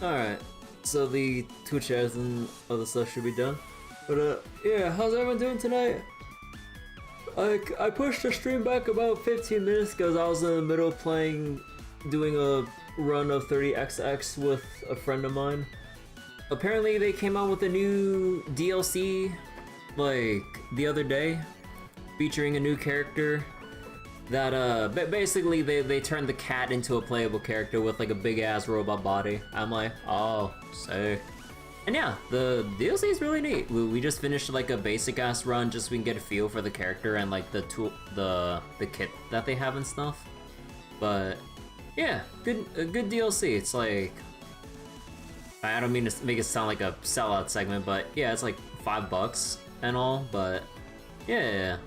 Alright, so the Twitch ads and other stuff should be done. But yeah, how's everyone doing tonight? I pushed the stream back about 15 minutes because I was in the middle of doing a run of 30XX with a friend of mine. Apparently they came out with a new DLC, like, the other day, featuring a new character that, basically they turned the cat into a playable character with, like, a big-ass robot body. I'm like, oh, sick. And yeah, the DLC is really neat. We just finished, like, a basic-ass run just so we can get a feel for the character and, like, the kit that they have and stuff. But, yeah, a good DLC. It's like, I don't mean to make it sound like a sellout segment, but yeah, it's like $5 and all, but yeah.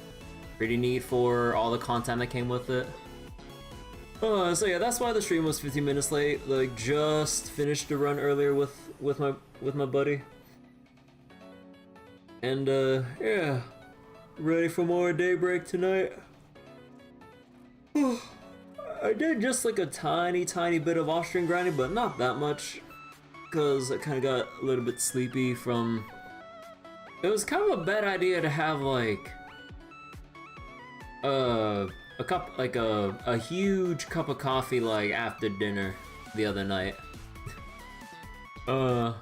Pretty neat for all the content that came with it. So yeah, that's why the stream was 15 minutes late. Like, just finished the run earlier with my buddy. And yeah, ready for more Daybreak tonight. I did just like a tiny bit of off-stream grinding, but not that much, because I kind of got a little bit sleepy from. It was kind of a bad idea to have like a cup, like a huge cup of coffee like after dinner the other night. Cause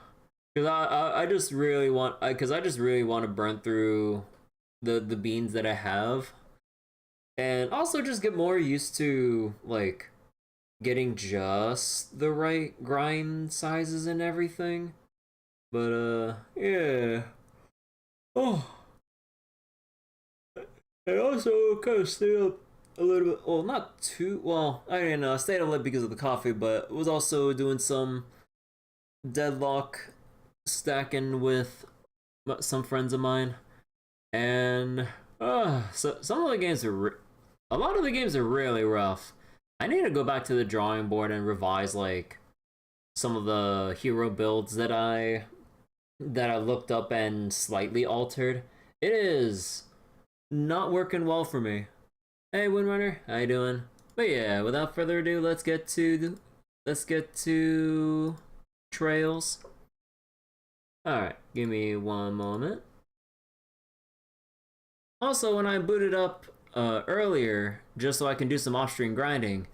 I just really want, I just really want to burn through the beans that I have, and also just get more used to like getting just the right grind sizes and everything. But yeah. Oh. I also kind of stayed up a little bit, well, not too, well, I didn't know, I stayed up late because of the coffee, but was also doing some deadlock stacking with some friends of mine, and, so some of the games are, a lot of the games are really rough. I need to go back to the drawing board and revise, like, some of the hero builds that I looked up and slightly altered. It is not working well for me. Hey Windrunner, how you doing? But yeah, without further ado, let's get to trails. Alright, give me one moment. Also, when I booted up earlier, just so I can do some off-stream grinding,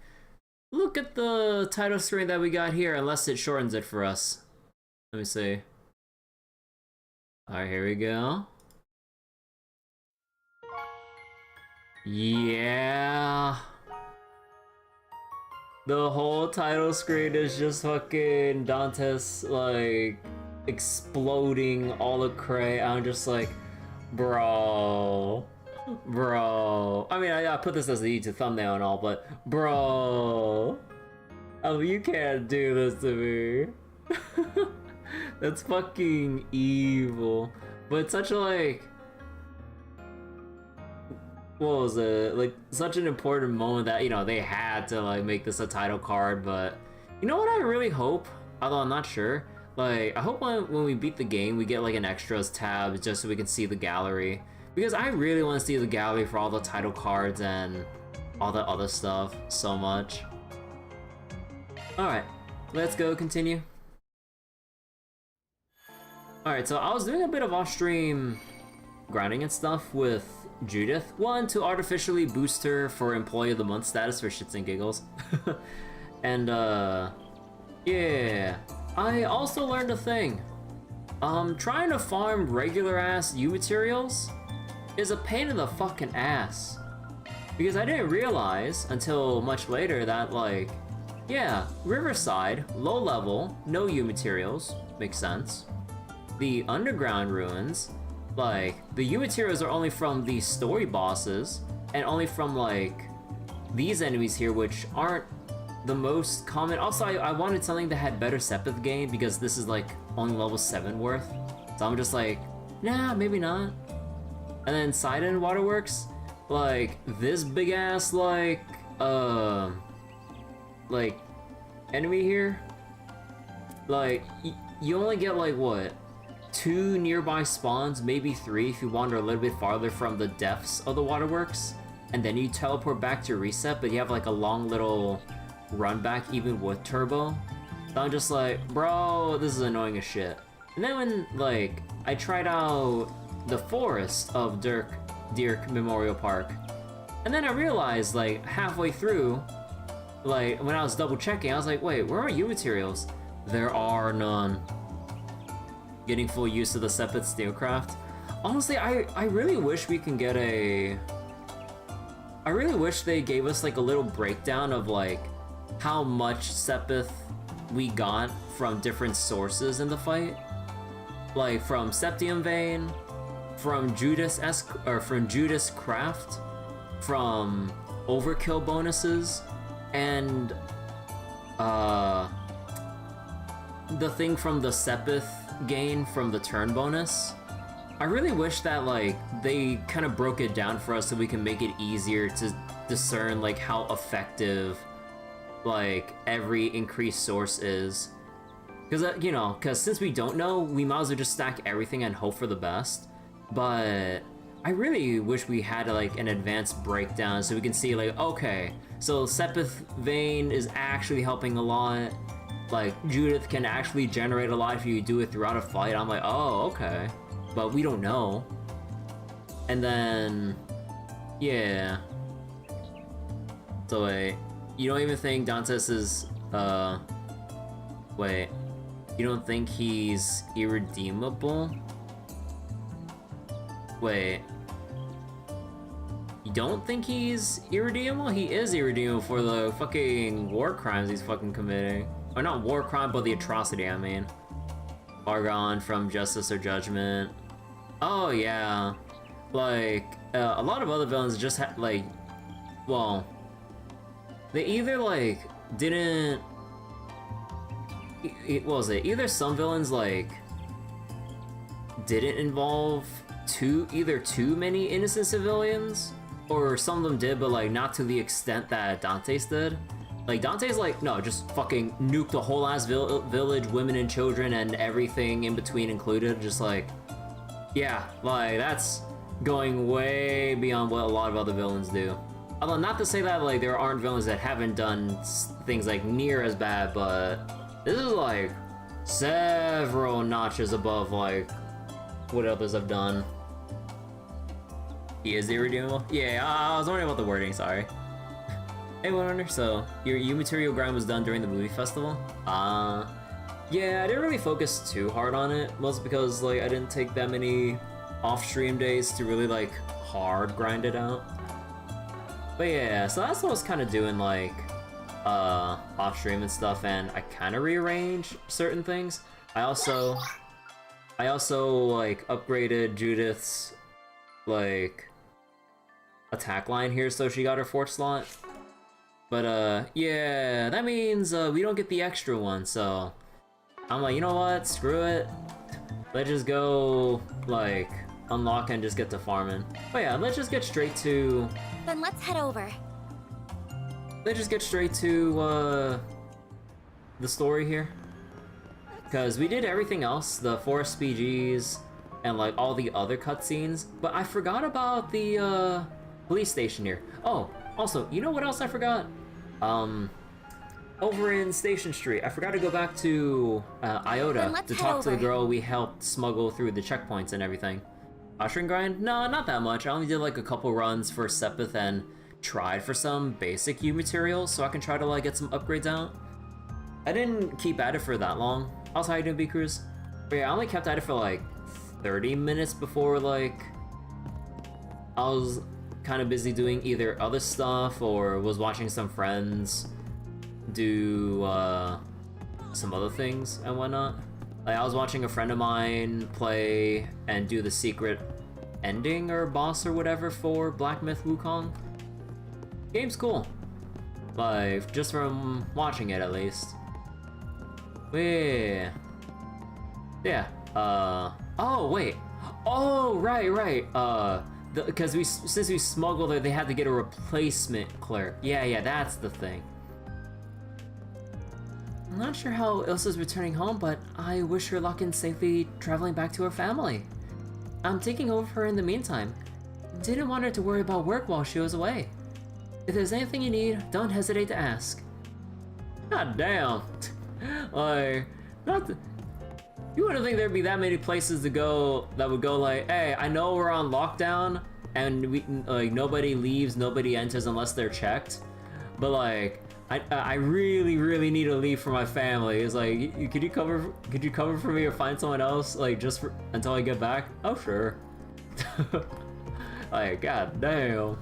look at the title screen that we got here, unless it shortens it for us. Let me see. Alright, here we go. Yeah. The whole title screen is just fucking Dante's, like, exploding all the cray. I'm just like, bro. I mean, I put this as the YouTube thumbnail and all, but bro. Oh, you can't do this to me. That's fucking evil. But it's such a, like, what was it, like, such an important moment that, you know, they had to like make this a title card. But you know what I really hope, although I'm not sure, like, I hope when we beat the game we get like an extras tab just so we can see the gallery, because I really want to see the gallery for all the title cards and all the other stuff so much. Alright, let's go continue. Alright, so I was doing a bit of off-stream grinding and stuff with Judith. One, to artificially boost her for Employee of the Month status for shits and giggles. And yeah. I also learned a thing. Trying to farm regular ass U materials is a pain in the fucking ass. Because I didn't realize until much later that, like, yeah, Riverside, low level, no U materials, makes sense. The underground ruins, like, the U materials are only from the story bosses, and only from, like, these enemies here, which aren't the most common. Also, I wanted something that had better Sepith game, because this is, like, only level 7 worth. So I'm just like, nah, maybe not. And then Sidon Waterworks, like, this big-ass, like, enemy here, like, you only get, like, what? 2 nearby spawns, maybe 3 if you wander a little bit farther from the depths of the waterworks, and then you teleport back to reset, but you have like a long little run back even with turbo. So I'm just like, bro, this is annoying as shit. And then when, like, I tried out the forest of Dirk Memorial Park, and then I realized, like, halfway through, like, when I was double checking, I was like, wait, where are you materials? There are none. Getting full use of the Sepith Steelcraft. Honestly, I really wish we can get a... I really wish they gave us, like, a little breakdown of, like, how much Sepith we got from different sources in the fight. Like, from Septium Vein, from Judas Craft, from Overkill bonuses, and the thing from the Sepith gain from the turn bonus. I really wish that, like, they kind of broke it down for us so we can make it easier to discern, like, how effective, like, every increased source is. Because, you know, since we don't know, we might as well just stack everything and hope for the best. But I really wish we had, like, an advanced breakdown so we can see, like, okay, so Sepith Vein is actually helping a lot. Like, Judith can actually generate a lot if you do it throughout a fight. I'm like, oh, okay. But we don't know. And then, yeah. So wait, you don't even think Dantes is, wait. You don't think he's irredeemable? Wait. You don't think he's irredeemable? He is irredeemable for the fucking war crimes he's fucking committing. Or not war crime, but the atrocity, I mean. Bergard from Justice or Judgment. Oh, yeah. Like, a lot of other villains just had, like, well, they either, like, didn't... What was it? Either some villains, like, didn't involve either too many innocent civilians, or some of them did, but, like, not to the extent that Dante's did. Like, Dante's like, no, just fucking nuke the whole ass village, women and children, and everything in between included. Just like, yeah, like, that's going way beyond what a lot of other villains do. Although, not to say that, like, there aren't villains that haven't done things, like, near as bad, but this is, like, several notches above, like, what others have done. He is irredeemable? Yeah, I was wondering about the wording, sorry. Hey, Wonder, so your material grind was done during the movie festival? Yeah, I didn't really focus too hard on it, mostly because, like, I didn't take that many off-stream days to really, like, hard grind it out. But yeah, so that's what I was kind of doing, like, off-stream and stuff, and I kind of rearranged certain things. I also, like, upgraded Judith's, like, attack line here so she got her 4th slot. But, yeah, that means, we don't get the extra one, so I'm like, you know what, screw it. Let's just go, like, unlock and just get to farming. But yeah, let's just get straight to... Then let's head over. Let's just get straight to, the story here. Because we did everything else, the forest PGs, and, like, all the other cutscenes, but I forgot about the, police station here. Oh, also, you know what else I forgot? Over in Station Street, I forgot to go back to Iota to talk to the girl we helped smuggle through the checkpoints and everything. Ushering grind? No, not that much. I only did like a couple runs for Sepith and tried for some basic U materials so I can try to like get some upgrades out. I didn't keep at it for that long. Also, how you doing, B-Cruz? But yeah, I only kept at it for like 30 minutes before like I was kind of busy doing either other stuff or was watching some friends do some other things and whatnot. Like I was watching a friend of mine play and do the secret ending or boss or whatever for Black Myth Wukong. Game's cool. Like just from watching it at least. Yeah. Yeah. Oh wait. Oh right. Because since we smuggled her, they had to get a replacement clerk. Yeah, that's the thing. I'm not sure how Ilsa's returning home, but I wish her luck in safely traveling back to her family. I'm taking over for her in the meantime. Didn't want her to worry about work while she was away. If there's anything you need, don't hesitate to ask. God damn. Like, not the, you wouldn't think there'd be that many places to go that would go like, hey, I know we're on lockdown and we like nobody leaves, nobody enters unless they're checked, but like I really need to leave for my family. It's like, could you cover for me or find someone else like just for, until I get back? Oh sure. Like, god damn.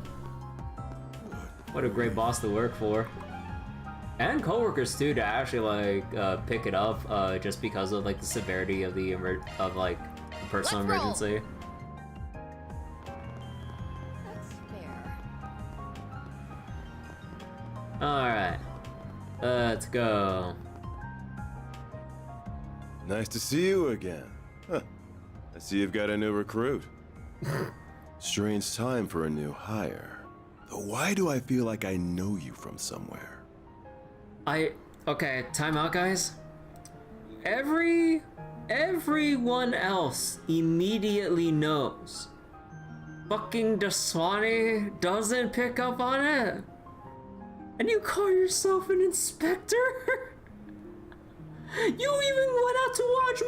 What a great boss to work for. And coworkers too, to actually like pick it up just because of like the severity of the like the personal emergency. That's fair. Alright. Let's go. Nice to see you again. Huh. I see you've got a new recruit. Strange time for a new hire. Though why do I feel like I know you from somewhere? Okay, time out, guys. Everyone else immediately knows. Fucking Daswani doesn't pick up on it. And you call yourself an inspector? You even went out to watch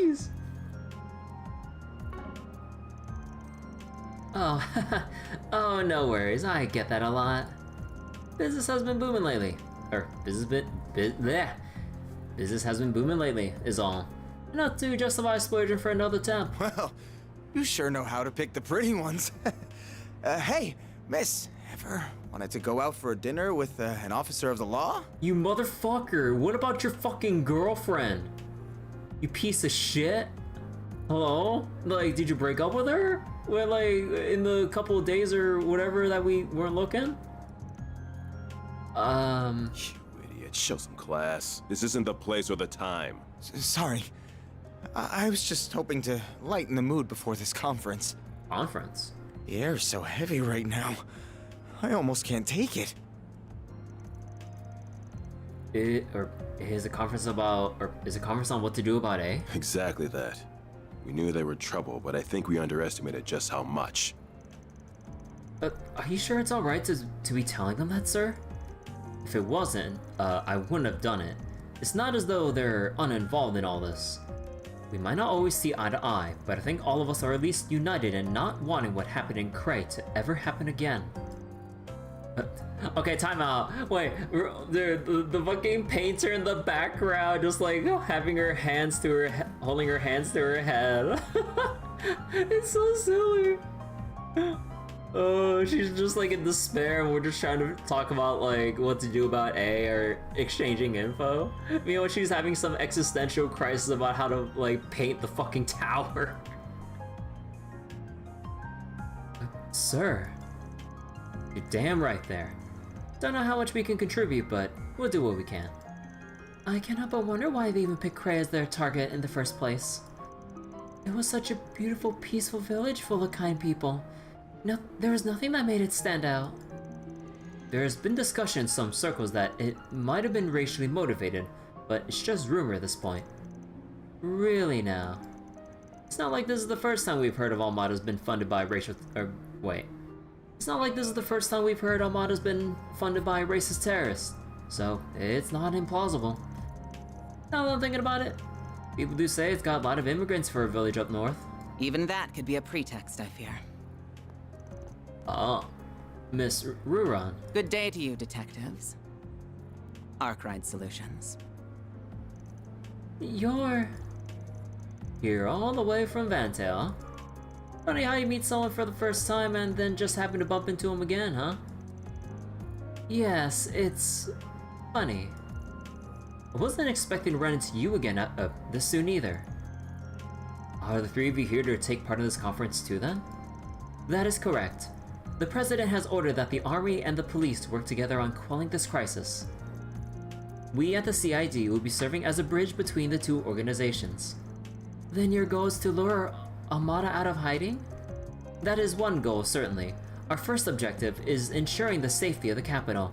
movies! Oh, oh, no worries. I get that a lot. Business has been booming lately. Or, business has been booming lately, is all. Not too justified splurging for another temp. Well, you sure know how to pick the pretty ones. Hey, miss, ever wanted to go out for a dinner with an officer of the law? You motherfucker, what about your fucking girlfriend? You piece of shit? Hello? Like, did you break up with her? Well, like, in the couple of days or whatever that we weren't looking? You idiot, show some class. This isn't the place or the time. Sorry. I was just hoping to lighten the mood before this conference. Conference? The air's so heavy right now. I almost can't take it. Is a conference on what to do about A? Exactly that. We knew they were trouble, but I think we underestimated just how much. Are you sure it's alright to be telling them that, sir? If it wasn't, I wouldn't have done it. It's not as though they're uninvolved in all this. We might not always see eye to eye, but I think all of us are at least united in not wanting what happened in Cray to ever happen again. Okay, time out. Wait, the fucking painter in the background just like having her hands to her, holding her hands to her head. It's so silly. Oh, she's just like in despair and we're just trying to talk about like what to do about A or exchanging info. You know, she's having some existential crisis about how to like paint the fucking tower. Sir, you're damn right there. Don't know how much we can contribute, but we'll do what we can. I can't help but wonder why they even picked Cray as their target in the first place. It was such a beautiful, peaceful village full of kind people. No, there was nothing that made it stand out. There has been discussion in some circles that it might have been racially motivated, but it's just rumor at this point. Really now? It's not like this is the first time we've heard of Armada's been funded by racial... It's not like this is the first time we've heard Armada's been funded by racist terrorists, so it's not implausible. Now that I'm thinking about it, people do say it's got a lot of immigrants for a village up north. Even that could be a pretext, I fear. Oh, Miss Ruron. Good day to you, detectives. Arkwright Solutions. You're here all the way from Vantail. Funny how you meet someone for the first time and then just happen to bump into him again, huh? Yes, it's funny. I wasn't expecting to run into you again this soon either. Are the three of you here to take part in this conference too then? That is correct. The President has ordered that the Army and the police work together on quelling this crisis. We at the CID will be serving as a bridge between the two organizations. Then your goal is to lure Armada out of hiding? That is one goal, certainly. Our first objective is ensuring the safety of the capital.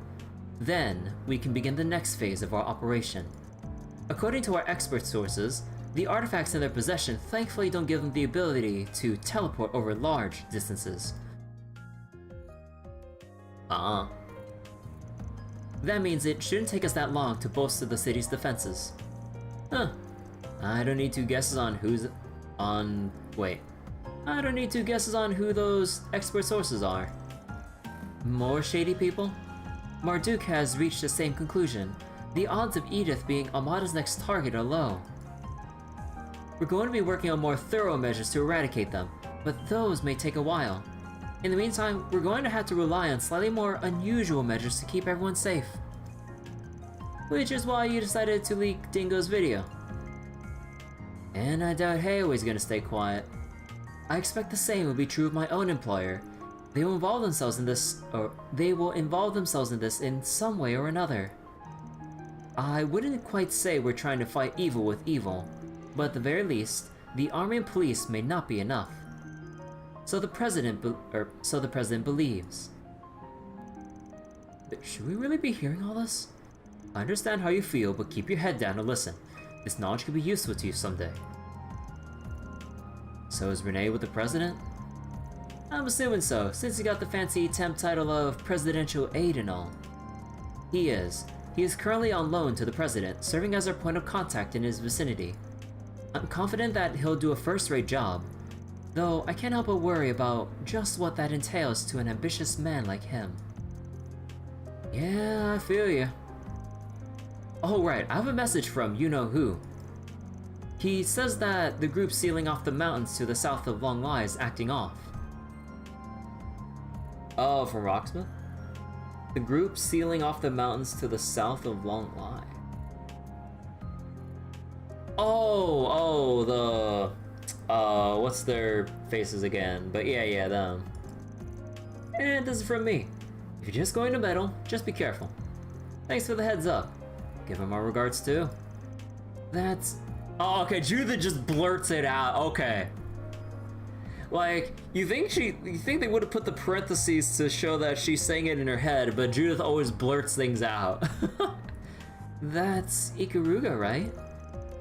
Then, we can begin the next phase of our operation. According to our expert sources, the artifacts in their possession thankfully don't give them the ability to teleport over large distances. That means it shouldn't take us that long to bolster the city's defenses. Huh. I don't need two guesses on I don't need two guesses on who those expert sources are. More shady people? Marduk has reached the same conclusion. The odds of Edith being Amada's next target are low. We're going to be working on more thorough measures to eradicate them, but those may take a while. In the meantime, we're going to have to rely on slightly more unusual measures to keep everyone safe. Which is why you decided to leak Dingo's video. And I doubt Hayoi's gonna stay quiet. I expect the same will be true of my own employer. They will involve themselves in this in some way or another. I wouldn't quite say we're trying to fight evil with evil, but at the very least, the army and police may not be enough. So the president believes. But should we really be hearing all this? I understand how you feel, but keep your head down and listen. This knowledge could be useful to you someday. So is René with the president? I'm assuming so, since he got the fancy temp title of presidential aide and all. He is. He is currently on loan to the president, serving as our point of contact in his vicinity. I'm confident that he'll do a first-rate job, though I can't help but worry about just what that entails to an ambitious man like him. Yeah, I feel you. Oh right, I have a message from you-know-who. He says that the group sealing off the mountains to the south of Long Lai is acting off. Oh, from Rocksmith? The group sealing off the mountains to the south of Long Lai. What's their faces again? But yeah, them. And this is from me. If you're just going to meddle, just be careful. Thanks for the heads up. Give him our regards too. That's... Oh, okay, Judith just blurts it out, okay. Like, you think they would have put the parentheses to show that she's saying it in her head, but Judith always blurts things out. That's Ikaruga, right?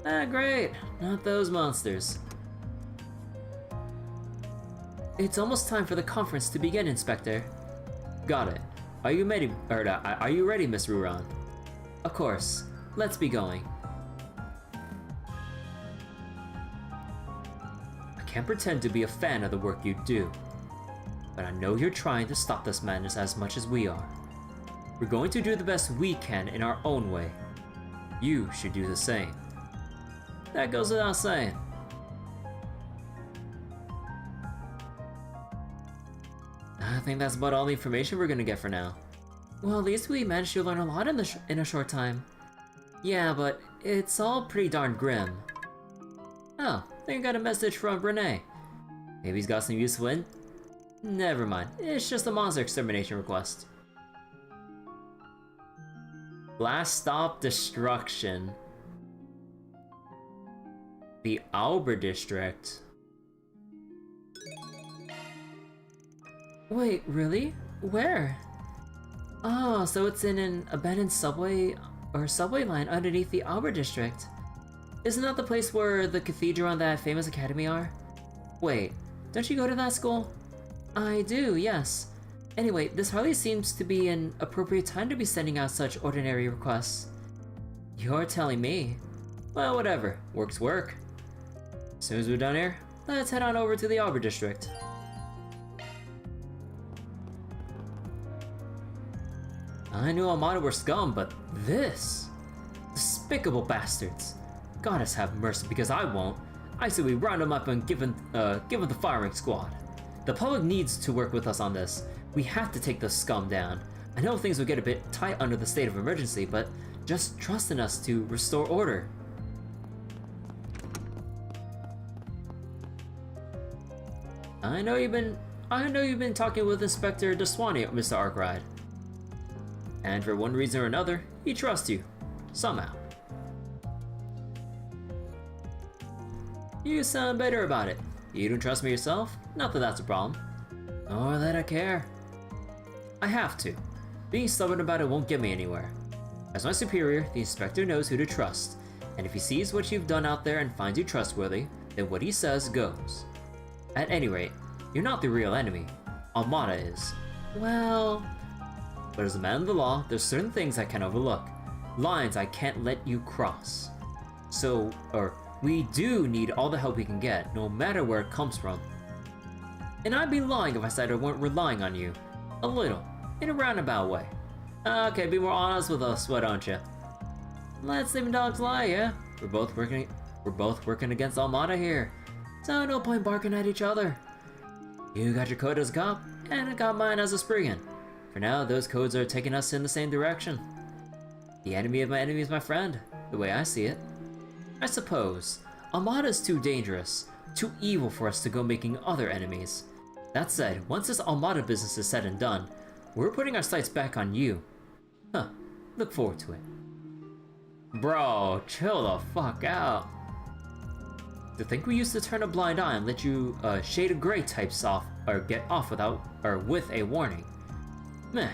Ah, great. Not those monsters. It's almost time for the conference to begin, Inspector. Got it. Are you ready, Miss Ruran? Of course. Let's be going. I can't pretend to be a fan of the work you do, but I know you're trying to stop this madness as much as we are. We're going to do the best we can in our own way. You should do the same. That goes without saying. I think that's about all the information we're gonna get for now. Well, at least we managed to learn a lot in a short time. Yeah, but it's all pretty darn grim. Oh, I think I got a message from René. Maybe he's got some useful Never mind, it's just a monster extermination request. Last stop destruction. The Auber district. Wait, really? Where? Oh, so it's in an abandoned subway line underneath the Auber district. Isn't that the place where the cathedral and that famous academy are? Wait, don't you go to that school? I do, yes. Anyway, this hardly seems to be an appropriate time to be sending out such ordinary requests. You're telling me. Well, whatever. Work's work. As soon as we're done here, let's head on over to the Auber district. I knew Amada were scum, but this... Despicable bastards. Goddess have mercy, because I won't. I say we round them up and give them the firing squad. The public needs to work with us on this. We have to take the scum down. I know things will get a bit tight under the state of emergency, but just trust in us to restore order. I know you've been talking with Inspector Deswani, Mr. Arkwright. And for one reason or another, he trusts you. Somehow. You sound better about it. You don't trust me yourself? Not that that's a problem. Or that I care. I have to. Being stubborn about it won't get me anywhere. As my superior, the inspector knows who to trust, and if he sees what you've done out there and finds you trustworthy, then what he says goes. At any rate, you're not the real enemy. Amada is. Well... But as a man of the law, there's certain things I can't overlook. Lines I can't let you cross. We do need all the help we can get, no matter where it comes from. And I'd be lying if I said I weren't relying on you. A little. In a roundabout way. Okay, be more honest with us, why don't you? Let sleeping dogs lie, yeah? We're both working against Armada here. So no point barking at each other. You got your code as a cop, and I got mine as a spriggan. For now, those codes are taking us in the same direction. The enemy of my enemy is my friend, the way I see it. I suppose. Armada's too dangerous, too evil for us to go making other enemies. That said, once this Armada business is said and done, we're putting our sights back on you. Huh, look forward to it. Bro, chill the fuck out. To think we used to turn a blind eye and let you shade of gray types off or get off with a warning. Meh,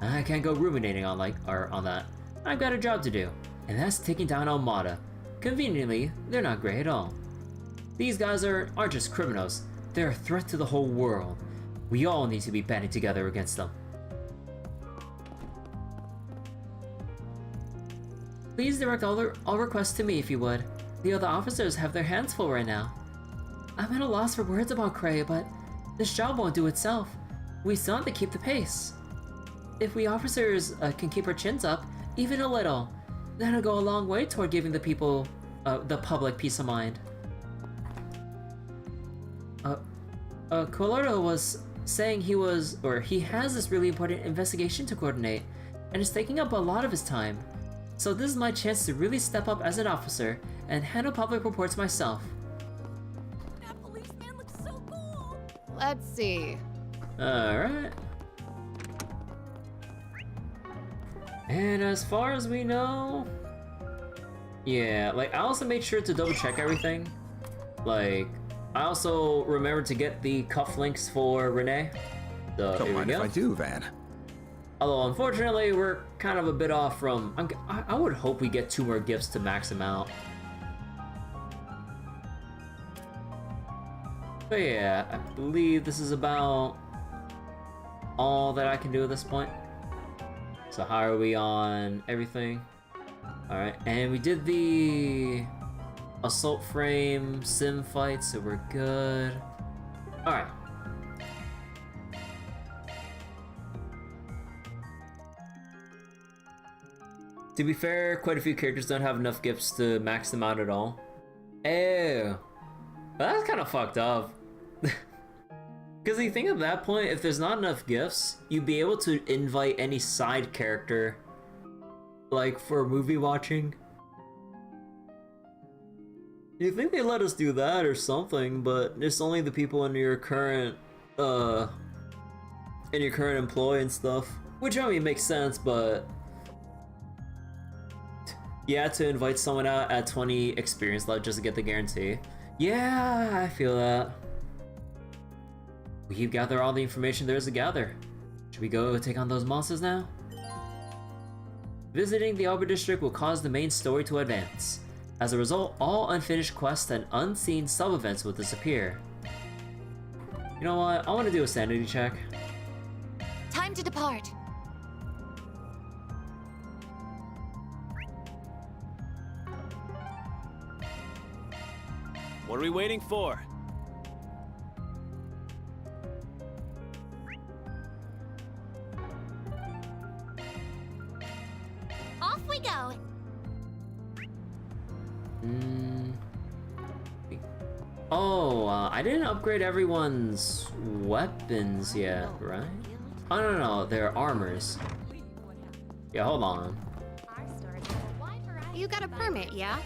I can't go ruminating on that. I've got a job to do, and that's taking down Armada. Conveniently, they're not gray at all. These guys aren't just criminals, they're a threat to the whole world. We all need to be banding together against them. Please direct all requests to me if you would. The other officers have their hands full right now. I'm at a loss for words about Cray, but this job won't do itself. We still have to keep the pace. If we officers can keep our chins up, even a little, that'll go a long way toward giving the people, the public peace of mind. Colorado was saying he has this really important investigation to coordinate, and it's taking up a lot of his time. So this is my chance to really step up as an officer and handle public reports myself. That policeman looks so cool. Let's see. Alright. And as far as we know... Yeah, like, I also made sure to double check everything. Like, I also remembered to get the cufflinks for René. So, Don't here we mind if go. I do, Van. Although, unfortunately, we're kind of a bit off from... I would hope we get 2 more gifts to max him out. But yeah, I believe this is about all that I can do at this point. So how are we on everything? Alright, and we did the assault frame sim fight, so we're good. Alright. To be fair, quite a few characters don't have enough gifts to max them out at all. Ew. That's kind of fucked up. Because you think at that point, if there's not enough gifts, you'd be able to invite any side character, like for movie watching. You think they let us do that or something, but it's only the people in your current employ and stuff. Which I mean makes sense, but you had to invite someone out at 20 experience level just to get the guarantee. Yeah, I feel that. We've gathered all the information there is to gather. Should we go take on those monsters now? Visiting the Auber district will cause the main story to advance. As a result, all unfinished quests and unseen sub-events will disappear. You know what? I want to do a sanity check. Time to depart. What are we waiting for? Off we go. Oh, I didn't upgrade everyone's weapons yet, right? Oh, no, their armors. Yeah, hold on. You got a permit, yeah?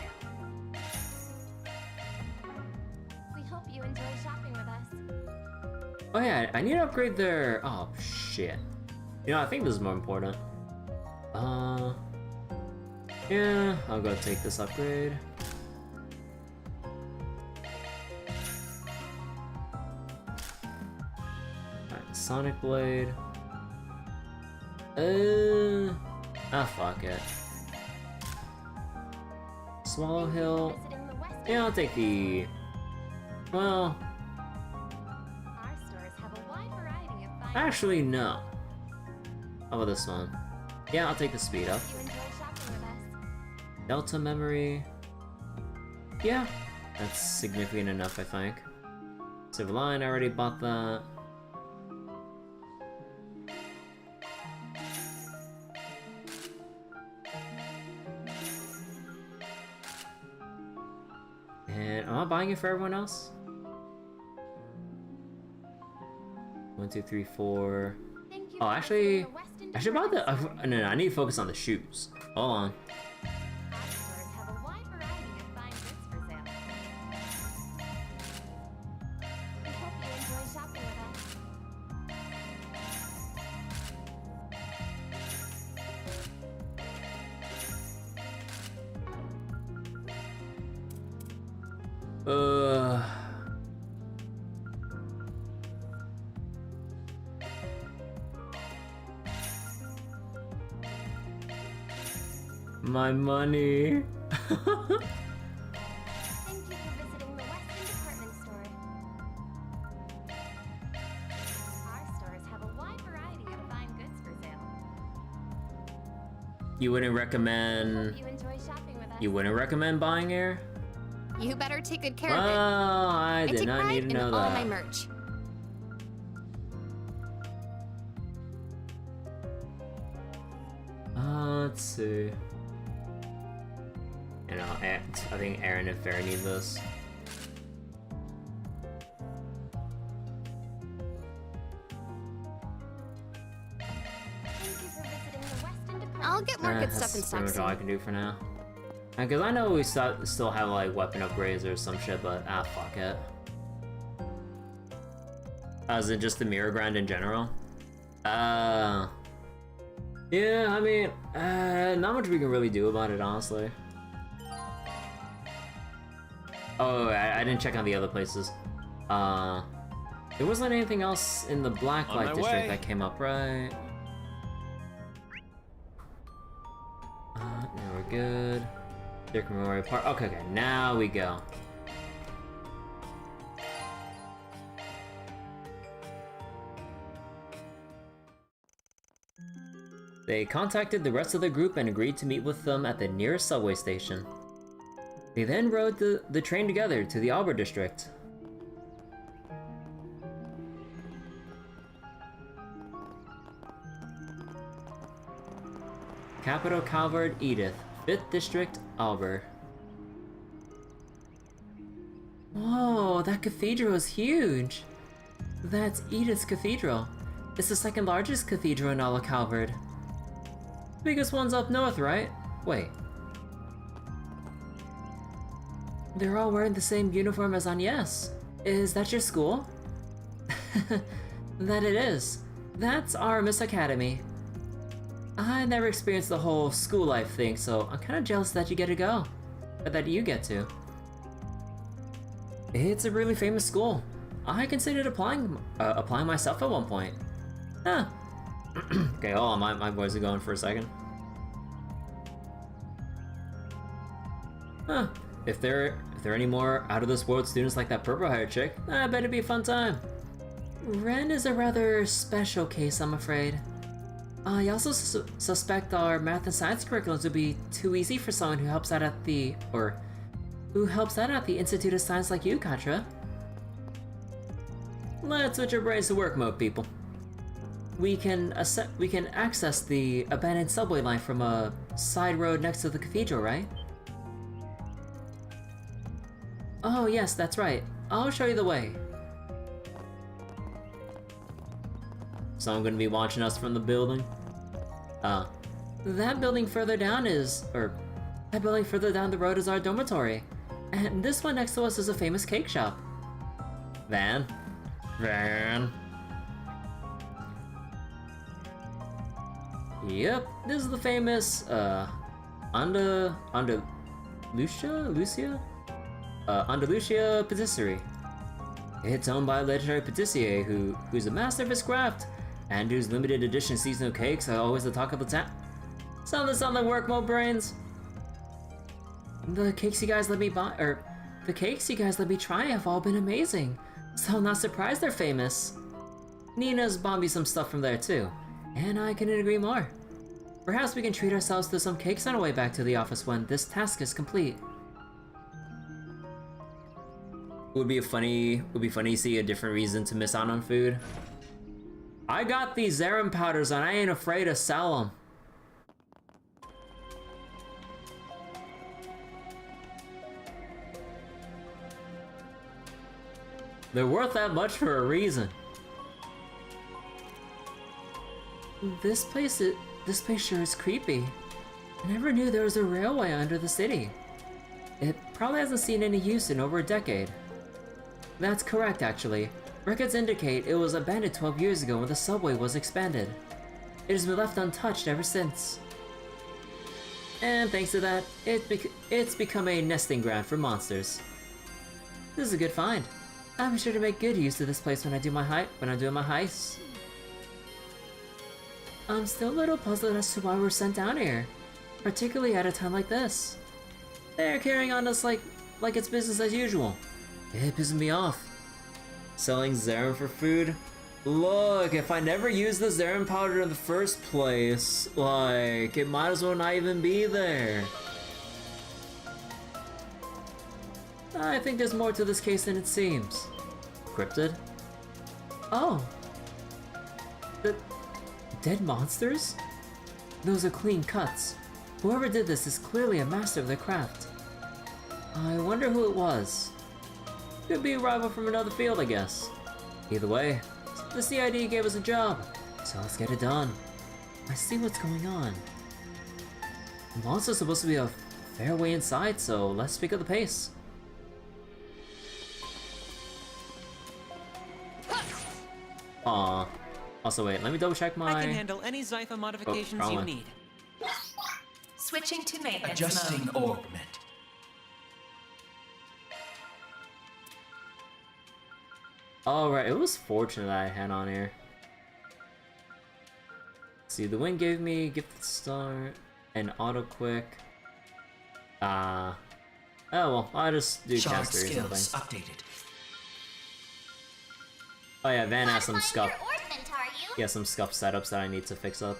We hope you enjoy shopping with us. Oh yeah, I need to upgrade their... Oh, shit. You know, I think this is more important. Yeah, I'll go take this upgrade. Alright, Sonic Blade. Fuck it. Swallow Hill. Visiting the West Yeah, I'll take the... Well... Our stores have a wide variety of fine Actually, no. How about this one? Yeah, I'll take the speed up. You enjoy shopping with us. Delta memory. Yeah, that's significant enough, I think. Civil Line, I already bought that. And am I buying it for everyone else? 1, 2, 3, 4. Thank you Oh, for actually, visiting the Weston I should buy the. Department No, I need to focus on the shoes. Hold on. Store. Our stores have a wide variety of fine goods for sale. We hope you enjoy shopping with us. My money. Thank you for visiting the Weston Department Store. Our stores have a wide variety of fine goods for sale. You wouldn't Hope recommend. you enjoy shopping with us. You wouldn't recommend buying air? You better take good care Well, of it. I did take not pride need to in know all that. my merch. Let's see. You know, I think Aaron and Fair need this. Thank you for visiting the Weston Department I'll get more good That's stuff in pretty stock much all I soon. can do for now. Because I know we still have like weapon upgrades or some shit, but fuck it. Is it just the mirror grind in general? Yeah, I mean, not much we can really do about it, honestly. Oh, I didn't check on the other places. There wasn't anything else in the Blacklight district that came up, right? Now we're good. Dick Memorial Park. Okay, now we go. They contacted the rest of the group and agreed to meet with them at the nearest subway station. They then rode the train together to the Auber district. Capital Calvard Edith, 5th District, Auber. Whoa, that cathedral is huge! That's Edith's cathedral. It's the second largest cathedral in all of Calvard. Biggest one's up north, right? Wait. They're all wearing the same uniform as Agnes. Is that your school? That it is. That's our Miss Academy. I never experienced the whole school life thing, so I'm kind of jealous that you get to go. Or that you get to. It's a really famous school. I considered applying myself at one point. Huh. Okay, hold on, my boys are going for a second. Huh. If there are any more out-of-this-world students like that purple-haired chick, I bet it'd be a fun time. Ren is a rather special case, I'm afraid. I also suspect our math and science curriculums would be too easy for someone who helps out at the Institute of Science like you, Katra. Let's switch our brains to work mode, people. We can access the abandoned subway line from a side road next to the cathedral, right? Oh yes, that's right. I'll show you the way. So I'm gonna be watching us from the building. That building further down the road is our dormitory. And this one next to us is a famous cake shop. Van. Yep, this is the famous, Andalusia Patisserie. It's owned by a legendary patissier who's a master of his craft, and whose limited edition seasonal cakes are always the talk of the town. Something work mode brains. The cakes you guys let me try have all been amazing, so I'm not surprised they're famous. Nina's bought me some stuff from there too. And I couldn't agree more. Perhaps we can treat ourselves to some cakes on our way back to the office when this task is complete. Would be funny to see a different reason to miss out on food. I got these Zeman powders and I ain't afraid to sell them. They're worth that much for a reason. This place sure is creepy. I never knew there was a railway under the city. It probably hasn't seen any use in over a decade. That's correct, actually. Records indicate it was abandoned 12 years ago when the subway was expanded. It has been left untouched ever since. And thanks to that, it's become a nesting ground for monsters. This is a good find. I'll be sure to make good use of this place when I'm doing my heists. I'm still a little puzzled as to why we're sent down here, particularly at a time like this. They're carrying on us like it's business as usual. It pisses me off. Selling Zeman for food? Look, if I never used the Zeman powder in the first place, like, it might as well not even be there. I think there's more to this case than it seems. Cryptid? Oh. The dead monsters? Those are clean cuts. Whoever did this is clearly a master of their craft. I wonder who it was. Could be a rival from another field, I guess. Either way, the CID gave us a job, so let's get it done. I see what's going on. The monster's supposed to be a fair way inside, so let's pick up the pace. Aw. Also, wait, let me double check my... I can handle any Zypha modifications you need. Switching to maintenance Adjusting mode. augment. Alright, it was fortunate I had on here. See, the wind gave me gifted start and auto quick. Oh well, I'll just do Charge caster or something. skills updated. Oh yeah, Van has some Modifying scuff. your ornament, are you? Yeah, some scuff setups that I need to fix up.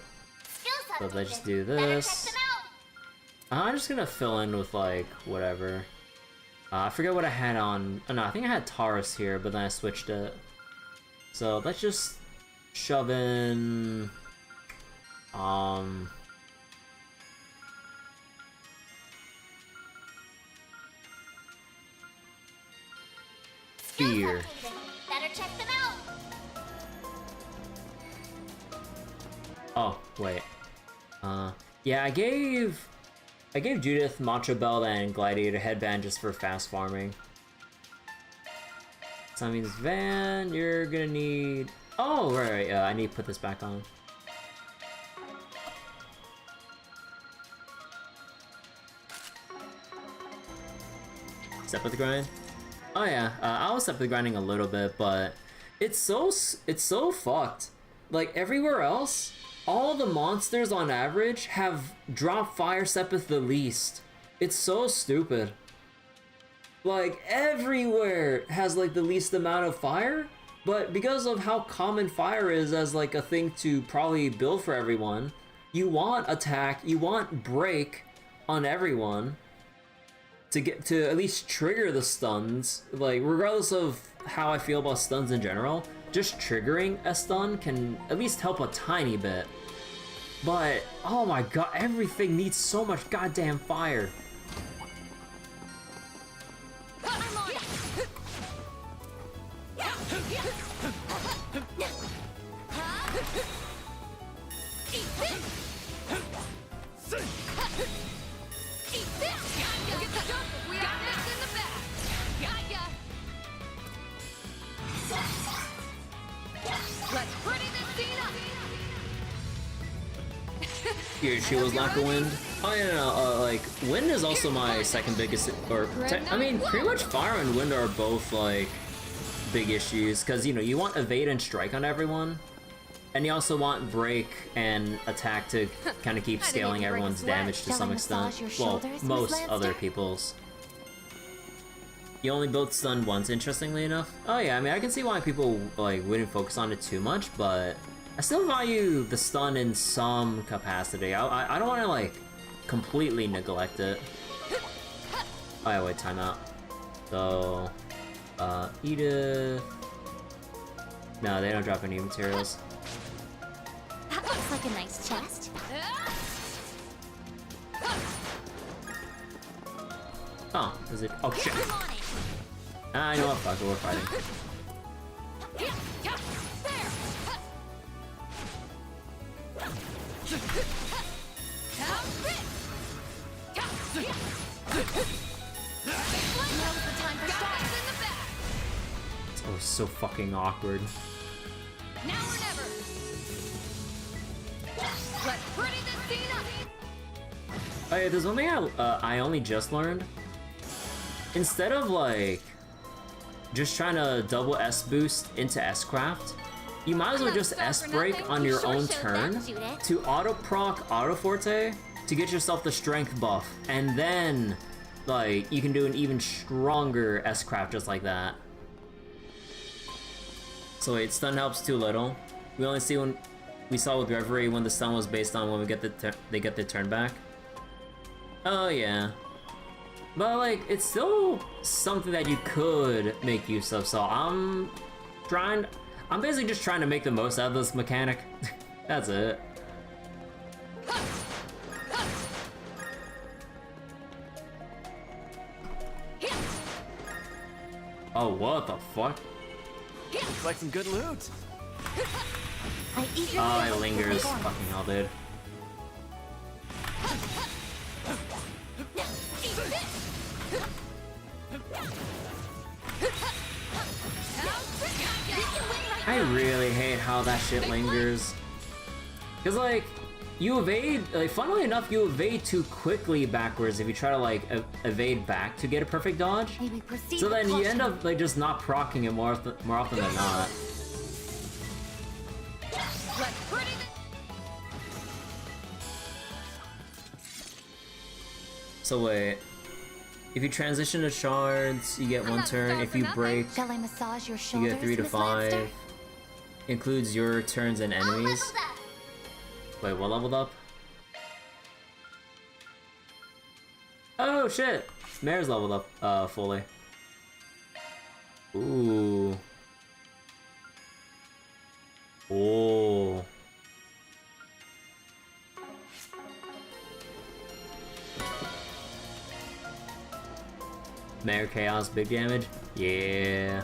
Skills So let's just updated. do Better check this. them out. I'm just gonna fill in with like whatever. I forget what I had on. Oh, no, I think I had Taurus here, but then I switched it. So let's just shove in. Fear. Skills updated. Better check them out. Oh wait. Yeah, I gave Judith Matcha Belt and Gladiator Headband just for fast farming. So that means Van, you're gonna need... Oh, right, I need to put this back on. Step with the grind? Oh yeah, I was step with the grinding a little bit, but it's so fucked. Like, everywhere else, all the monsters on average have dropped fire Sepith the least. It's so stupid. Like, everywhere has like the least amount of fire, but because of how common fire is as like a thing to probably build for everyone, you want attack, you want break on everyone to get to at least trigger the stuns. Like, regardless of how I feel about stuns in general, just triggering a stun can at least help a tiny bit. But, oh my god, everything needs so much goddamn fire. Your shield is lack of wind. Oh yeah, no, like, wind is also my second biggest, or, I mean, pretty much fire and wind are both, like, big issues, because, you know, you want evade and strike on everyone, and you also want break and attack to kind of keep scaling everyone's damage to some extent. Well, most other people's. You only build stun once, interestingly enough. Oh yeah, I mean, I can see why people, like, wouldn't focus on it too much, but I still value the stun in some capacity. I don't want to like completely neglect it. Oh yeah, wait, time out. So, Edith. No, they don't drop any materials. That looks like a nice chest. Oh, is it? Oh shit! I know what, fuck it, we're fighting. Oh, it's so fucking awkward. Now or never. Let's pretty this scene up. Oh yeah, there's one thing I only just learned. Instead of like just trying to double S boost into S craft, you might as well just S break on your own turn to auto proc auto forte to get yourself the strength buff, and then like you can do an even stronger S craft just like that. So wait, stun helps too little. We only see when we saw with Reverie when the stun was based on when we get they get the turn back. Oh yeah. But like, it's still something that you could make use of, so I'm basically just trying to make the most out of this mechanic. That's it. Oh, what the fuck? Looks like some good loot. Oh, it lingers. Fucking hell, dude. I really hate how that shit lingers. Cause like, you evade, like funnily enough, you evade too quickly backwards if you try to like evade back to get a perfect dodge. So then you end up like just not proccing it more often than not. So wait, if you transition to shards, you get 1 turn. If you break, Shall I massage your you shoulders, get 3 to Miss 5. Lanster? Includes your turns and enemies. Wait, what leveled up? Oh shit! Mare's leveled up fully. Ooh. Oh. Mare Chaos, big damage? Yeah.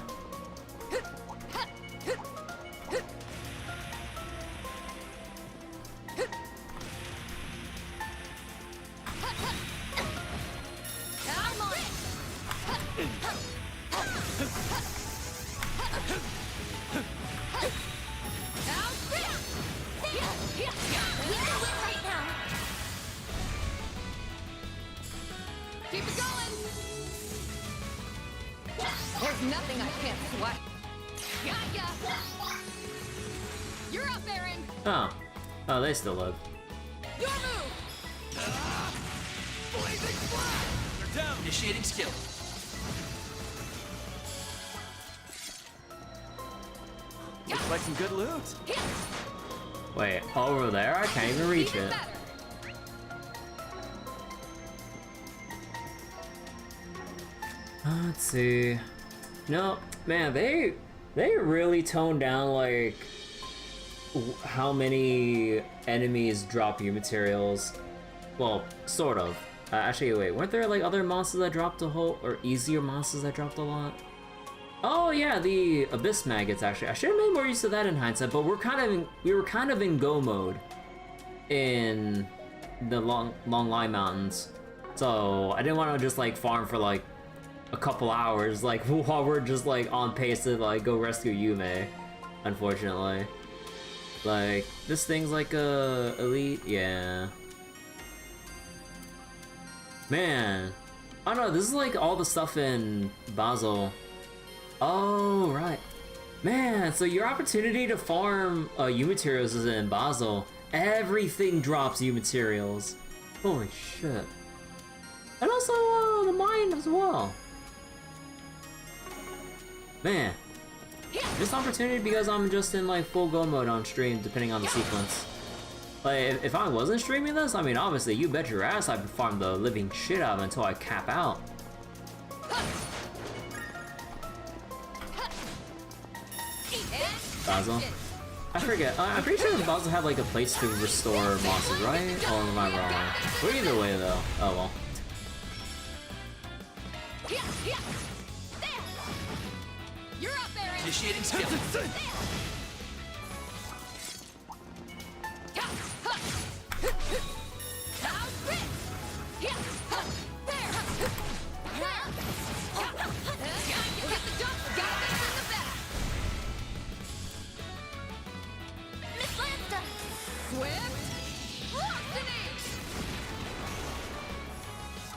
Keep it going. There's nothing I can't sweat. Got ya. You're up, Aaron. Oh. Oh, they still live. Your move. Blazing flash! They're down. Initiating skill. Looks like some good loot. Wait, over there? I can't even reach it. Let's see. No, man, they really toned down like how many enemies drop you materials. Well, sort of. Actually, wait, weren't there like other monsters that dropped a whole, or easier monsters that dropped a lot? Oh yeah, the abyss maggots. Actually, I should have made more use of that in hindsight. But we were kind of in go mode in the long line mountains, so I didn't want to just like farm for like a couple hours, like while we're just like on pace to like go rescue Yume. Unfortunately, like this thing's like a elite, yeah. Man, I don't know. This is like all the stuff in Basel. Oh, right. Man, so your opportunity to farm U materials is in Basel. Everything drops U materials. Holy shit. And also the mine as well. Man. Missed opportunity because I'm just in like full go mode on stream, depending on the sequence. Like, if I wasn't streaming this, I mean, obviously, you bet your ass I'd farm the living shit out of it until I cap out. Basil? I forget. I'm pretty sure Basil had like a place to restore monsters, right? Or am I wrong? But either way, though. Oh well. You're up there. Initiating skill.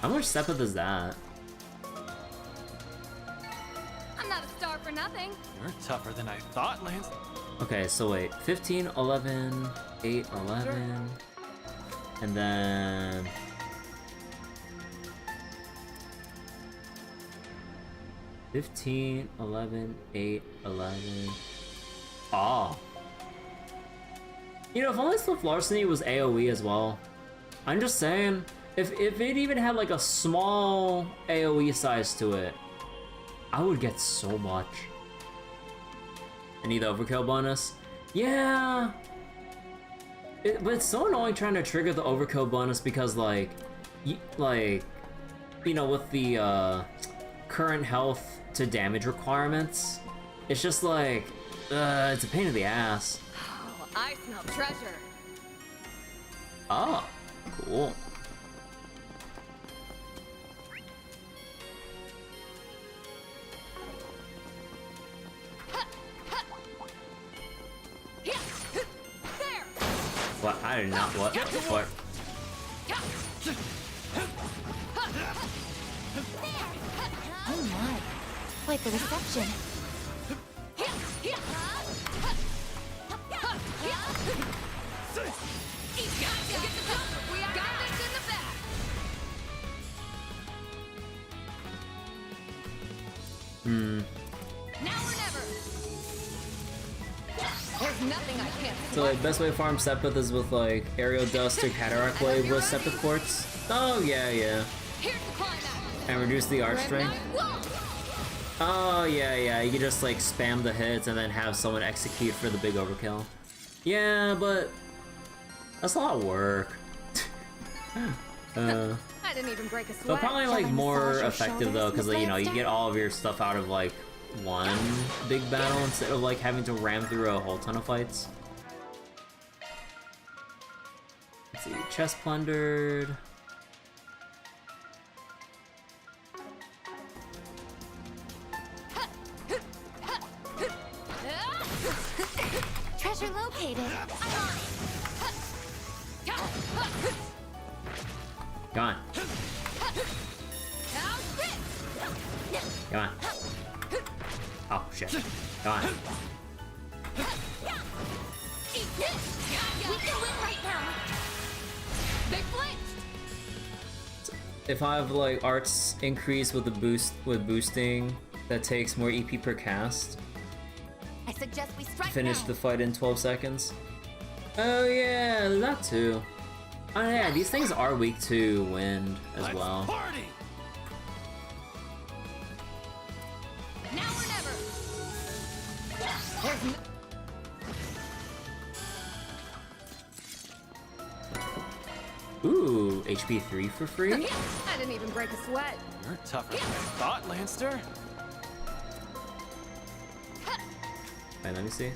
How much Sepith is that? I'm not a star for nothing. You're tougher than I thought, Lance. Okay, so wait. 15, 11, 8, 11. And then... 15, 11, 8, 11. Oh. You know, if only Slip Larceny was AoE as well. I'm just saying, if it even had like a small AoE size to it, I would get so much. I need the overkill bonus. Yeah. But it's so annoying trying to trigger the overkill bonus because like, you know, with the current health to damage requirements, it's just like, it's a pain in the ass. Oh, I smell treasure. Oh, cool. What? I did not what? What? Oh my. Quite the reception. Now or never. There's nothing I can't. So like, best way to farm Sepith is with like Aerial Dust or Cataract Wave with Sepith Quartz. Oh yeah, yeah. Here's the climax. And reduce the arc strength. Oh yeah, yeah. You can just like spam the hits and then have someone execute for the big overkill. Yeah, but that's a lot of work. I didn't even break a sweat. But probably like more massage your effective though, because you know you get all of your stuff out of like one big battle instead of like having to ram through a whole ton of fights. Let's see, chest plundered. Treasure located. Come on. Come on. Oh shit. Come on. We can win right now. They flinched. If I have like arts increase with the boosting, that takes more EP per cast. I suggest we strike Finish now. the fight in 12 seconds. Oh yeah, that too. Oh yeah, these things are weak to wind as well. Party! Now or never. Ooh, HP 3 for free? I didn't even break a sweat. You're tougher than I thought, Lanster. Wait, let me see.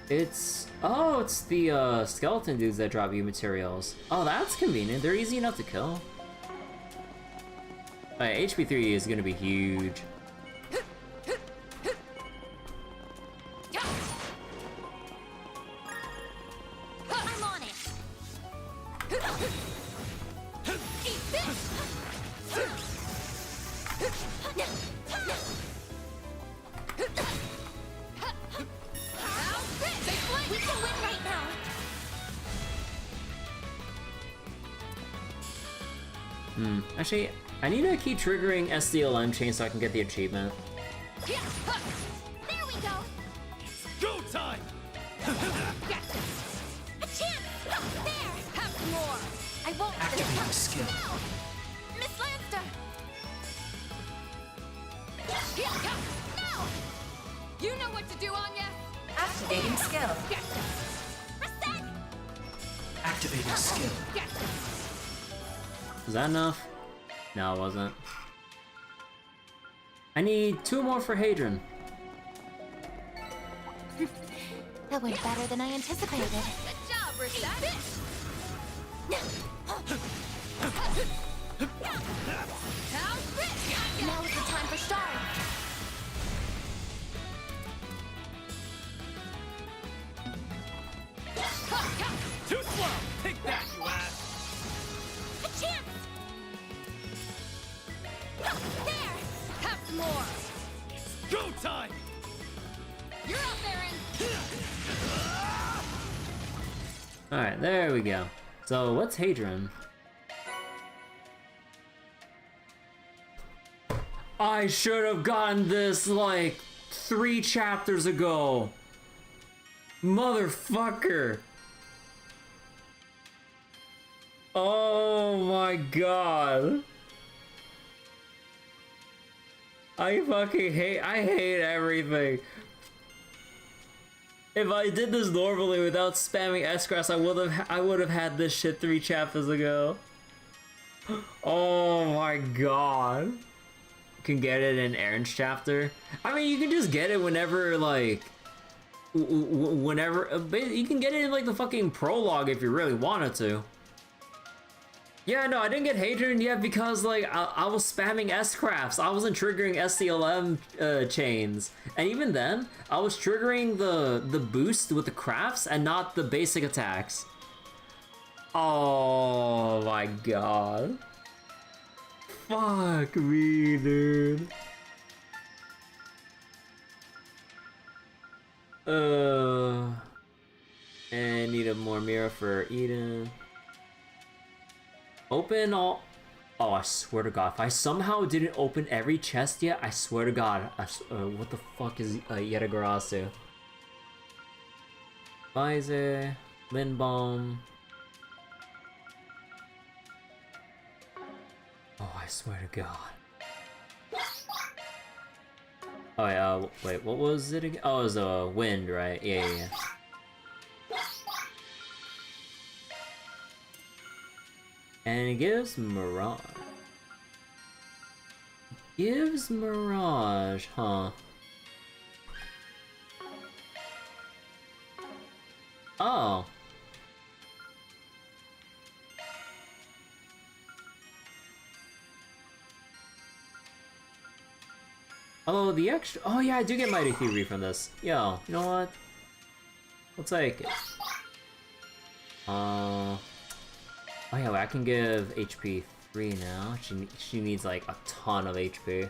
It's the skeleton dudes that drop you materials. Oh, that's convenient. They're easy enough to kill. Alright, HP 3 is gonna be huge. I'm on it. Eat this. We can win right now. Actually, I need to keep triggering SDLM chain so I can get the achievement. There we go. Go time! Gotcha. A chance. There. Have some more. I won't. Activating skill. No. Miss Lanster. No. You know what to do, Anya. Activating skill. Gotcha. Reset. Activating skill. Gotcha. Was that enough? No, it wasn't. I need 2 more for Hadron. That went better than I anticipated. Good job, Reset. Now is the time for stars. Too slow! Take that, you ass! A chance. There. Have some more. Go time! You're up, Aaron. Alright, there we go. So, what's Hadron? I should have gotten this like 3 chapters ago. Motherfucker. Oh my god. I hate everything. If I did this normally without spamming S-Grass, I would have had this shit 3 chapters ago. Oh my god. You can get it in Aaron's chapter. I mean, you can just get it whenever, like, whenever, you can get it in, like, the fucking prologue if you really wanted to. Yeah, no, I didn't get Hadron yet because, like, I was spamming S-Crafts. I wasn't triggering SCLM chains. And even then, I was triggering the boost with the crafts and not the basic attacks. Oh my god. Fuck me, dude. And need a more mirror for Eden. Open all. Oh, I swear to God, if I somehow didn't open every chest yet, I swear to God, what the fuck is Yetagarasu? Visor, Lindbaum. Oh, I swear to God. Oh, wait, what was it again? Oh, it was a wind, right? Yeah. And it gives Mirage. Gives Mirage, huh? Oh. Oh, the extra. Oh, yeah, I do get Mighty Fury from this. Yo, you know what? We'll take it. Oh yeah, well, I can give HP 3 now. She needs like a ton of HP.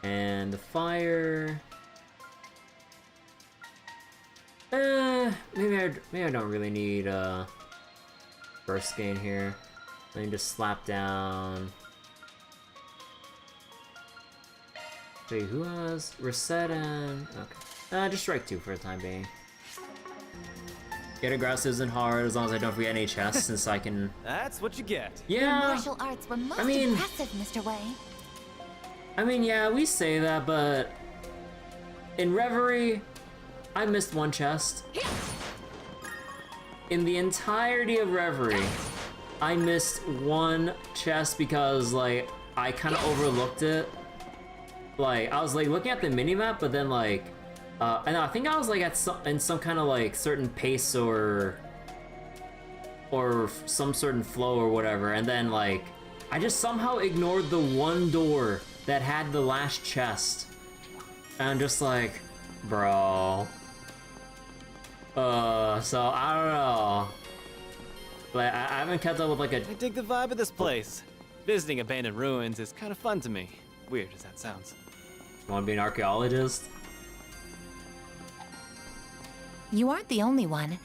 And the fire. Maybe I don't really need burst gain here. Let me just slap down. Wait, who has reset and okay? Just strike 2 for the time being. Get aggressive isn't hard as long as I don't forget any chests, since I can. That's what you get. Your Yeah. martial arts were most impressive, Mr. Wei. I mean, yeah, we say that, but in Reverie, I missed 1 chest. In the entirety of Reverie, I missed 1 chest because, like, I kind of overlooked it. Like, I was like looking at the minimap, but then like, and I think I was like in some kind of like certain pace or some certain flow or whatever, and then like, I just somehow ignored the 1 door that had the last chest, and I'm just like, bro. So I don't know. Like, I haven't kept up with like a. I dig the vibe of this place. Visiting abandoned ruins is kind of fun to me. Weird as that sounds. You want to be an archaeologist? You aren't the only one.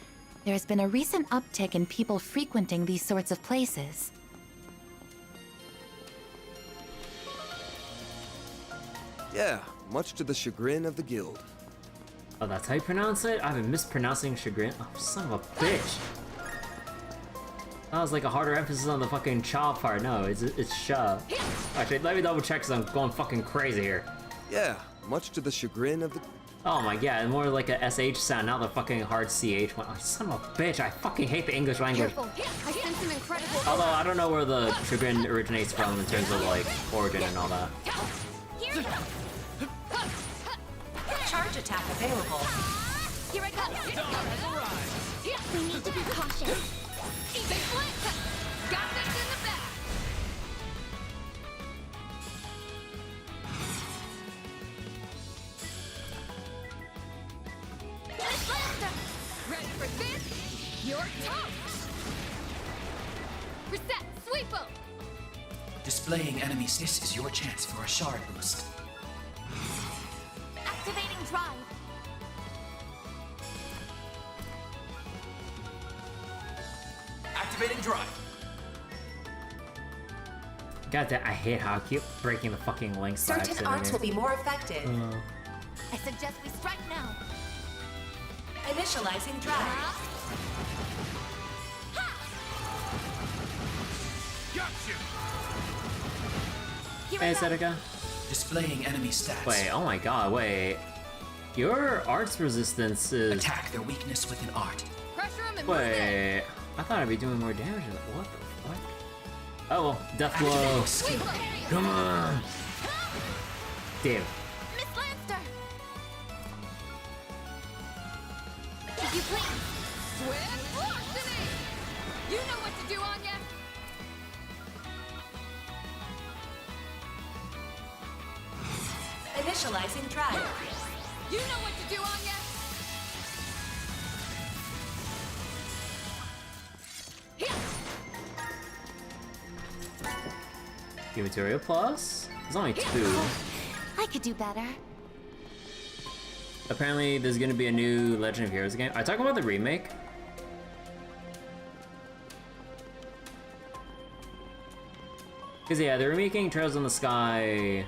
There's been a recent uptick in people frequenting these sorts of places. Yeah, much to the chagrin of the guild. Oh, that's how you pronounce it? I've been mispronouncing chagrin. Oh, son of a bitch. That was like a harder emphasis on the fucking cha part. No, it's sha. Actually, let me double check because I'm going fucking crazy here. Yeah, much to the chagrin of the... Oh my god, more like a SH sound, not the fucking hard CH one. Oh, son of a bitch, I fucking hate the English language. I sense some incredible. Although I don't know where the chagrin originates from in terms of like origin and all that. Charge attack available. Here I come. We need to be cautious. Big flip. Got this in the back. Ready for this? You're toast. Reset. Sweep 'em. Displaying enemies. This is your chance for a shard boost. Activating drive. Activating drive. God damn, I hate how I keep breaking the fucking links by Certain accident arts here. will be more effective. I suggest we strike now. Initializing drive. Here Hey, I go. Seneca. Displaying enemy stats. Wait, oh my god, wait. Your arts resistance is... Attack their weakness with an art. Pressure 'em and move in. Wait, I thought I'd be doing more damage. What the fuck? Oh well, death blow. Activating skill. Come on. Damn. Miss Lancer. If you please. Swift larceny. You know what to do, Anya. Initializing drive. You know what to do, Anya. Give material plus? There's only 2. I could do better. Apparently there's gonna be a new Legend of Heroes game. Are you talking about the remake? Cause yeah, they're remaking Trails in the Sky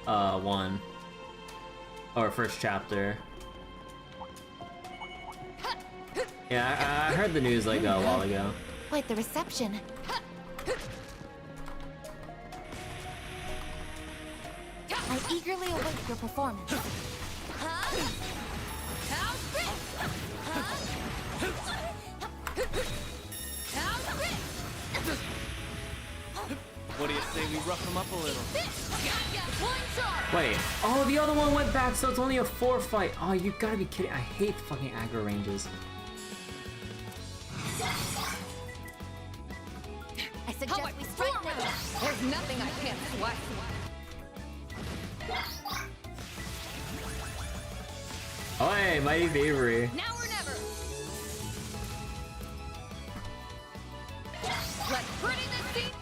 1. Or first chapter. Yeah, I heard the news like a while ago. Quite the reception. I eagerly await your performance. What do you say we rough them up a little? Wait, oh, the other one went back, so it's only a 4 fight. Oh, you gotta be kidding. I hate fucking aggro ranges. I suggest we strike now. There's nothing I can't swipe. Oh, hey, Mighty Thievery. Now or never. Let's pretty this scene.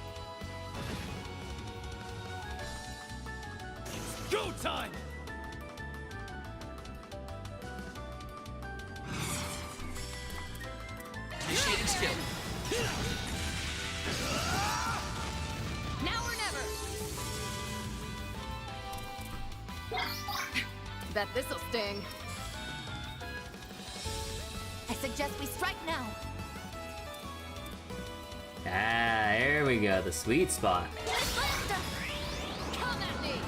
Go time! Initiating skill. Now or never. Bet this'll sting. I suggest we strike now. Ah, here we go, the sweet spot. Come at me.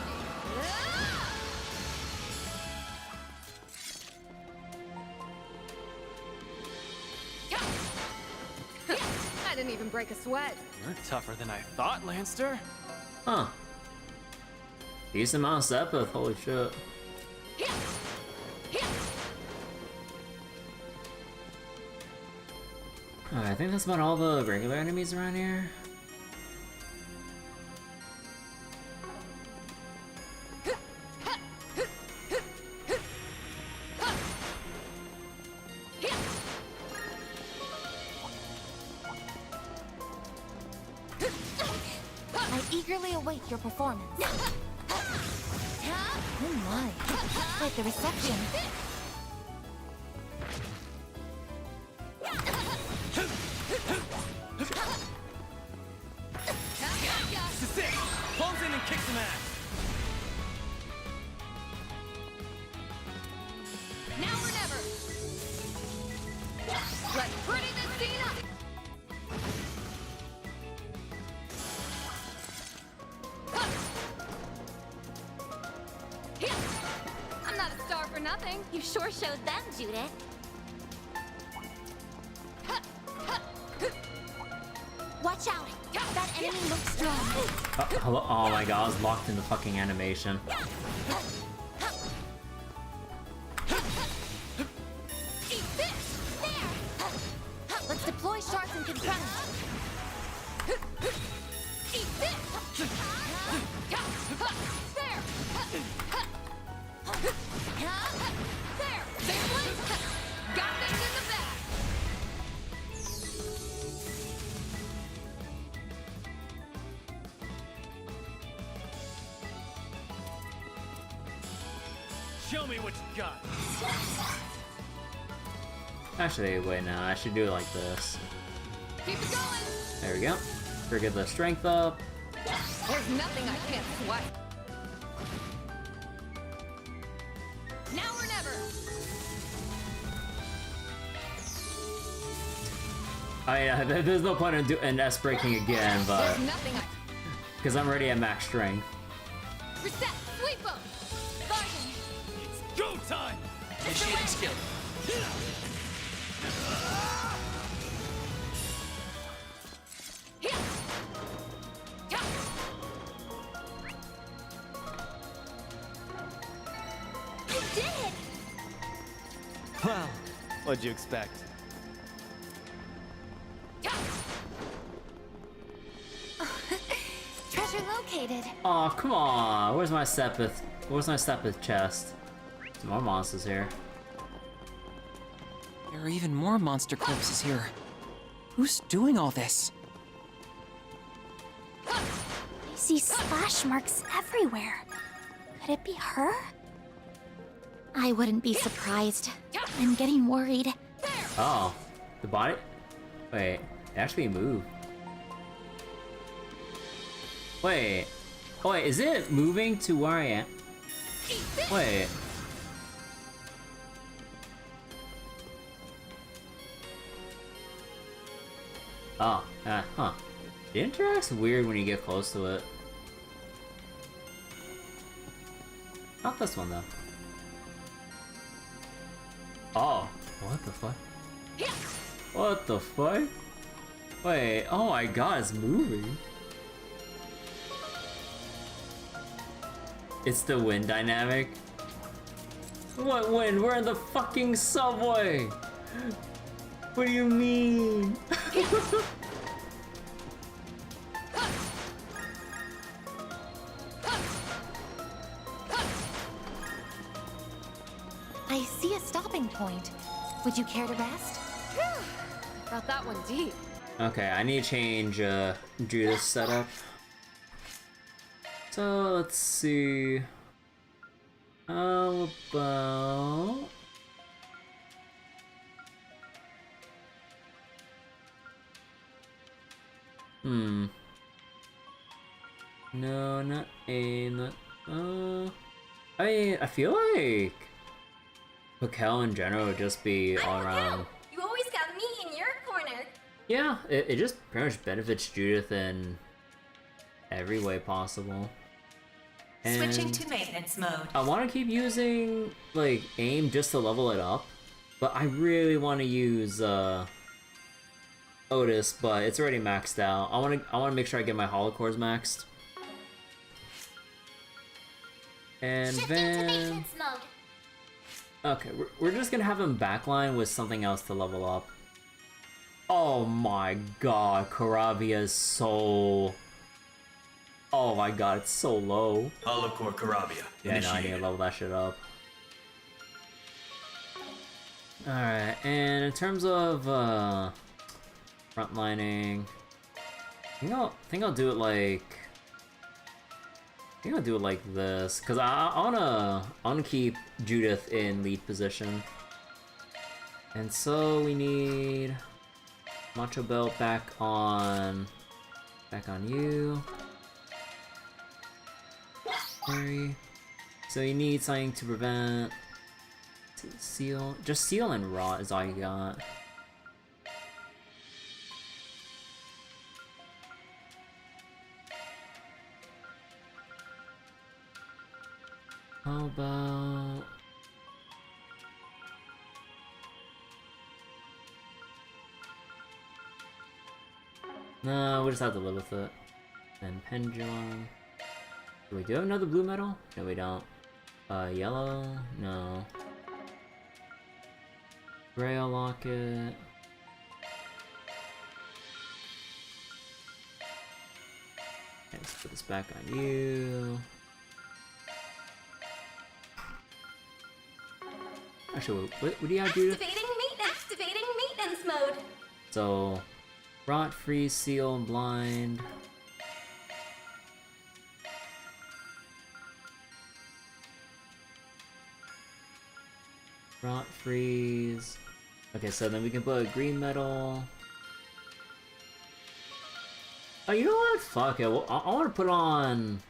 I didn't even break a sweat. You're tougher than I thought, Lancer. Huh. Decent amount of Sepith, holy shit. Alright, I think that's about all the regular enemies around here. I eagerly await your performance. Oh my. Quite the reception. This is it! Pulls in and kicks some ass! nothing. You sure showed them, Judith. Watch out! That enemy looks strong. Hello? Oh my god, I was locked in the fucking animation. Eat this! There! Let's deploy sharks and confront them. Eat this! There! There! Bigfoot! Got this in the bag! Show me what you got. Actually, wait, no, I should do it like this. Keep it going! There we go. Get the strength up. There's nothing I can't swipe. Now or never! There's no point in doing S breaking again, but There's nothing I... because I'm already at max strength. Reset! Sweep them! Bargain! It's go time! Initiating skill. I did it! Well, what'd you expect? Treasure located. Oh, come on. Where's my Sepith? Where's my Sepith chest? Some more monsters here. There are even more monster corpses here. Who's doing all this? I see splash marks everywhere. Could it be her? I wouldn't be surprised. I'm getting worried. Oh, the body? Wait, it actually moved. Wait. Oh, wait, is it moving to where I am? Wait. Oh, huh. It interacts weird when you get close to it. Not this one, though. Oh, what the fuck? What the fuck? Wait, oh my god, it's moving. It's the wind dynamic. What wind? We're in the fucking subway! What do you mean? I see a stopping point. Would you care to rest? Got that one deep. Okay, I need to change Judith's setup. So let's see. How about no, not A, not I mean, I feel like Raquel in general would just be all around. You always got me in your corner. Yeah, it just pretty much benefits Judith in every way possible. And Switching to maintenance mode. I want to keep using like aim just to level it up, but I really want to use Otis, but it's already maxed out. I want to make sure I get my holocores maxed. And then mode. okay, we're just gonna have him backline with something else to level up. Oh my god, Caravia is so... oh my god, it's so low. Holocore Caravia. Yeah, no, I need to level that shit up. Alright, and in terms of frontlining, I think I'll do it like... I think I'll do it like this, because I wanna keep Judith in lead position. And so we need Macho Belt back on you. Sorry. So you need something to prevent seal. Just seal and rot is all you got. How about No, we'll just have to live with it. And pendulum. Do we do have another blue metal? No, we don't. Yellow? No. Grail locket. Okay, let's put this back on you. Actually, what do you have, Judith? Activating maintenance mode. So, rot, freeze, seal, and blind. Rot, freeze. Okay, so then we can put a green metal. Oh, you know what? Fuck it. Well, I want to put on.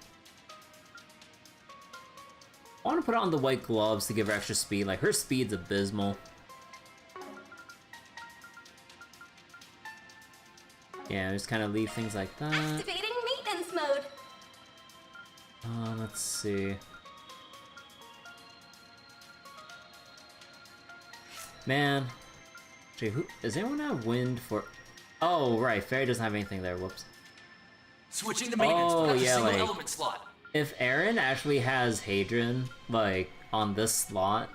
I want to put on the white gloves to give her extra speed. Like, her speed's abysmal. Yeah, just kind of leave things like that. Activating maintenance mode. Let's see. Man. Actually, does anyone have wind for... Oh, right. Fairy doesn't have anything there. Whoops. Switching the maintenance Oh, has a yeah, single like... element slot. If Aaron actually has Hadron, like, on this slot,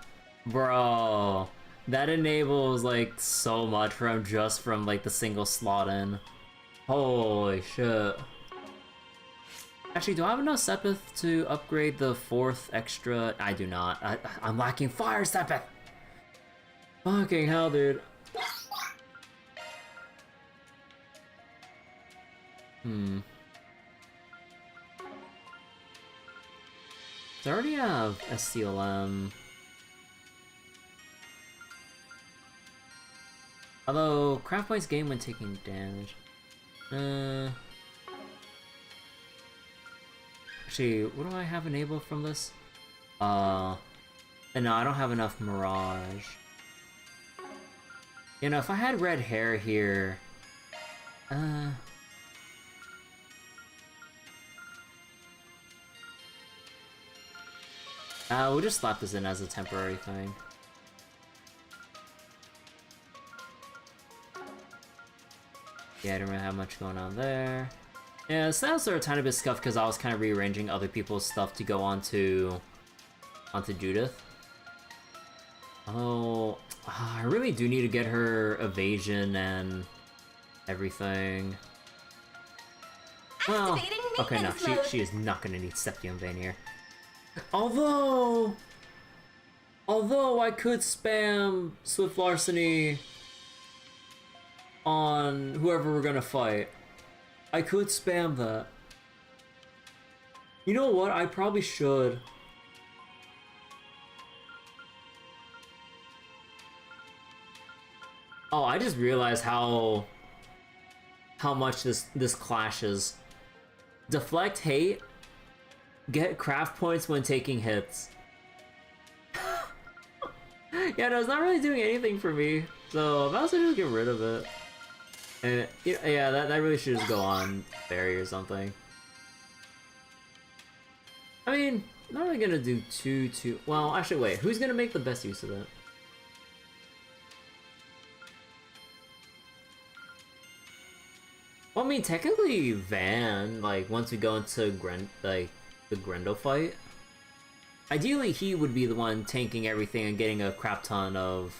bro, that enables, like, so much for him just from, like, the single slot in. Holy shit. Actually, do I have enough Sepith to upgrade the 4th extra? I do not. I'm lacking Fire Sepith! Fucking hell, dude. So I already have SCLM. Although, craft points gain when taking damage. Actually, what do I have enabled from this? No, I don't have enough Mirage. You know, if I had red hair here... we'll just slap this in as a temporary thing. Yeah, I don't really have much going on there. Yeah, the stats are a tiny bit scuffed because I was kind of rearranging other people's stuff to go onto Judith. Oh, I really do need to get her evasion and everything. Well, okay, no, she is not gonna need Septium Vein here. Although I could spam Swift Larceny on whoever we're gonna fight. I could spam that. You know what? I probably should. Oh, I just realized how much this clashes. Deflect hate. Get craft points when taking hits. Yeah, no, it's not really doing anything for me. So I might as well just get rid of it. And yeah, that really should just go on Fairy or something. I mean, not really gonna do too. Well, actually, wait. Who's gonna make the best use of it? Well, I mean, technically, Van. Like, once we go into the Grendel fight, ideally he would be the one tanking everything and getting a crap ton of...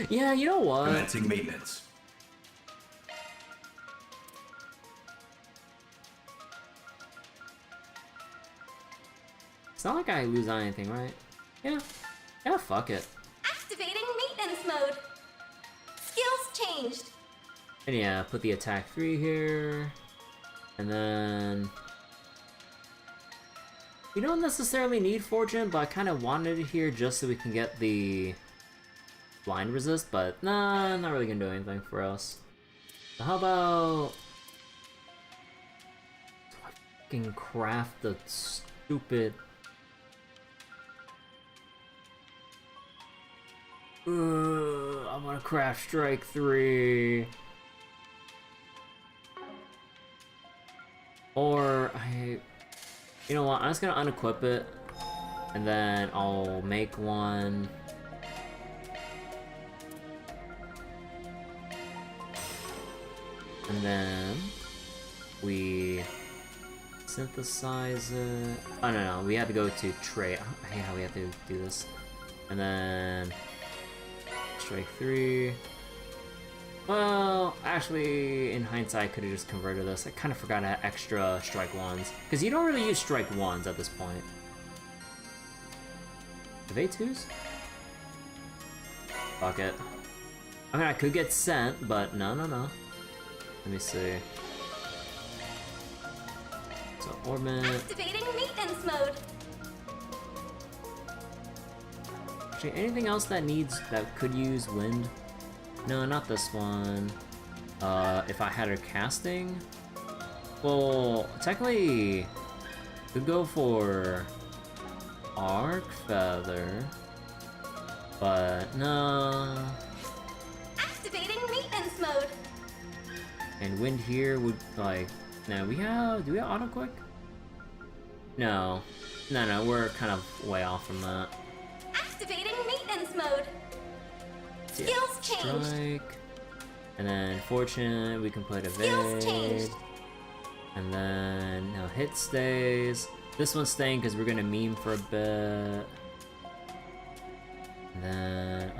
Yeah, you know what? Commencing maintenance. It's not like I lose on anything, right? Yeah. Yeah, fuck it. Activating maintenance mode. Skills changed. And yeah, put the attack 3 here. And then... We don't necessarily need Fortune, but I kind of wanted it here just so we can get the blind resist, but nah, not really gonna do anything for us. So how about... Do I fucking craft the stupid... I'm gonna craft Strike 3. Or you know what, I'm just gonna unequip it, and then I'll make one. And then we synthesize it. Oh no, we have to go to trade. I hate how we have to do this. And then strike 3. Well, actually, in hindsight, I could have just converted this. I kind of forgot to have extra strike 1s. Because you don't really use strike 1s at this point. Evade 2s? Fuck it. I mean, I could get sent, but no. Let me see. So, orbit. Activating maintenance mode. Actually, anything else that could use wind? No, not this one. If I had her casting? Well, technically, could go for Arc Feather, but no. Activating maintenance mode. And wind here would like. No, do we have auto quick? No, we're kind of way off from that. Activating maintenance mode. Yeah, Skills changed. Strike. And then fortune, we can put Skills evade. changed. And then no hit stays. This one's staying because we're gonna meme for a bit. And then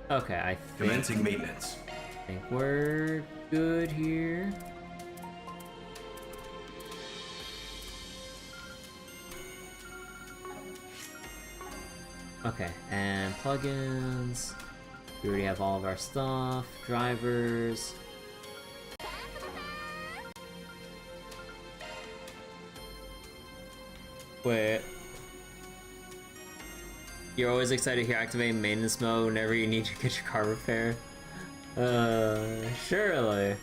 okay, I Commencing maintenance. think we're good here. Okay, and plugins. We already have all of our stuff. Drivers. Wait. You're always excited to hear activate maintenance mode whenever you need to get your car repaired. Surely.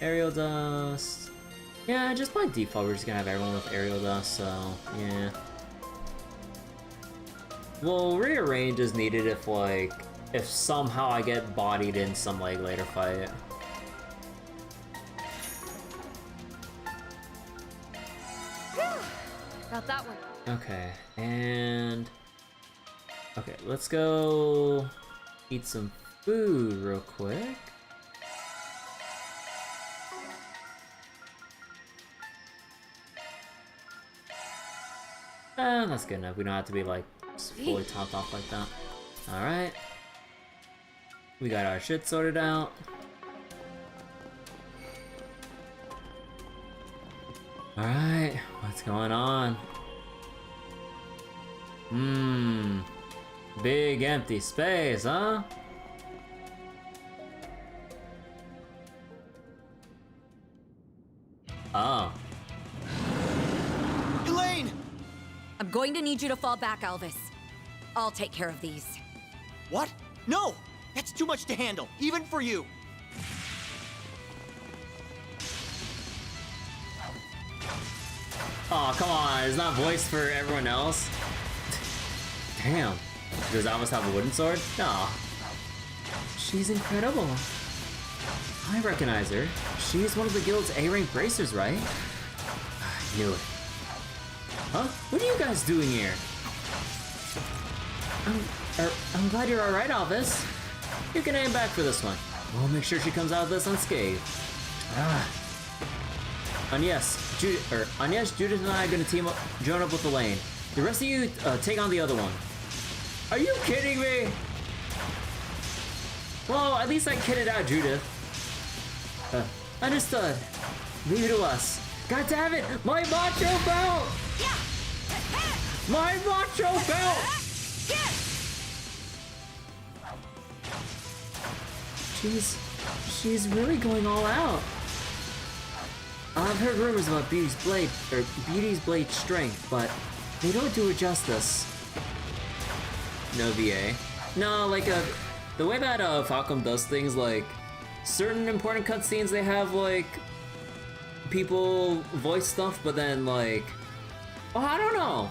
Aerial dust. Yeah, just by default, we're just gonna have everyone with aerial dust, so yeah. We'll rearrange as needed if somehow I get bodied in some later fight. Got that one. Okay, and okay, let's go eat some food real quick. That's good enough. We don't have to be fully topped off like that. Alright. We got our shit sorted out. Alright, what's going on? Big empty space, huh? Oh. Elaine! I'm going to need you to fall back, Elvis. I'll take care of these. What? No! That's too much to handle, even for you. Oh, come on, it's not voiced for everyone else. Damn. Does Alvis have a wooden sword? No. She's incredible. I recognize her. She's one of the guild's A-rank bracers, right? I knew it. Huh? What are you guys doing here? I'm glad you're alright, Alvis. You can aim back for this one. We'll make sure she comes out of this unscathed. Judith and I are gonna join up with Elaine. The rest of you, take on the other one. Are you kidding me? Well, at least I kidded out Judith. Understood. Leave it to us. God damn it! My macho belt! My macho belt! She's really going all out. I've heard rumors about Beauty's Blade strength, but they don't do her justice. No VA. No, the way that Falcom does things, certain important cutscenes, they have people voice stuff, but then I don't know.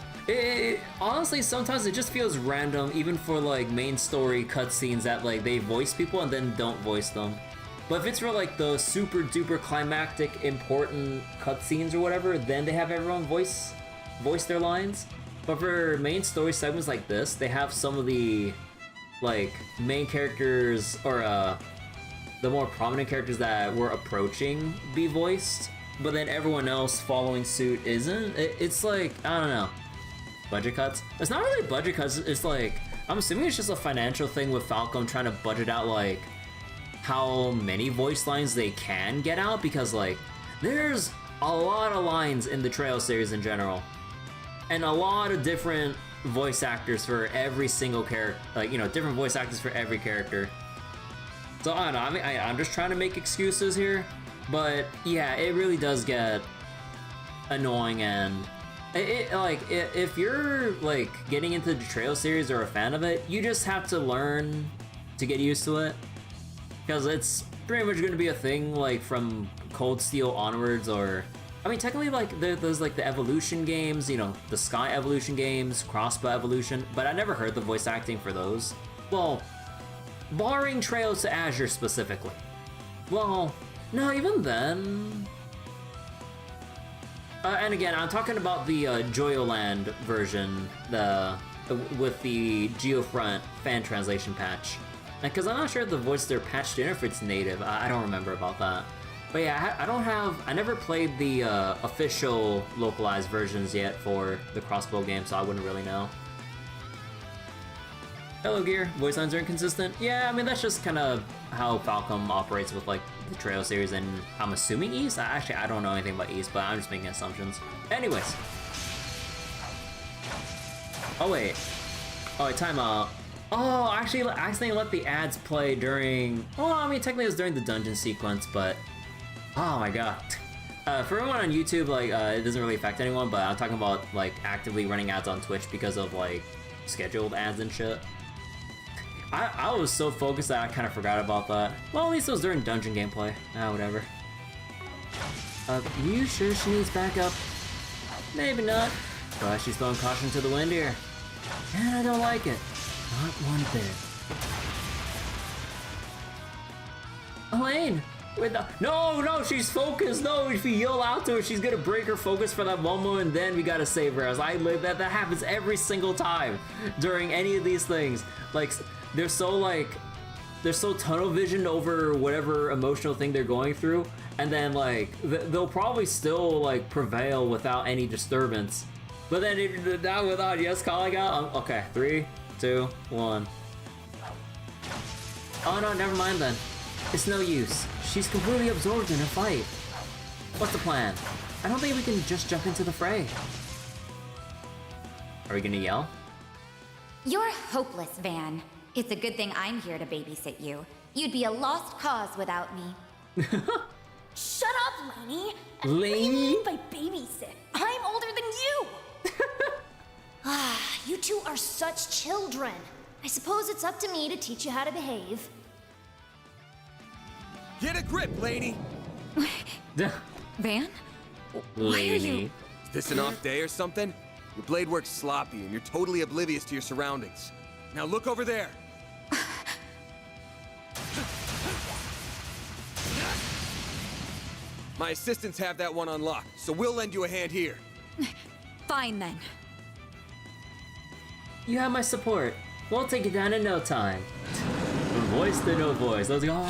Honestly, sometimes it just feels random, even for main story cutscenes that they voice people and then don't voice them. But if it's for the super duper climactic important cutscenes or whatever, then they have everyone voice their lines. But for main story segments like this, they have some of the like main characters or the more prominent characters that we're approaching be voiced, but then everyone else following suit isn't. It's like, I don't know, budget cuts. It's not really budget cuts. It's like, I'm assuming it's just a financial thing with Falcom trying to budget out like how many voice lines they can get out, because like there's a lot of lines in the Trail series in general, and a lot of different voice actors for every single character, like, you know, different voice actors for every character. So I don't know, I mean, I'm just trying to make excuses here, but yeah, it really does get annoying. And if you're like getting into the Trail series or a fan of it, you just have to learn to get used to it, because it's pretty much going to be a thing like from Cold Steel onwards. Or I mean, technically, like there's like the Evolution games, you know, the Sky Evolution games, Crossbow Evolution, but I never heard the voice acting for those. Well, barring Trails to Azure specifically. Well, no, even then. And again, I'm talking about the Joyoland version, with the Geofront fan translation patch. Because I'm not sure if the voice they're patched in or if it's native. I don't remember about that. But yeah, I never played the official localized versions yet for the Crossbow game, so I wouldn't really know. Hello, Gear. Voice lines are inconsistent. Yeah, I mean, that's just kind of how Falcom operates with like the Trail series, and I'm assuming East? Actually, I don't know anything about East, but I'm just making assumptions. Anyways. Oh, wait, time out. Oh, actually, I accidentally let the ads play during... Well, I mean, technically it was during the dungeon sequence, but... Oh my god. For everyone on YouTube, like, it doesn't really affect anyone, but I'm talking about, like, actively running ads on Twitch because of, like, scheduled ads and shit. I was so focused that I kind of forgot about that. Well, at least it was during dungeon gameplay. Ah, whatever. You sure she needs backup? Maybe not. But she's throwing caution to the wind here. And I don't like it. Not one bit. Elaine! Wait, no, she's focused. No, if you yell out to her, she's gonna break her focus for that one moment, and then we gotta save her. As I live, that happens every single time during any of these things. Like, they're so tunnel visioned over whatever emotional thing they're going through, and then like they'll probably still like prevail without any disturbance. But then without yes calling out, okay, 3, 2, 1. Oh no, never mind then. It's no use. She's completely absorbed in her fight. What's the plan? I don't think we can just jump into the fray. Are we gonna yell? You're hopeless, Van. It's a good thing I'm here to babysit you. You'd be a lost cause without me. Shut up, Lainey! And what do you mean by babysit? I'm older than you! You two are such children. I suppose it's up to me to teach you how to behave. Get a grip, Lainey! Van? Why are you... Is this an off day or something? Your blade work's sloppy and you're totally oblivious to your surroundings. Now look over there! My assistants have that one on lock, so we'll lend you a hand here. Fine then. You have my support. We'll take it down in no time. From voice to no voice. Let's go.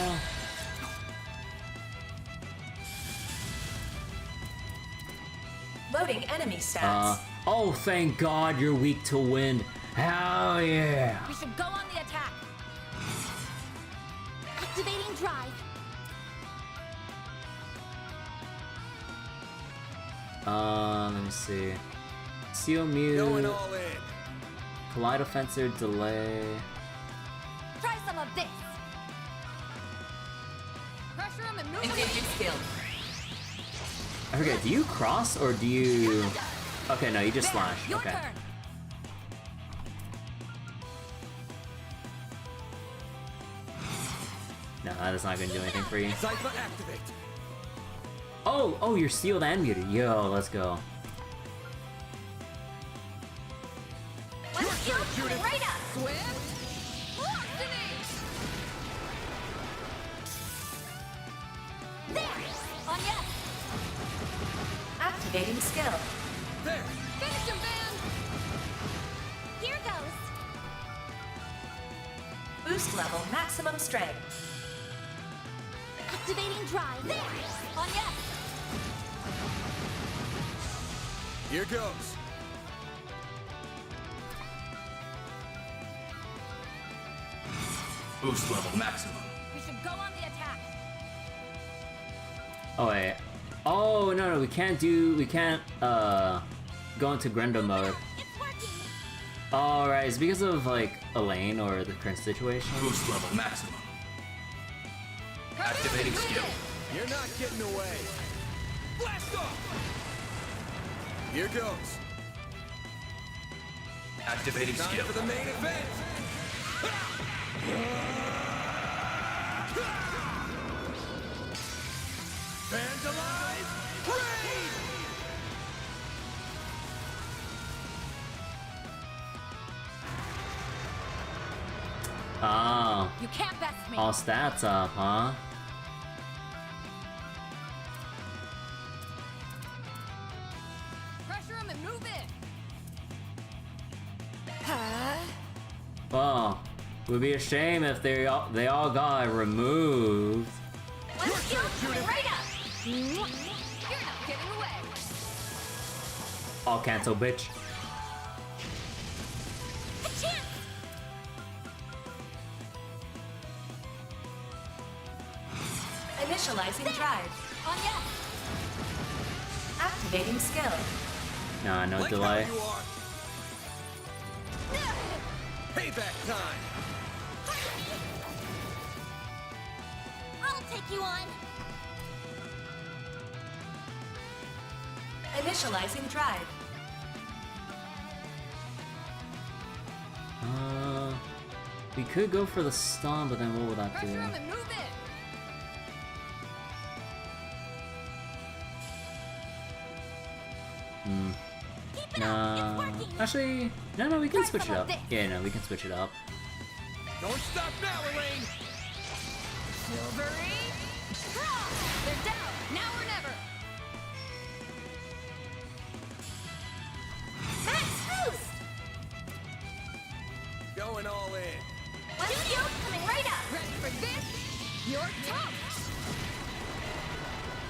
Loading enemy stats. Oh, thank God you're weak to wind. Hell yeah. We should go on the attack. Activating drive. Let me see. Seal mute. Going all in. Collide offensive delay. Try some of this. Pressure him and move Engaging skill. I forget, do you cross or do you... Okay, no, you just slash. Your Okay. turn. No, that's not gonna do anything for you. Zypher activate. Oh, you're sealed and muted. Yo, let's go. Let's go right up. There. On yes. Activating skill. There. Finish him, Van! Here goes. Boost level maximum strength. Activating drive. There! On yes! Here goes. Boost level maximum. We should go on the attack. Oh wait. Oh no, we can't go into Grendel mode. It's working! Alright, it's because of like Elaine or the current situation. Boost level maximum. Activating skill. You're not getting away. Blast off! Here goes. Activating Time skill. for the main event. Vandalize! Raid! Oh, You can't best me. all stats up, huh? Pressure him and move in. Well, it would be a shame if they all got removed. One skill coming right up! You're not getting away. All cancel, bitch. A chance! Initializing drive. On yes! Activating skill. Nah, no Like delay. how you are. Payback time. I'll take you on! Initializing drive. We could go for the stun, but then what would that do? Pressure him and move in. Keep it up! Nah. It's working! Actually, no, we can Try switch it some of up. this. Yeah, no, we can switch it up. Don't stop now, Elaine. Silvery. Draw. They're down. Now or never. Max boost! Going all in. One skill coming right up! Ready for this? You're tough.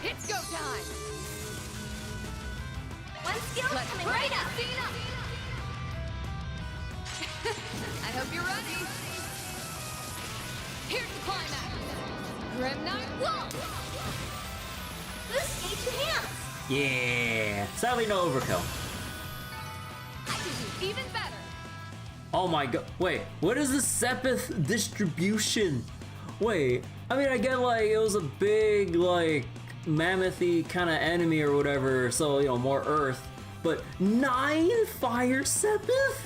It's go time. One skill Let's coming run right it, up! Cena. I hope you're ready. Here's the climax. Grim Knight Wall. Boost H enhance! Yeah. Sadly, no overkill. I can do even better. Oh my god. Wait, what is the Sepith distribution? Wait, I mean, I get like it was a big, like, mammoth-y kind of enemy or whatever, so, you know, more earth. But 9 fire Sepith?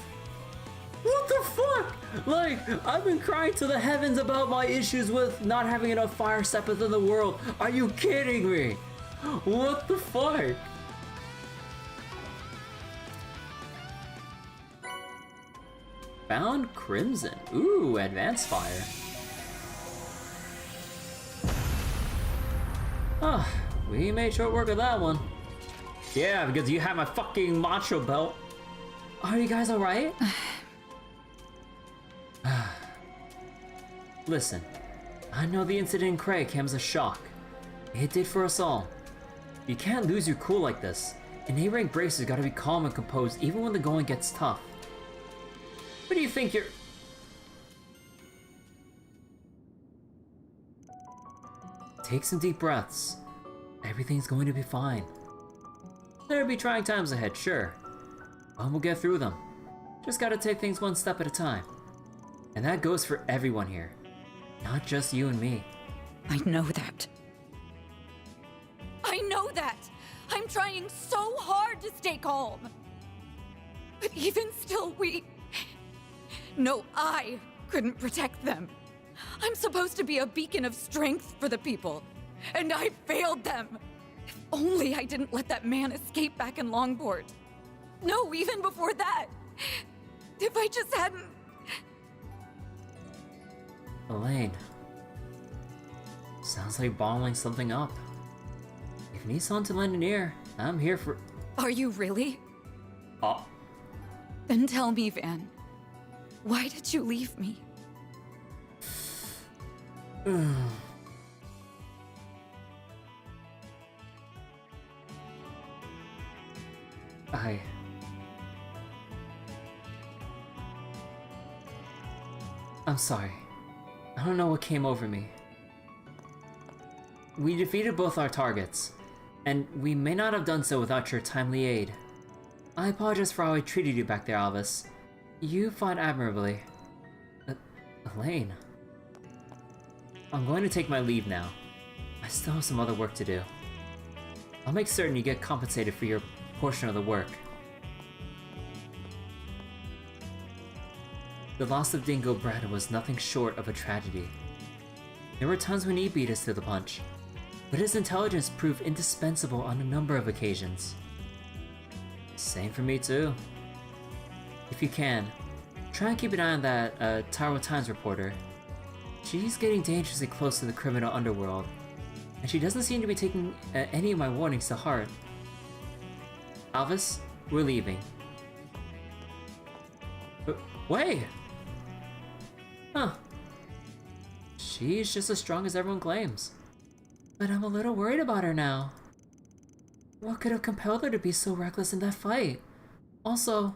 What the fuck? Like, I've been crying to the heavens about my issues with not having enough fire Sepith in the world. Are you kidding me? What the fuck? Bound Crimson. Ooh, advanced fire. Oh, we made short work of that one. Yeah, because you have my fucking macho belt. Are you guys alright? Listen, I know the incident in Cray came as a shock. It did for us all. You can't lose your cool like this. An A-rank bracer's gotta be calm and composed even when the going gets tough. What do you think you're... Take some deep breaths. Everything's going to be fine. There'll be trying times ahead, sure. But we'll get through them. Just gotta take things one step at a time. And that goes for everyone here. Not just you and me. I know that. I know that! I'm trying so hard to stay calm. But even still, No, I couldn't protect them. I'm supposed to be a beacon of strength for the people. And I failed them. If only I didn't let that man escape back in Longport. No, even before that. If I just hadn't... Elaine. Sounds like bottling something up. If you need someone to lend an ear, I'm here for... Are you really? Oh. Then tell me, Van. Why did you leave me? I'm sorry. I don't know what came over me. We defeated both our targets, and we may not have done so without your timely aid. I apologize for how I treated you back there, Alvis. You fought admirably. Elaine. I'm going to take my leave now. I still have some other work to do. I'll make certain you get compensated for your portion of the work. The loss of Dingo Brad was nothing short of a tragedy. There were times when he beat us to the punch, but his intelligence proved indispensable on a number of occasions. Same for me too. If you can, try and keep an eye on that Taro Times reporter. She's getting dangerously close to the criminal underworld, and she doesn't seem to be taking any of my warnings to heart. Alvis, we're leaving. Wait! Huh. She's just as strong as everyone claims. But I'm a little worried about her now. What could have compelled her to be so reckless in that fight? Also...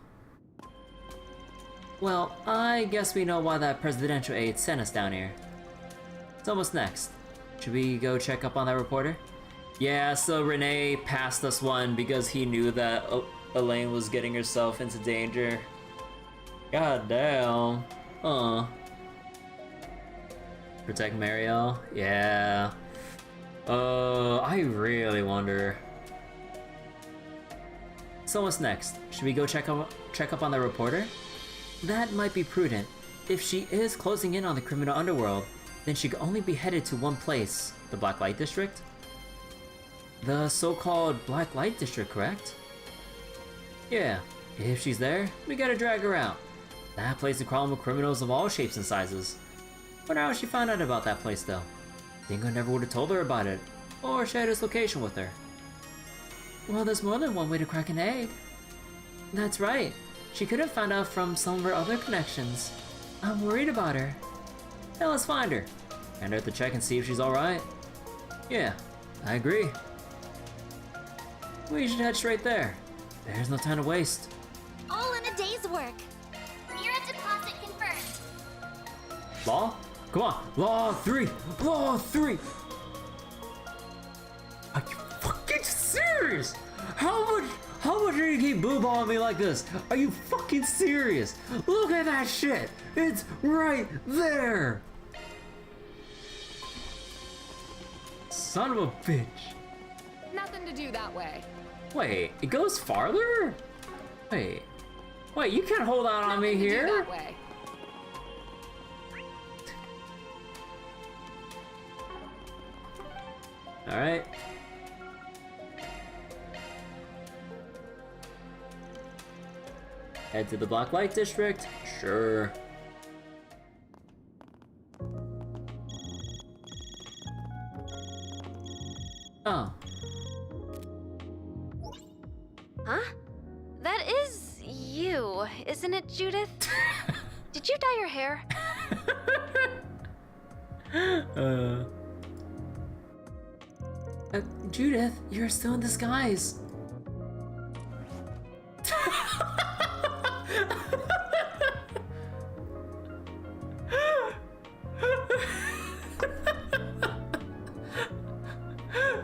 Well, I guess we know why that presidential aide sent us down here. It's almost next. Should we go check up on that reporter? Yeah, so René passed us one because he knew that Elaine was getting herself into danger. God damn. Protect Marielle? Yeah. I really wonder. So what's next? Should we go check up on the reporter? That might be prudent. If she is closing in on the criminal underworld, then she could only be headed to one place, the Blacklight District? The so-called Blacklight District, correct? Yeah, if she's there, we gotta drag her out. That place is crawling with criminals of all shapes and sizes. Wonder how she found out about that place though. Dingo never would have told her about it, or shared his location with her. Well, there's more than one way to crack an egg. That's right. She could have found out from some of her other connections. I'm worried about her. Now let's find her. And have to check and see if she's alright. Yeah, I agree. We should head straight there. There's no time to waste. All in a day's work. Mira deposit confirmed. Law? Come on, Law 3! Law 3! Are you fucking serious? How much are you keep booballing me like this? Are you fucking serious? Look at that shit! It's right there! Son of a bitch. Nothing to do that way. Wait, it goes farther? Wait, you can't hold out on me here. That way. All right. Head to the Blacklight District? Sure. Oh. Huh? That is you, isn't it, Judith? Did you dye your hair? Judith, you're still in disguise.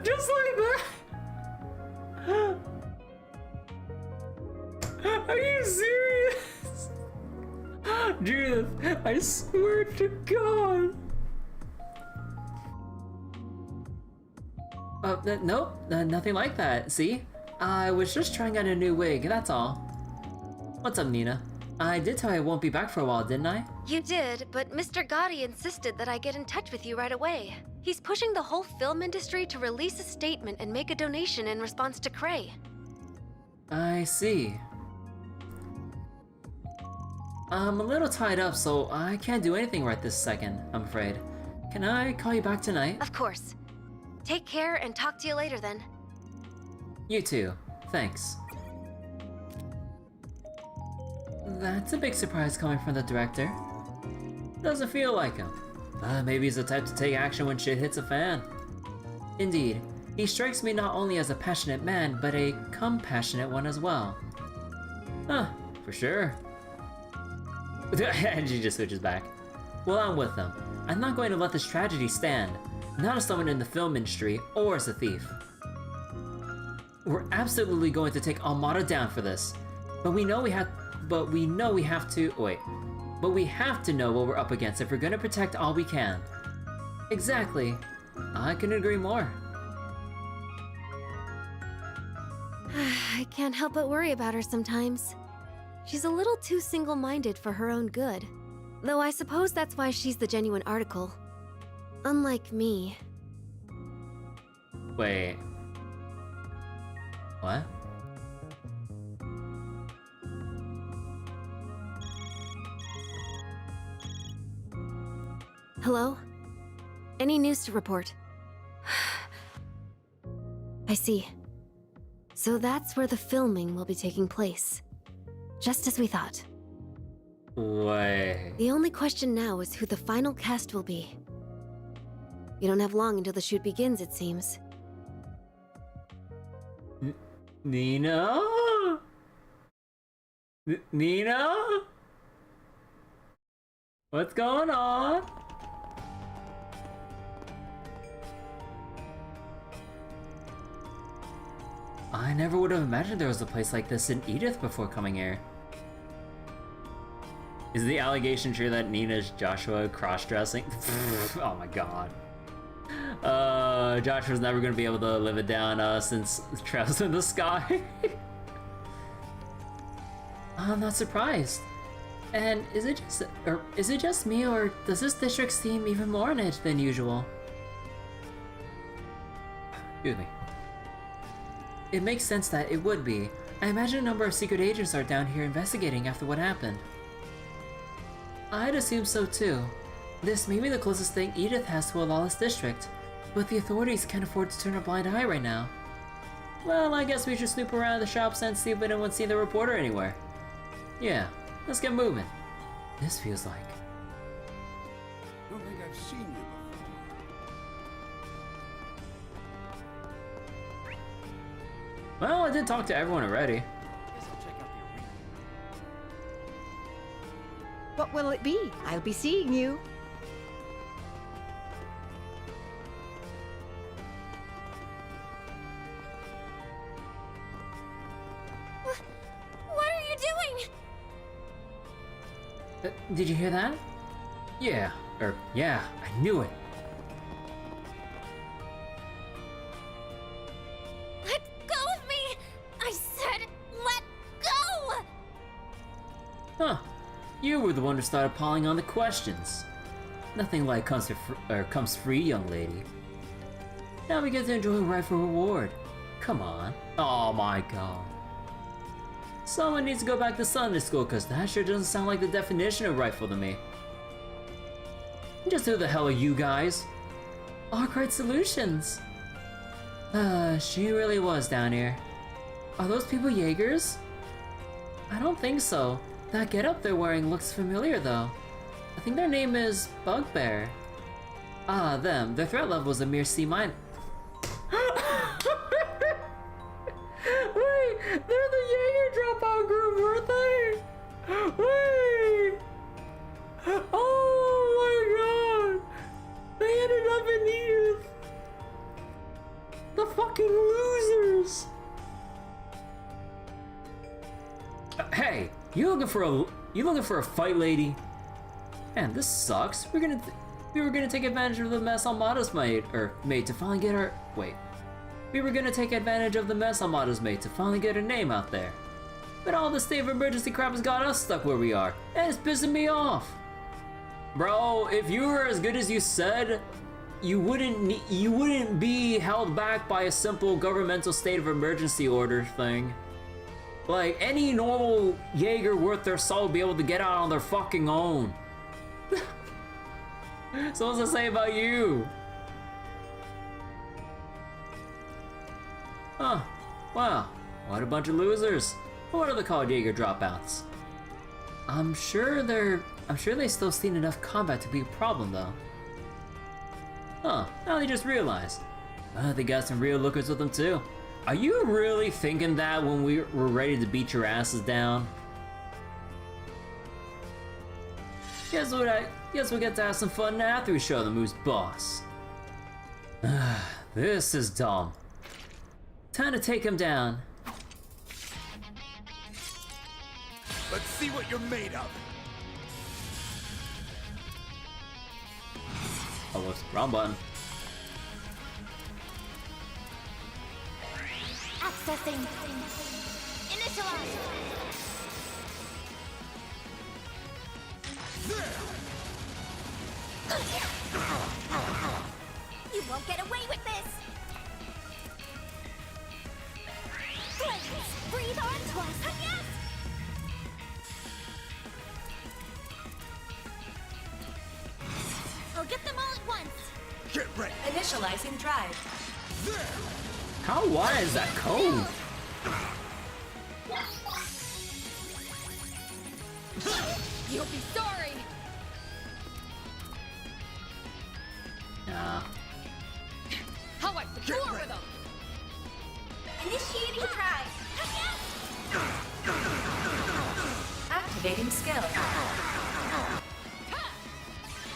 Just like that. Are you serious? Judith, I swear to God. Nope, nothing like that, see? I was just trying out a new wig, that's all. What's up, Nina? I did tell you I won't be back for a while, didn't I? You did, but Mr. Gotti insisted that I get in touch with you right away. He's pushing the whole film industry to release a statement and make a donation in response to Cray. I see. I'm a little tied up, so I can't do anything right this second, I'm afraid. Can I call you back tonight? Of course. Take care and talk to you later then. You too. Thanks. That's a big surprise coming from the director. Doesn't feel like him. Maybe he's the type to take action when shit hits a fan. Indeed, he strikes me not only as a passionate man, but a compassionate one as well. Huh, for sure. And she just switches back. Well, I'm with them. I'm not going to let this tragedy stand. Not as someone in the film industry, or as a thief. We're absolutely going to take Armada down for this. But we have to know what we're up against if we're gonna protect all we can. Exactly. I couldn't agree more. I can't help but worry about her sometimes. She's a little too single-minded for her own good. Though I suppose that's why she's the genuine article. Unlike me. Wait. What? Hello? Any news to report? I see. So that's where the filming will be taking place. Just as we thought. Wait. The only question now is who the final cast will be. You don't have long until the shoot begins, it seems. Nina? Nina? What's going on? I never would have imagined there was a place like this in Edith before coming here. Is the allegation true that Nina's Joshua cross-dressing? Oh my god. Joshua's never gonna be able to live it down since Trails in the Sky. I'm not surprised. And is it just me, or does this district seem even more on edge than usual? Excuse me. It makes sense that it would be. I imagine a number of secret agents are down here investigating after what happened. I'd assume so too. This may be the closest thing Edith has to a lawless district, but the authorities can't afford to turn a blind eye right now. Well, I guess we should snoop around the shops and see if anyone's seen the reporter anywhere. Yeah, let's get moving. This feels like... Don't think I've seen you before. Well, I did talk to everyone already. Guess I'll check out the arena. What will it be? I'll be seeing you. What are you doing? Did you hear that? Yeah, I knew it. Let go of me! I said, let go! Huh. You were the one who started piling on the questions. Nothing like comes free, young lady. Now we get to enjoy a rightful reward. Come on. Oh my god. Someone needs to go back to Sunday school, cause that sure doesn't sound like the definition of rightful to me. Just who the hell are you guys? Arkwright Solutions. She really was down here. Are those people Jaegers? I don't think so. That getup they're wearing looks familiar though. I think their name is Bugbear. Ah, them. Their threat level is a mere C-. Wait, they're the Jaeger dropout group, weren't they? Wait! Oh my god! They ended up in Edith! The fucking losers! Hey! You looking for a fight, lady? Man, this sucks. We were gonna take advantage of the mess Almada's made to finally get our... Wait. We were gonna take advantage of the mess Almada's made to finally get her name out there. But all the state of emergency crap has got us stuck where we are, and it's pissing me off. Bro, if you were as good as you said, you wouldn't be held back by a simple governmental state of emergency order thing. Like, any normal Jaeger worth their salt would be able to get out on their fucking own. So what's to say about you? Huh. Wow. What a bunch of losers. What are the called Jaeger dropouts? I'm sure they still seen enough combat to be a problem though. Huh, now they just realized. They got some real lookers with them too. Are you really thinking that when we were ready to beat your asses down? Guess we'll get to have some fun after we show them who's boss. This is dumb. Time to take him down. Let's see what you're made of. Oh, whoops, wrong button. Accessing. Initialize. You won't get away with this. Breathe on to us. Yes. I'll get them all at once. Get ready. Initializing drive. How wide is that code? You'll be sorry. Nah. How I score with them. Initiating drive. Activating skill.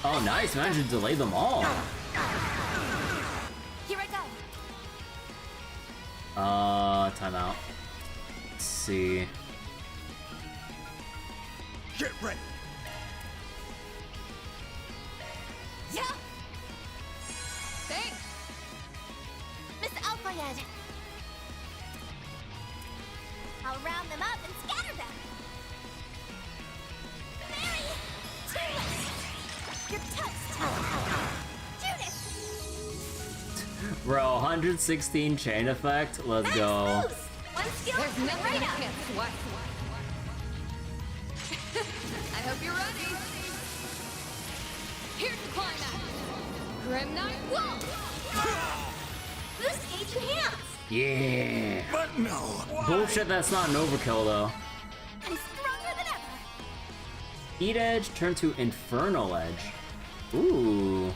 Oh, nice. Managed to delay them all. Here I go. Timeout. Let's see. Get ready. Yeah. Thanks. Miss Alfayed. I'll round them up and scatter them. Mary! You're toast! Judith! Bro, 116 chain effect. Let's go. One skill, There's nothing right you up. can't swipe. I hope you're ready. Here's the climax. Grim Knight, whoa! Boost gauge enhance. Yeah. But no. Bullshit, that's not an overkill though. I'm stronger than ever. Heat Edge turn to Infernal Edge. Ooh.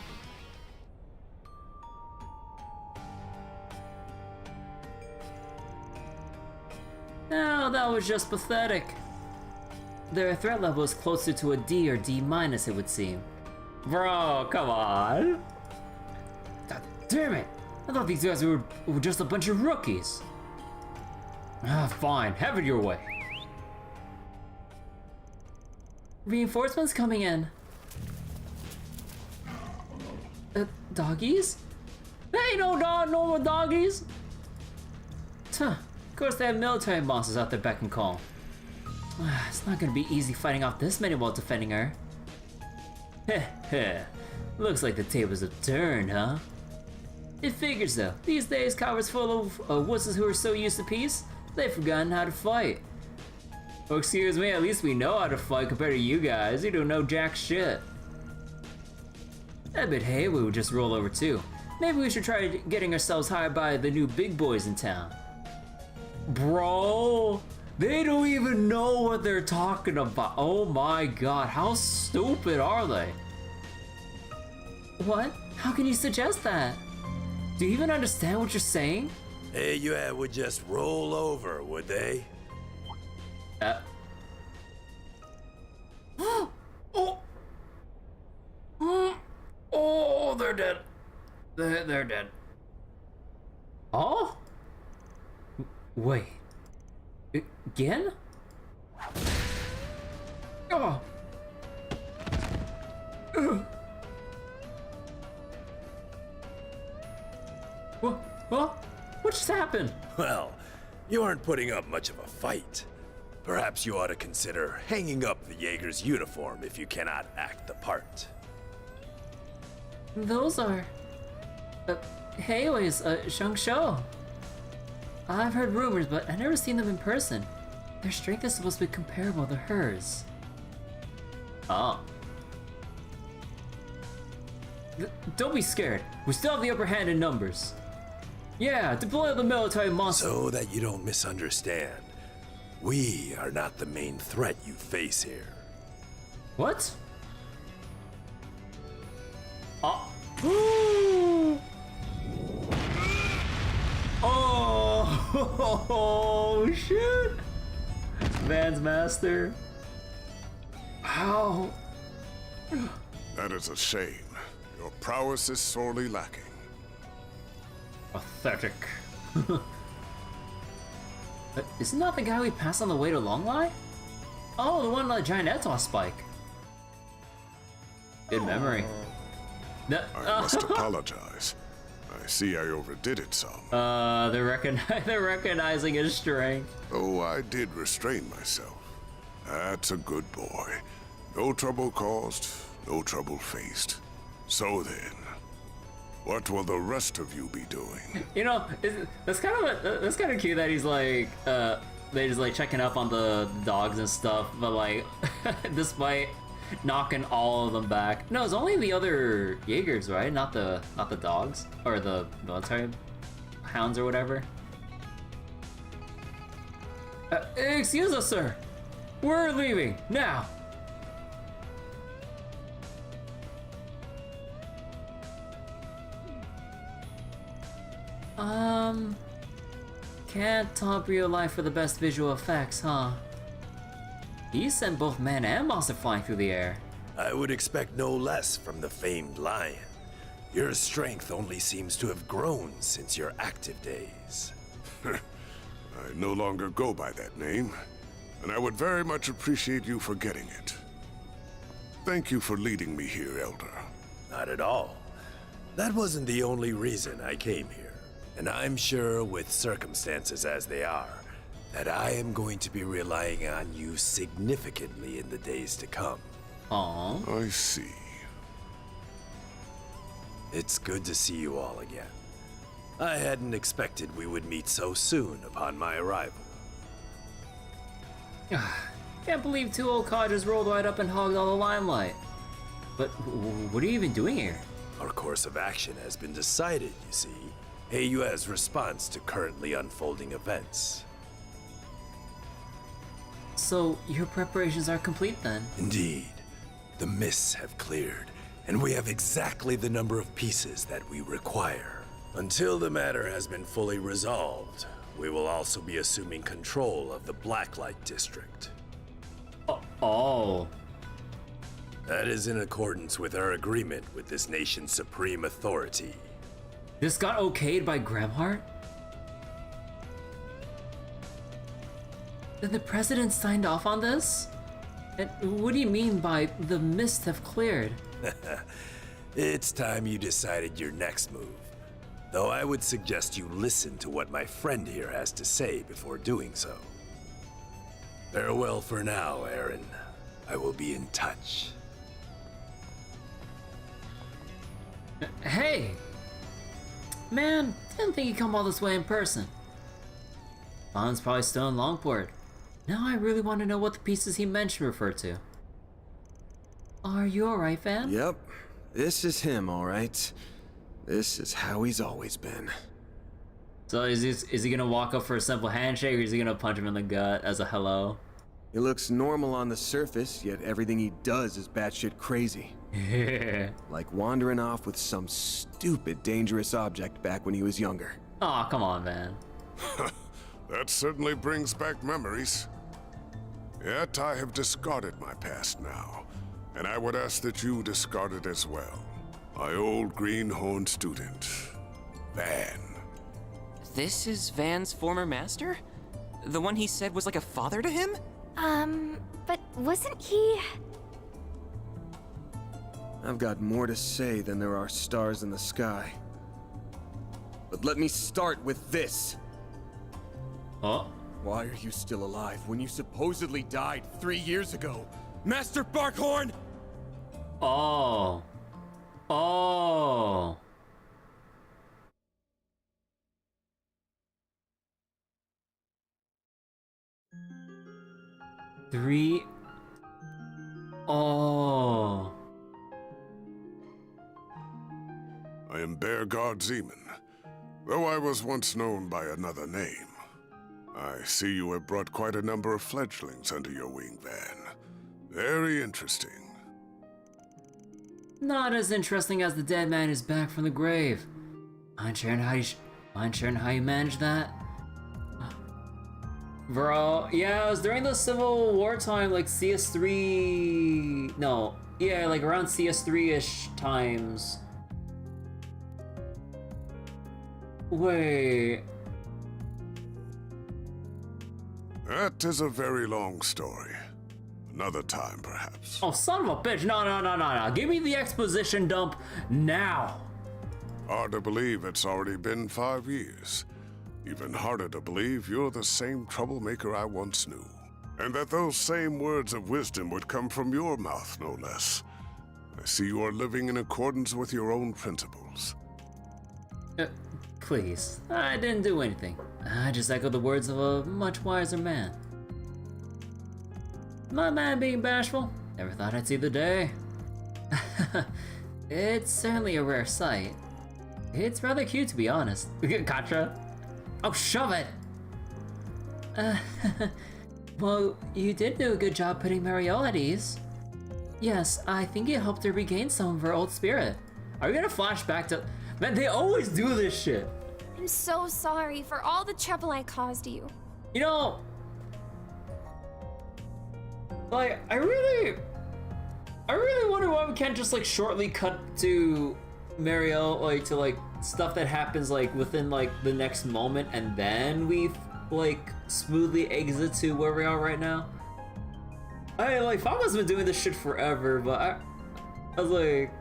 No, that was just pathetic. Their threat level is closer to a D or D minus, it would seem. Bro, come on. God damn it. I thought these guys were just a bunch of rookies. Fine, have it your way. Reinforcements coming in. Doggies? Hey, no more doggies. Huh. Of course they have military monsters out there beck and call. It's not gonna be easy fighting off this many while defending her. Heh heh. Looks like the tables have turned, huh? It figures though. These days, cowards full of wusses who are so used to peace, they've forgotten how to fight. Well, excuse me, at least we know how to fight compared to you guys. You don't know jack shit. I bet hey, we would just roll over too. Maybe we should try getting ourselves hired by the new big boys in town. Bro, they don't even know what they're talking about. Oh my god, how stupid are they? What? How can you suggest that? Do you even understand what you're saying? Hey, you would just roll over, would they? Oh, they're dead. They're dead. Oh? Wait. Again? Oh. What just happened? Well, you aren't putting up much of a fight. Perhaps you ought to consider hanging up the Jaeger's uniform if you cannot act the part. Those are... Heiwei's, Shangshou. I've heard rumors, but I've never seen them in person. Their strength is supposed to be comparable to hers. Oh. Don't be scared. We still have the upper hand in numbers. Yeah, deploy the military monster. So that you don't misunderstand, we are not the main threat you face here. What? Oh. Oh shit! Van's master. How? That is a shame. Your prowess is sorely lacking. Pathetic. Isn't that the guy we passed on the way to Longlai? Oh, the one on the giant Etos spike. Good memory. No. I must apologize. I see I overdid it some. They're recognizing his strength. Oh, I did restrain myself. That's a good boy. No trouble caused, no trouble faced. So then, what will the rest of you be doing? You know, that's kind of cute that he's like, they just like checking up on the dogs and stuff, but like, despite knocking all of them back. No, it's only the other Jaegers, right? Not the dogs or the military hounds or whatever. Excuse us, sir. We're leaving now. Can't top real life for the best visual effects, huh? He sent both man and monster flying through the air. I would expect no less from the famed lion. Your strength only seems to have grown since your active days. I no longer go by that name, and I would very much appreciate you for getting it. Thank you for leading me here, Elder. Not at all. That wasn't the only reason I came here. And I'm sure, with circumstances as they are, that I am going to be relying on you significantly in the days to come. Aww. I see. It's good to see you all again. I hadn't expected we would meet so soon upon my arrival. Can't believe two old codgers rolled right up and hogged all the limelight. But what are you even doing here? Our course of action has been decided, you see. AU's response to currently unfolding events. So, your preparations are complete then? Indeed. The mists have cleared, and we have exactly the number of pieces that we require. Until the matter has been fully resolved, we will also be assuming control of the Blacklight district. Oh. That is in accordance with our agreement with this nation's supreme authority. This got okayed by Gramhart? Then the president signed off on this? And what do you mean by the mists have cleared? It's time you decided your next move. Though I would suggest you listen to what my friend here has to say before doing so. Farewell for now, Aaron. I will be in touch. Hey! Man, didn't think he'd come all this way in person. Vaughn's probably still in Longport. Now I really want to know what the pieces he mentioned refer to. Are you alright, Van? Yep. This is him, alright. This is how he's always been. So is he gonna walk up for a simple handshake, or is he gonna punch him in the gut as a hello? He looks normal on the surface, yet everything he does is batshit crazy. Like wandering off with some stupid dangerous object back when he was younger. Aw, come on, man. That certainly brings back memories. Yet I have discarded my past now, and I would ask that you discard it as well. My old greenhorn student, Van. This is Van's former master? The one he said was like a father to him? But wasn't he... I've got more to say than there are stars in the sky. But let me start with this. Oh? Why are you still alive when you supposedly died 3 years ago? Master Barkhorn! Oh. Oh. Three. Oh. I am Bergard Zeman, though I was once known by another name. I see you have brought quite a number of fledglings under your wing, Van. Very interesting. Not as interesting as the dead man who's back from the grave. Mind sharing how you managed that? Bro, yeah, it was during the Civil War time, like CS3... No, yeah, like around CS3-ish times. Wait... That is a very long story. Another time, perhaps. Oh, son of a bitch. No. Give me the exposition dump now. Hard to believe it's already been 5 years. Even harder to believe you're the same troublemaker I once knew. And that those same words of wisdom would come from your mouth, no less. I see you are living in accordance with your own principles. Please, I didn't do anything. I just echoed the words of a much wiser man. My man being bashful, never thought I'd see the day. It's certainly a rare sight. It's rather cute, to be honest. Gotcha. Oh, shove it! Well, you did do a good job putting Marielle at ease. Yes, I think it helped her regain some of her old spirit. Are you gonna flash back to... Man, they always do this shit. I'm so sorry for all the trouble I caused you. You know... Like, I really wonder why we can't just, like, shortly cut to Marielle, like, to, like, stuff that happens, like, within, like, the next moment, and then we, like, smoothly exit to where we are right now. Fama's been doing this shit forever, but I was like...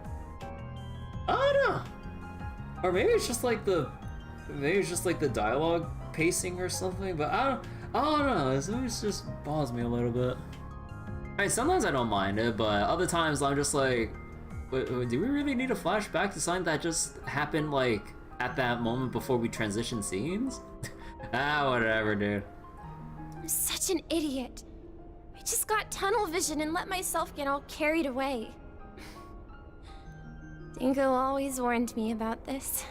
I don't know. Or maybe it's just, like, the dialogue pacing or something, but I don't know. It just bothers me a little bit. I mean, sometimes I don't mind it, but other times I'm just like, do we really need a flashback to something that just happened, like, at that moment before we transition scenes? Whatever, dude. I'm such an idiot. I just got tunnel vision and let myself get all carried away. Dingo always warned me about this.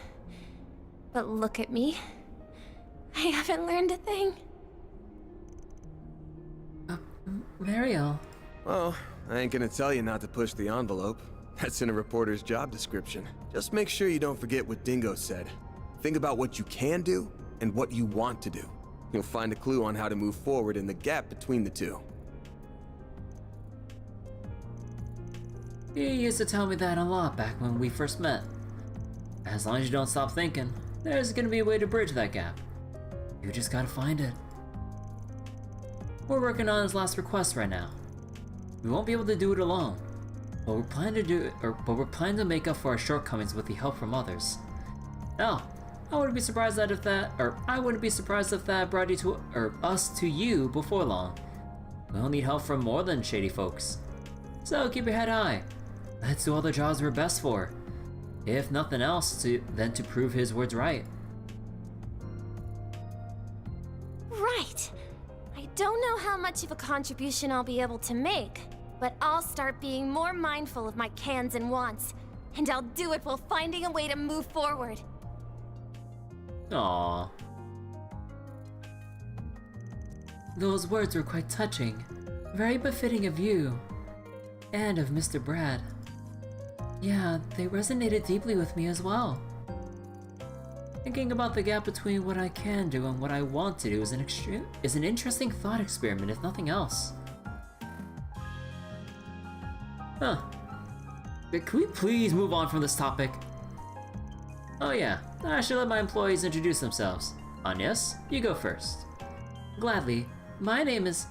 But look at me. I haven't learned a thing. Marielle. Well, I ain't gonna tell you not to push the envelope. That's in a reporter's job description. Just make sure you don't forget what Dingo said. Think about what you can do and what you want to do. You'll find a clue on how to move forward in the gap between the two. You used to tell me that a lot back when we first met. As long as you don't stop thinking, there's gonna be a way to bridge that gap. You just gotta find it. We're working on his last request right now. We won't be able to do it alone, but we're planning to make up for our shortcomings with the help from others. Now, I wouldn't be surprised if that brought you to, us to you before long. We'll need help from more than shady folks. So keep your head high. Let's do all the jobs we're best for. If nothing else, to prove his words right. Right. I don't know how much of a contribution I'll be able to make, but I'll start being more mindful of my cans and wants, and I'll do it while finding a way to move forward. Aww. Those words were quite touching, very befitting of you, and of Mr. Brad. Yeah, they resonated deeply with me as well. Thinking about the gap between what I can do and what I want to do is an interesting thought experiment, if nothing else. Huh. Can we please move on from this topic? Oh yeah, I should let my employees introduce themselves. Agnes, you go first. Gladly. My name is...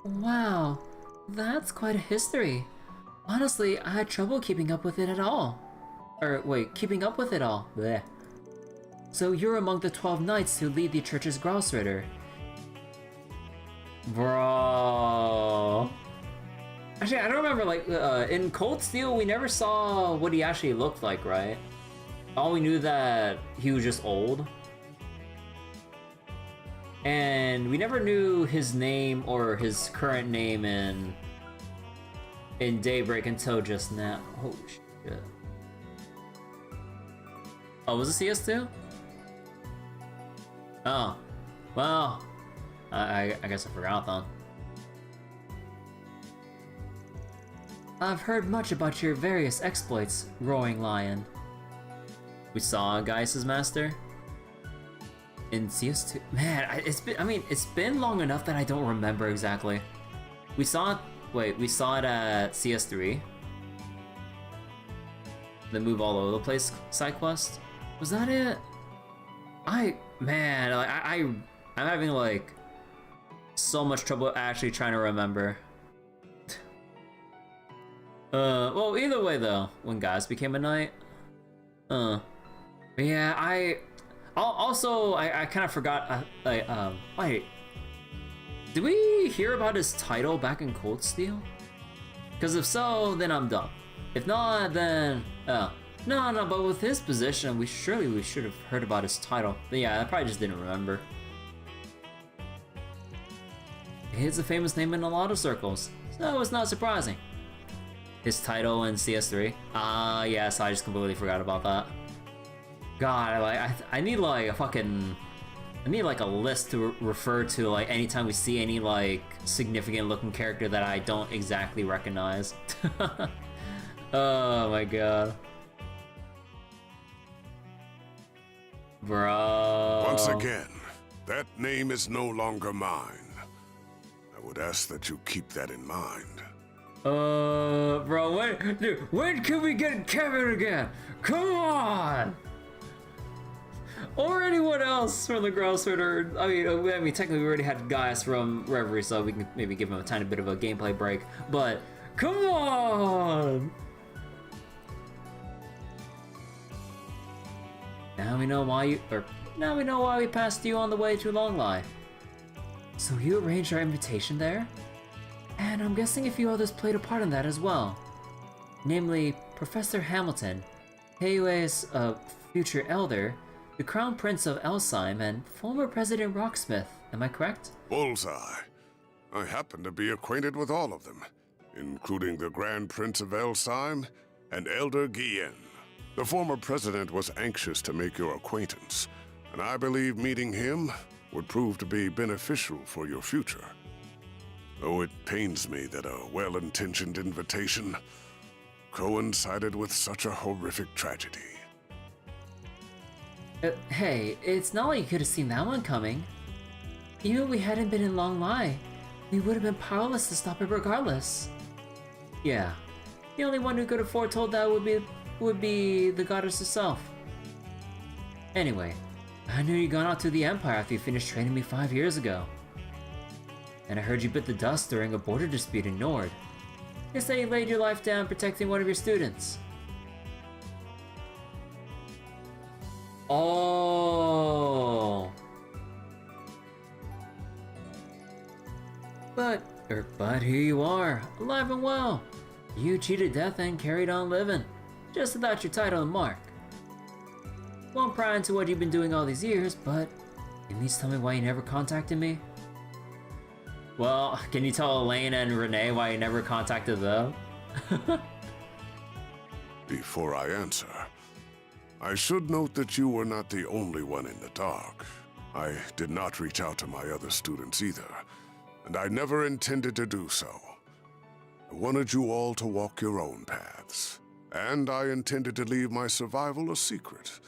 Wow, that's quite a history. Honestly, I had trouble keeping up with it all. Keeping up with it all. Blech. So you're among the 12 knights who lead the church's Grossritter. Bro. Actually, I don't remember, in Cold Steel, we never saw what he actually looked like, right? All we knew that he was just old. And we never knew his name or his current name in Daybreak until just now. Oh shit. Oh, was it CS2? Oh. Well, I guess I forgot then. I've heard much about your various exploits, Roaring Lion. We saw Gaius' master in CS2. Man, it's been long enough that I don't remember exactly. We saw it at CS3. The move all over the place side quest. Was that it? I'm having like so much trouble actually trying to remember. Well, either way though, when Gaius became a knight. Yeah, I kind of forgot, wait. Did we hear about his title back in Cold Steel? Because if so, then I'm dumb. If not, then, no, but with his position, we should have heard about his title. But yeah, I probably just didn't remember. It's a famous name in a lot of circles, so it's not surprising. His title in CS3? Yes, I just completely forgot about that. God, I need like a list to refer to like anytime we see any like significant looking character that I don't exactly recognize. Oh my god. Bro. Once again, that name is no longer mine. I would ask that you keep that in mind. Bro, when can we get Kevin again? Come on! Or anyone else from the Grosswood, or I mean, technically we already had Gaius from Reverie, so we can maybe give him a tiny bit of a gameplay break. But come on! Now we know why we passed you on the way to Longlife. So you arranged our invitation there? And I'm guessing a few others played a part in that as well. Namely, Professor Hamilton, Heiwe's future elder, the Crown Prince of Elsheim, and former President Rocksmith. Am I correct? Bullseye. I happen to be acquainted with all of them, including the Grand Prince of Elsheim and Elder Guillen. The former president was anxious to make your acquaintance, and I believe meeting him would prove to be beneficial for your future. Though it pains me that a well-intentioned invitation coincided with such a horrific tragedy. Hey, it's not like you could have seen that one coming. Even if we hadn't been in Long Lai, we would have been powerless to stop it regardless. Yeah, the only one who could have foretold that would be the goddess herself. Anyway, I knew you'd gone out to the Empire after you finished training me 5 years ago. And I heard you bit the dust during a border dispute in Nord. You said you laid your life down protecting one of your students. Oh. But here you are, alive and well. You cheated death and carried on living, just without your title and mark. Won't pry into what you've been doing all these years, but can you at least tell me why you never contacted me? Well, can you tell Elaine and René why you never contacted them? Before I answer, I should note that you were not the only one in the dark. I did not reach out to my other students either, and I never intended to do so. I wanted you all to walk your own paths, and I intended to leave my survival a secret,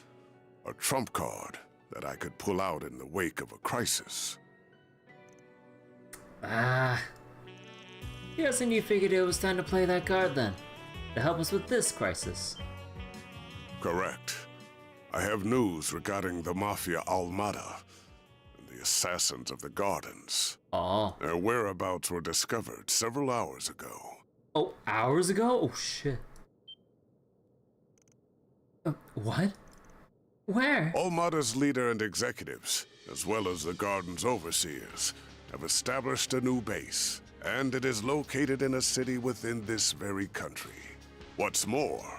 a trump card that I could pull out in the wake of a crisis. Yes, and you figured it was time to play that card then, to help us with this crisis. Correct. I have news regarding the Mafia Almada and the assassins of the Gardens. Oh. Their whereabouts were discovered several hours ago. Oh, hours ago? Oh, shit. What? Where? Almada's leader and executives, as well as the Garden's overseers, have established a new base, and it is located in a city within this very country. What's more,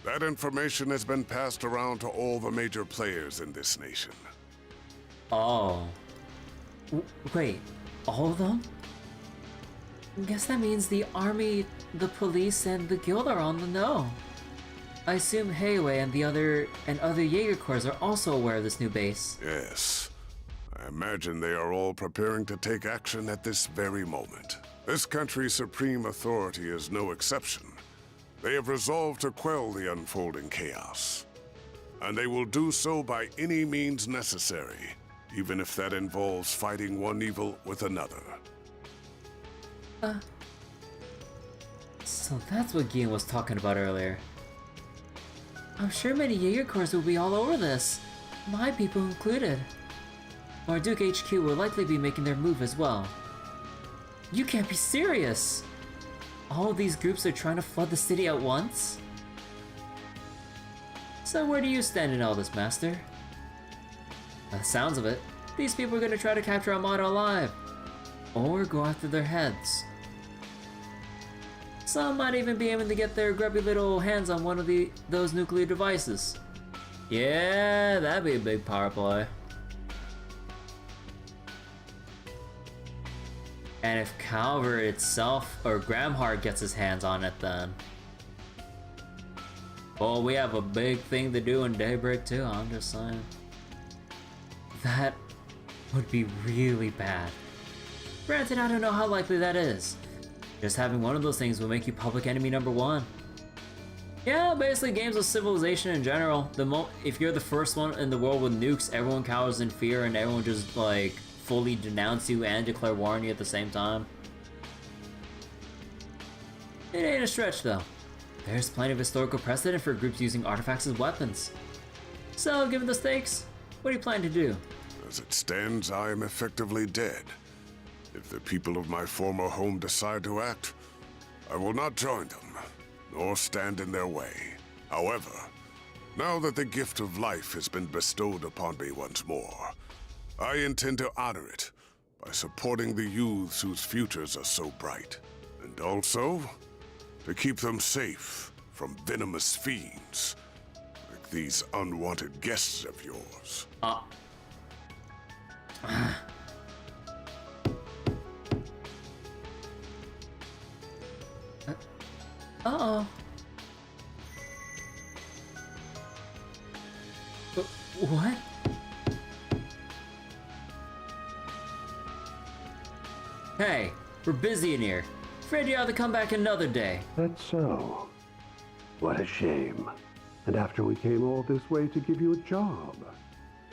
that information has been passed around to all the major players in this nation. Oh. Wait, all of them? Guess that means the army, the police, and the guild are on the know. I assume Heiwe and other Jaeger Corps are also aware of this new base. Yes. I imagine they are all preparing to take action at this very moment. This country's supreme authority is no exception. They have resolved to quell the unfolding chaos. And they will do so by any means necessary, even if that involves fighting one evil with another. So that's what Gian was talking about earlier. I'm sure many Jaeger Corps will be all over this, my people included. Marduk HQ will likely be making their move as well. You can't be serious! All of these groups are trying to flood the city at once? So where do you stand in all this, Master? By the sounds of it, these people are gonna try to capture Armada alive, or go after their heads. Some might even be aiming to get their grubby little hands on one of those nuclear devices. Yeah, that'd be a big power play. And if Calvert itself or Gramhart gets his hands on it, then well, we have a big thing to do in Daybreak too, I'm just saying. That would be really bad. Granted, I don't know how likely that is. Just having one of those things will make you public enemy number one. Yeah, basically games of civilization in general. If you're the first one in the world with nukes, everyone cowers in fear and everyone just like fully denounce you and declare war on you at the same time. It ain't a stretch though. There's plenty of historical precedent for groups using artifacts as weapons. So, given the stakes, what do you plan to do? As it stands, I am effectively dead. If the people of my former home decide to act, I will not join them, nor stand in their way. However, now that the gift of life has been bestowed upon me once more, I intend to honor it by supporting the youths whose futures are so bright, and also to keep them safe from venomous fiends, like these unwanted guests of yours. Uh-oh. What? Hey, we're busy in here. Afraid you have to come back another day. That's so. What a shame. And after we came all this way to give you a job.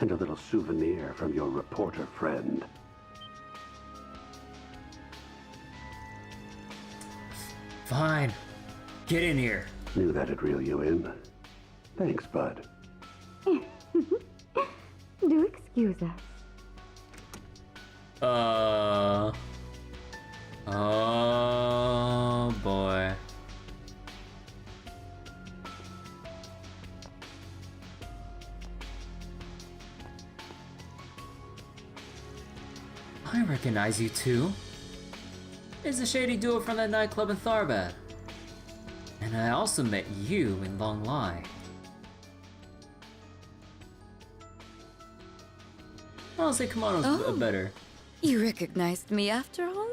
And a little souvenir from your reporter friend. Fine. Get in here. Knew that'd reel you in. Thanks, bud. Do excuse us. Oh boy. I recognize you too. It's a shady duo from that nightclub in Tharbad. And I also met you in Long Lai. I'll say Kamano's better. You recognized me after all?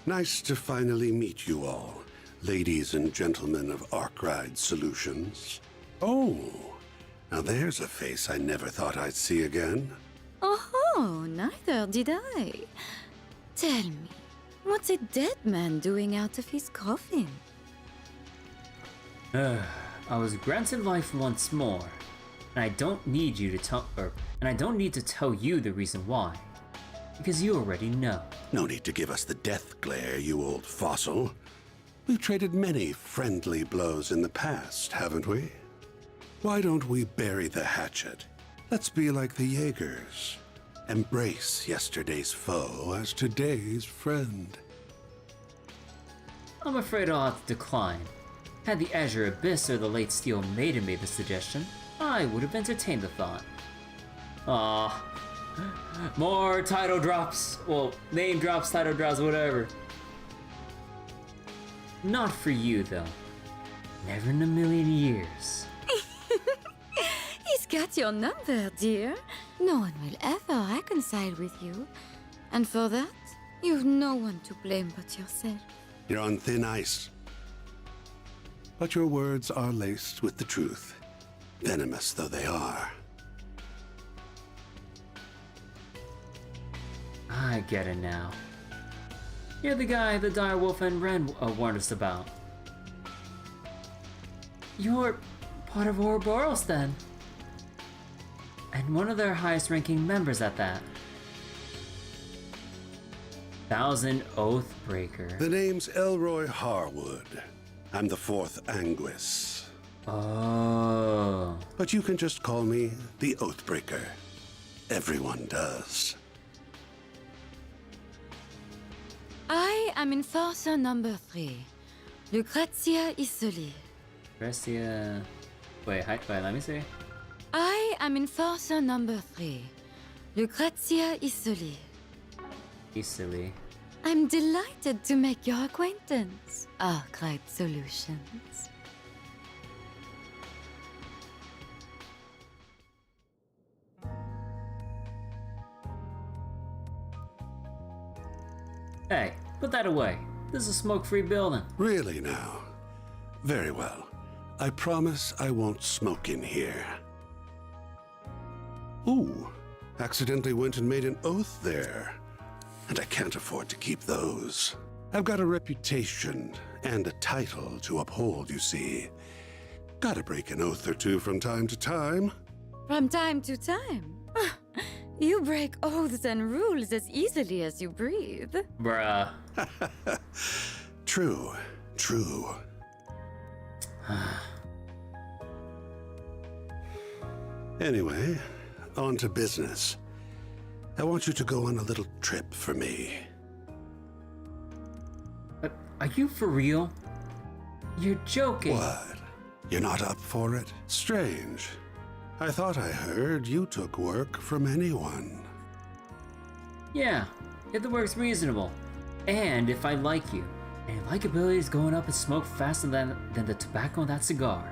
Nice to finally meet you all, ladies and gentlemen of Arkride Solutions. Oh, now there's a face I never thought I'd see again. Oh, neither did I. Tell me, what's a dead man doing out of his coffin? I was granted life once more, and I don't need you to tell, and I don't need to tell you the reason why, because you already know. No need to give us the death glare, you old fossil. We've traded many friendly blows in the past, haven't we? Why don't we bury the hatchet? Let's be like the Jaegers. Embrace yesterday's foe as today's friend. I'm afraid I'll have to decline. Had the Azure Abyss or the late Steel Maiden made the suggestion, I would have entertained the thought. Ah, more title drops. Well, name drops, title drops, whatever. Not for you, though. Never in a million years. He's got your number, dear. No one will ever reconcile with you. And for that, you've no one to blame but yourself. You're on thin ice. But your words are laced with the truth, venomous though they are. I get it now. You're the guy the direwolf and Ren warned us about. You're part of Ouroboros then. And one of their highest ranking members at that. 1000 Oathbreaker. The name's Elroy Harwood. I'm the 4th Anguis. Oh. But you can just call me the Oathbreaker. Everyone does. I am Enforcer number 3, Lucrezia Isoli. Lucrezia... Wait, let me see. I am Enforcer number 3, Lucrezia Isoli. Easily. I'm delighted to make your acquaintance, Arkwright Solutions. Hey, put that away. This is a smoke-free building. Really now? Very well. I promise I won't smoke in here. Ooh, accidentally went and made an oath there. And I can't afford to keep those. I've got a reputation and a title to uphold, you see. Gotta break an oath or two from time to time. From time to time? You break oaths and rules as easily as you breathe. Bruh. True, true. Anyway, on to business. I want you to go on a little trip for me. Are you for real? You're joking. What? You're not up for it? Strange. I thought I heard you took work from anyone. Yeah, if the work's reasonable. And if I like you. And your likability is going up in smoke faster than the tobacco in that cigar.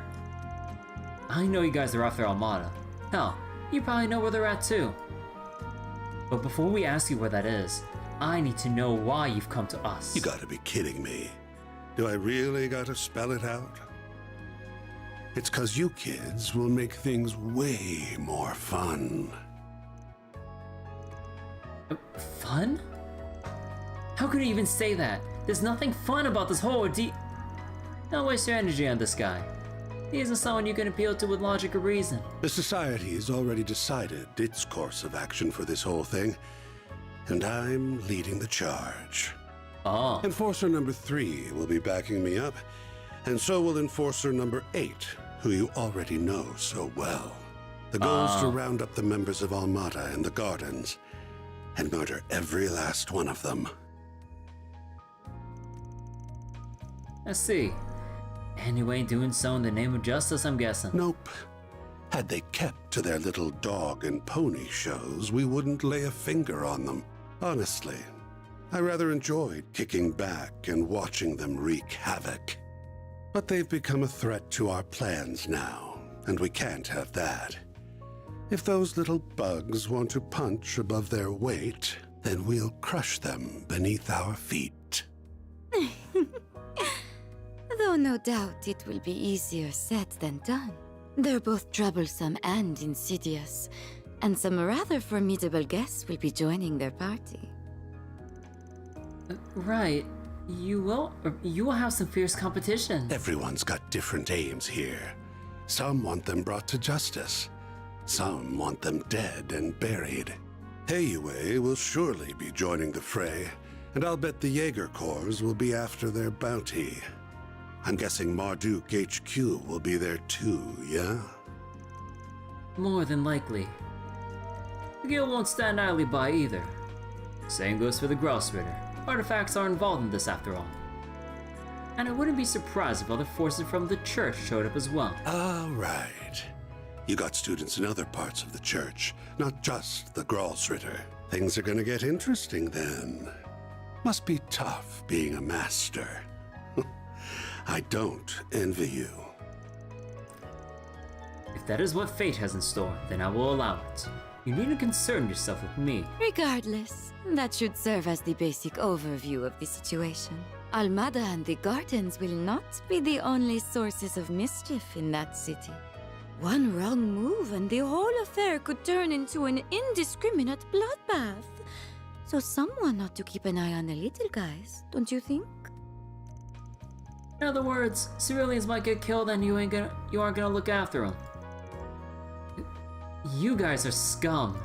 I know you guys are off their Armada. Hell, you probably know where they're at too. But before we ask you where that is, I need to know why you've come to us. You gotta be kidding me. Do I really gotta spell it out? It's 'cause you kids will make things way more fun. Fun? How could you even say that? There's nothing fun about this whole ordeal. Don't waste your energy on this guy. He isn't someone you can appeal to with logic or reason. The Society has already decided its course of action for this whole thing, and I'm leading the charge. Oh. Enforcer number 3 will be backing me up, and so will Enforcer number 8, who you already know so well. The goal is to round up the members of Armada and the Gardens, and murder every last one of them. I see. Anyway, doing so in the name of justice, I'm guessing. Nope. Had they kept to their little dog and pony shows, we wouldn't lay a finger on them. Honestly, I rather enjoyed kicking back and watching them wreak havoc. But they've become a threat to our plans now, and we can't have that. If those little bugs want to punch above their weight, then we'll crush them beneath our feet. Though no doubt it will be easier said than done. They're both troublesome and insidious, and some rather formidable guests will be joining their party. Right. You will have some fierce competition. Everyone's got different aims here. Some want them brought to justice. Some want them dead and buried. Heiyue will surely be joining the fray, and I'll bet the Jaeger Corps will be after their bounty. I'm guessing Marduk HQ will be there too, yeah? More than likely. The guild won't stand idly by either. Same goes for the Grossritter. Artifacts are involved in this after all. And I wouldn't be surprised if other forces from the church showed up as well. All right. You got students in other parts of the church, not just the Grossritter. Things are gonna get interesting then. Must be tough being a master. I don't envy you. If that is what fate has in store, then I will allow it. You needn't concern yourself with me. Regardless, that should serve as the basic overview of the situation. Armada and the Gardens will not be the only sources of mischief in that city. One wrong move and the whole affair could turn into an indiscriminate bloodbath. So someone ought to keep an eye on the little guys, don't you think? In other words, civilians might get killed and you aren't gonna look after them. You guys are scum.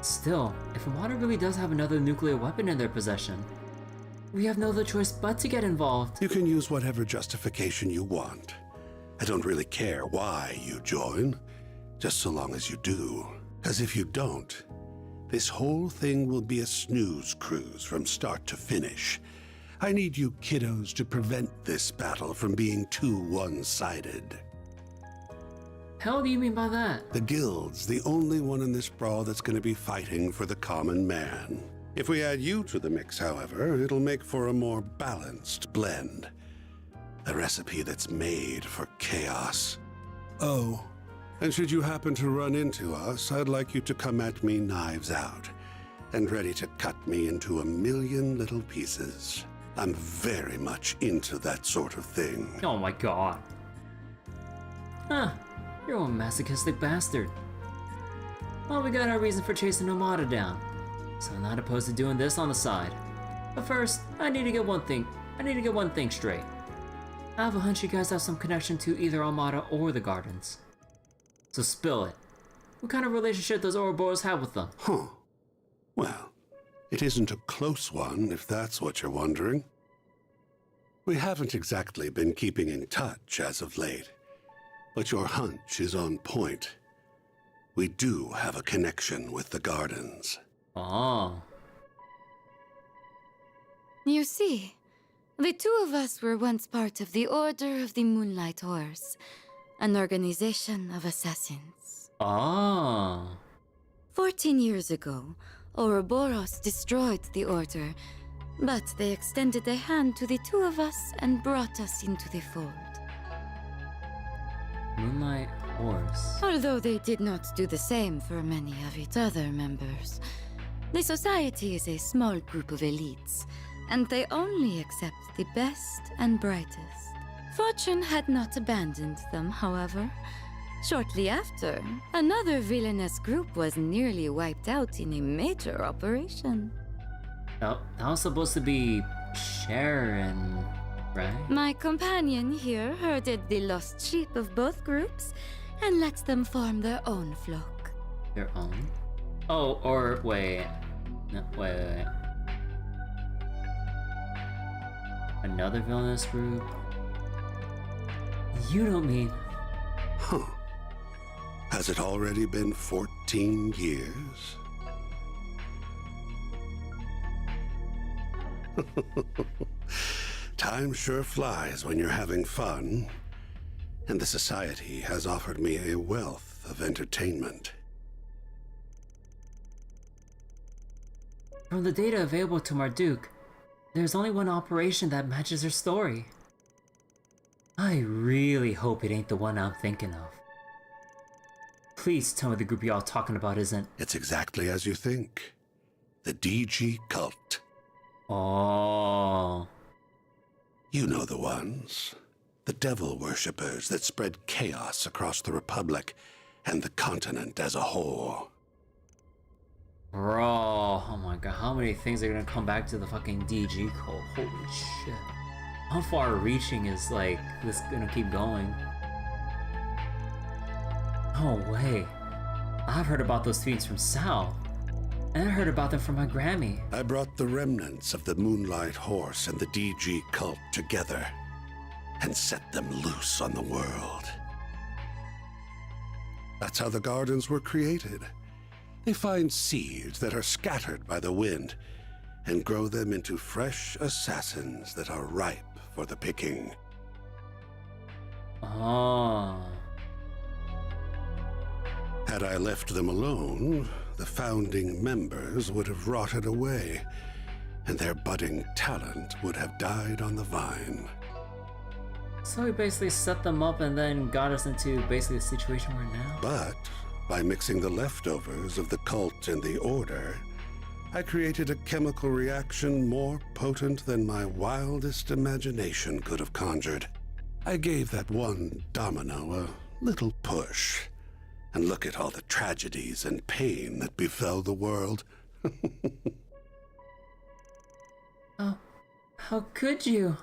Still, if Armada really does have another nuclear weapon in their possession, we have no other choice but to get involved. You can use whatever justification you want. I don't really care why you join, just so long as you do. Because if you don't, this whole thing will be a snooze cruise from start to finish. I need you kiddos to prevent this battle from being too one-sided. Hell do you mean by that? The Guild's the only one in this brawl that's going to be fighting for the common man. If we add you to the mix, however, it'll make for a more balanced blend. A recipe that's made for chaos. Oh, and should you happen to run into us, I'd like you to come at me knives out, and ready to cut me into a million little pieces. I'm very much into that sort of thing. Oh my god. Huh, you're a masochistic bastard. Well, we got our reason for chasing Armada down, so I'm not opposed to doing this on the side. But first, I need to get one thing straight. I have a hunch you guys have some connection to either Armada or the Gardens. So spill it. What kind of relationship does Ouroboros have with them? Huh. Well, it isn't a close one, if that's what you're wondering. We haven't exactly been keeping in touch as of late, but your hunch is on point. We do have a connection with the Gardens. Oh. You see, the two of us were once part of the Order of the Moonlight Horse, an organization of assassins. Oh. 14 years ago, Ouroboros destroyed the Order, but they extended a hand to the two of us and brought us into the fold. Moonlight Horse. Although they did not do the same for many of its other members. The society is a small group of elites, and they only accept the best and brightest. Fortune had not abandoned them, however. Shortly after, another villainous group was nearly wiped out in a major operation. Oh, that was supposed to be Sharon, right? My companion here herded the lost sheep of both groups and let them form their own flock. Their own? Oh, or wait. No, wait. Another villainous group? You don't mean... Huh. Has it already been 14 years? Time sure flies when you're having fun. And the Society has offered me a wealth of entertainment. From the data available to Marduk, there's only one operation that matches her story. I really hope it ain't the one I'm thinking of. Please tell me the group y'all talking about isn't... It's exactly as you think. The DG Cult. Oh. You know the ones. The devil worshippers that spread chaos across the Republic and the continent as a whole. Bro, oh my god, how many things are gonna come back to the fucking DG cult? Holy shit. How far reaching is, like, this gonna keep going? No way. I've heard about those fiends from Sal. And I heard about them from my Grammy. I brought the remnants of the Moonlight Horse and the DG Cult together and set them loose on the world. That's how the Gardens were created. They find seeds that are scattered by the wind and grow them into fresh assassins that are ripe for the picking. Oh. Had I left them alone, the founding members would have rotted away, and their budding talent would have died on the vine. So we basically set them up and then got us into basically the situation we're in now? But by mixing the leftovers of the cult and the order, I created a chemical reaction more potent than my wildest imagination could have conjured. I gave that one domino a little push, and look at all the tragedies and pain that befell the world. How could you?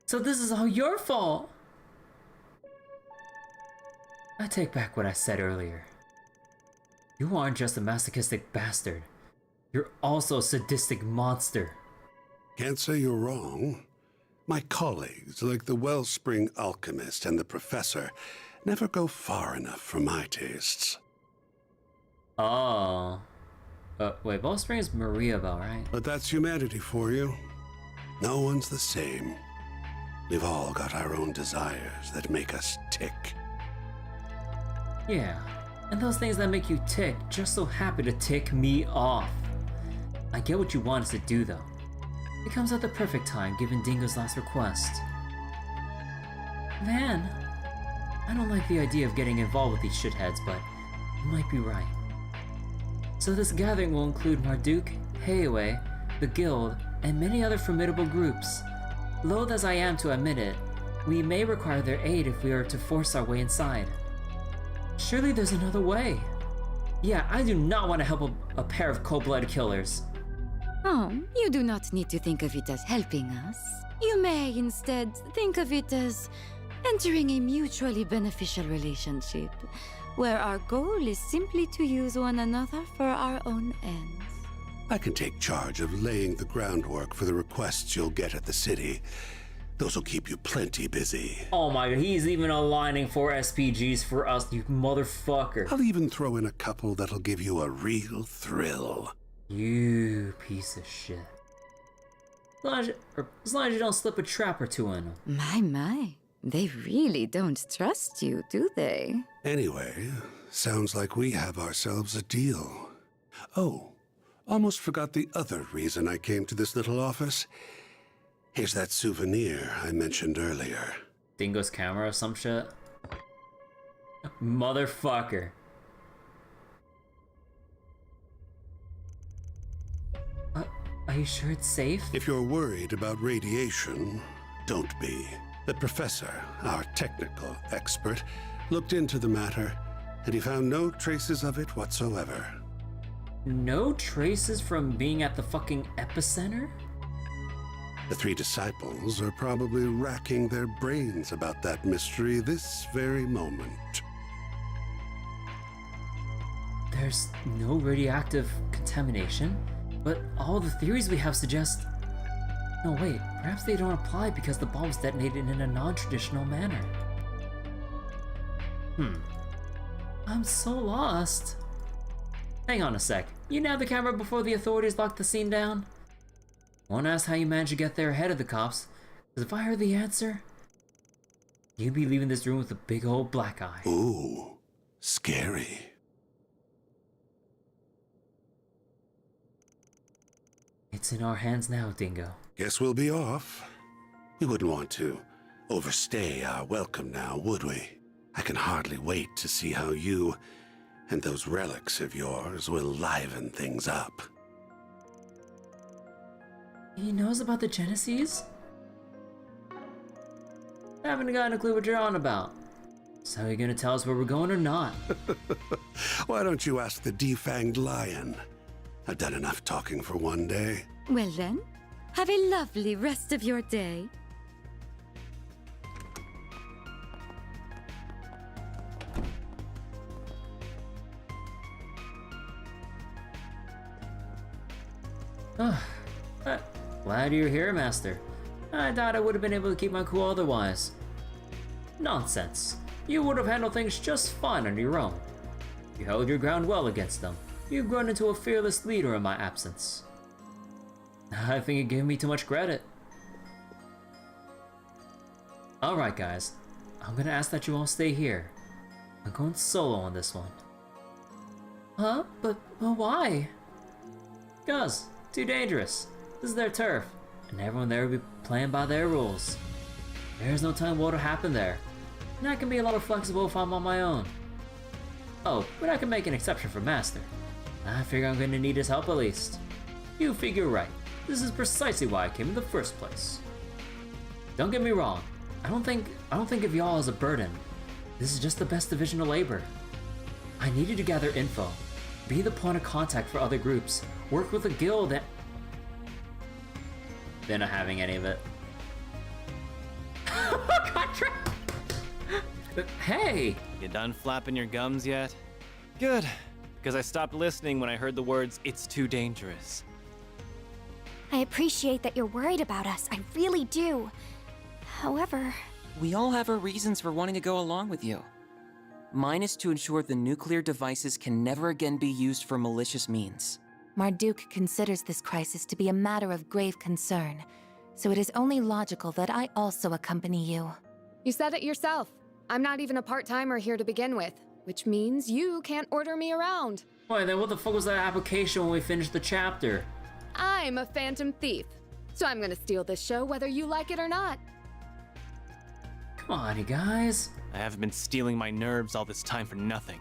So this is all your fault! I take back what I said earlier. You aren't just a masochistic bastard. You're also a sadistic monster. Can't say you're wrong. My colleagues, like the Wellspring Alchemist and the Professor, never go far enough for my tastes. Oh. Wait, Wellspring is Marielle, right? But that's humanity for you. No one's the same. We've all got our own desires that make us tick. Yeah, and those things that make you tick just so happen to tick me off. I get what you want us to do though. It comes at the perfect time given Dingo's last request. Van, I don't like the idea of getting involved with these shitheads, but you might be right. So this gathering will include Marduk, Heiwei, the Guild, and many other formidable groups. Loath as I am to admit it, we may require their aid if we are to force our way inside. Surely there's another way. Yeah, I do not want to help a pair of cold-blooded killers. Oh, you do not need to think of it as helping us. You may instead think of it as entering a mutually beneficial relationship, where our goal is simply to use one another for our own ends. I can take charge of laying the groundwork for the requests you'll get at the city. Those will keep you plenty busy. Oh my god, he's even aligning 4 SPGs for us, you motherfucker. I'll even throw in a couple that'll give you a real thrill. You piece of shit. As long as you don't slip a trap or two in them. My. They really don't trust you, do they? Anyway, sounds like we have ourselves a deal. Oh, almost forgot the other reason I came to this little office. Here's that souvenir I mentioned earlier. Dingo's camera or some shit? Motherfucker. Are you sure it's safe? If you're worried about radiation, don't be. The professor, our technical expert, looked into the matter, and he found no traces of it whatsoever. No traces from being at the fucking epicenter? The 3 disciples are probably racking their brains about that mystery this very moment. There's no radioactive contamination, but all the theories we have suggest... No, wait, perhaps they don't apply because the bomb was detonated in a non-traditional manner. I'm so lost. Hang on a sec. You nabbed the camera before the authorities locked the scene down? Won't ask how you managed to get there ahead of the cops, because if I heard the answer, you'd be leaving this room with a big old black eye. Ooh, scary. It's in our hands now, Dingo. Guess we'll be off. We wouldn't want to overstay our welcome now, would we? I can hardly wait to see how you and those relics of yours will liven things up. He knows about the Genesis? I haven't gotten a clue what you're on about. So are you gonna tell us where we're going or not? Why don't you ask the defanged lion? I've done enough talking for one day. Well then, have a lovely rest of your day. Glad you're here, Master. I thought I would have been able to keep my cool otherwise. Nonsense. You would have handled things just fine on your own. You held your ground well against them. You've grown into a fearless leader in my absence. I think you gave me too much credit. Alright guys, I'm gonna ask that you all stay here. I'm going solo on this one. Huh? But why? Cause, too dangerous. This is their turf, and everyone there will be playing by their rules. There's no telling what will happen there, and I can be a lot more flexible if I'm on my own. Oh, but I can make an exception for Master. I figure I'm going to need his help at least. You figure right. This is precisely why I came in the first place. Don't get me wrong. I don't think of y'all as a burden. This is just the best division of labor. I needed to gather info, be the point of contact for other groups, work with the guild, and... They're not having any of it. Hey! You done flapping your gums yet? Good, because I stopped listening when I heard the words, "It's too dangerous." I appreciate that you're worried about us. I really do. However... We all have our reasons for wanting to go along with you. Mine is to ensure the nuclear devices can never again be used for malicious means. Marduk considers this crisis to be a matter of grave concern, so it is only logical that I also accompany you. You said it yourself. I'm not even a part-timer here to begin with, which means you can't order me around. Wait, then what the fuck was that application when we finished the chapter? I'm a phantom thief, so I'm gonna steal this show whether you like it or not. Come on, you guys. I haven't been stealing my nerves all this time for nothing.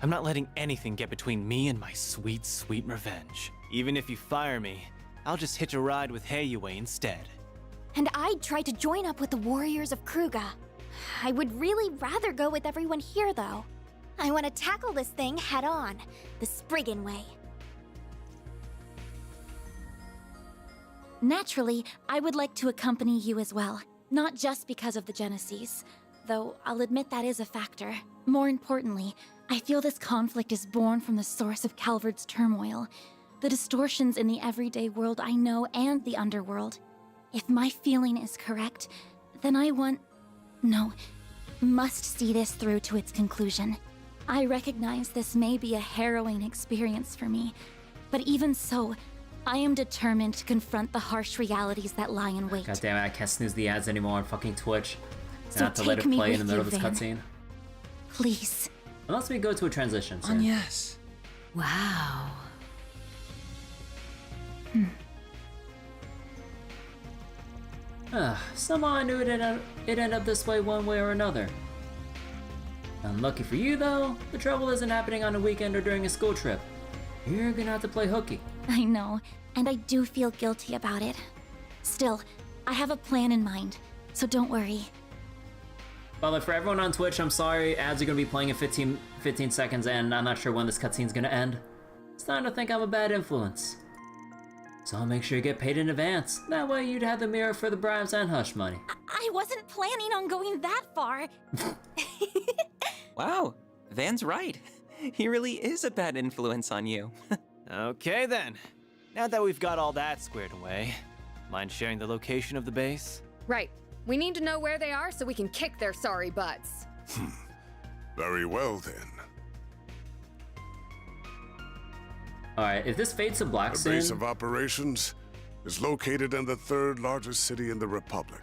I'm not letting anything get between me and my sweet, sweet revenge. Even if you fire me, I'll just hitch a ride with Heiyue instead. And I'd try to join up with the warriors of Kruga. I would really rather go with everyone here, though. I want to tackle this thing head on, the Spriggan way. Naturally, I would like to accompany you as well. Not just because of the Genesis, though I'll admit that is a factor. More importantly, I feel this conflict is born from the source of Calvard's turmoil, the distortions in the everyday world I know and the underworld. If my feeling is correct, then I must see this through to its conclusion. I recognize this may be a harrowing experience for me, but even so, I am determined to confront the harsh realities that lie in wait. God damn it, I can't snooze the ads anymore on fucking Twitch. So I have to let it take me play in the with middle you, of this Van. cutscene. Please. Unless we go to a transition. So. Yes. Wow. Somehow I knew it'd end up this way one way or another. Unlucky for you though, the trouble isn't happening on a weekend or during a school trip. You're gonna have to play hooky. I know, and I do feel guilty about it. Still, I have a plan in mind, so don't worry. By the way, for everyone on Twitch, I'm sorry, ads are gonna be playing in 15 seconds and I'm not sure when this cutscene's gonna end. It's starting to think I'm a bad influence. So I'll make sure you get paid in advance. That way you'd have the mirror for the bribes and hush money. I wasn't planning on going that far. Wow, Van's right. He really is a bad influence on you. Okay then. Now that we've got all that squared away, mind sharing the location of the base? Right. We need to know where they are so we can kick their sorry butts. Very well then. Alright, if this fades to black The soon... base of operations is located in the third largest city in the Republic,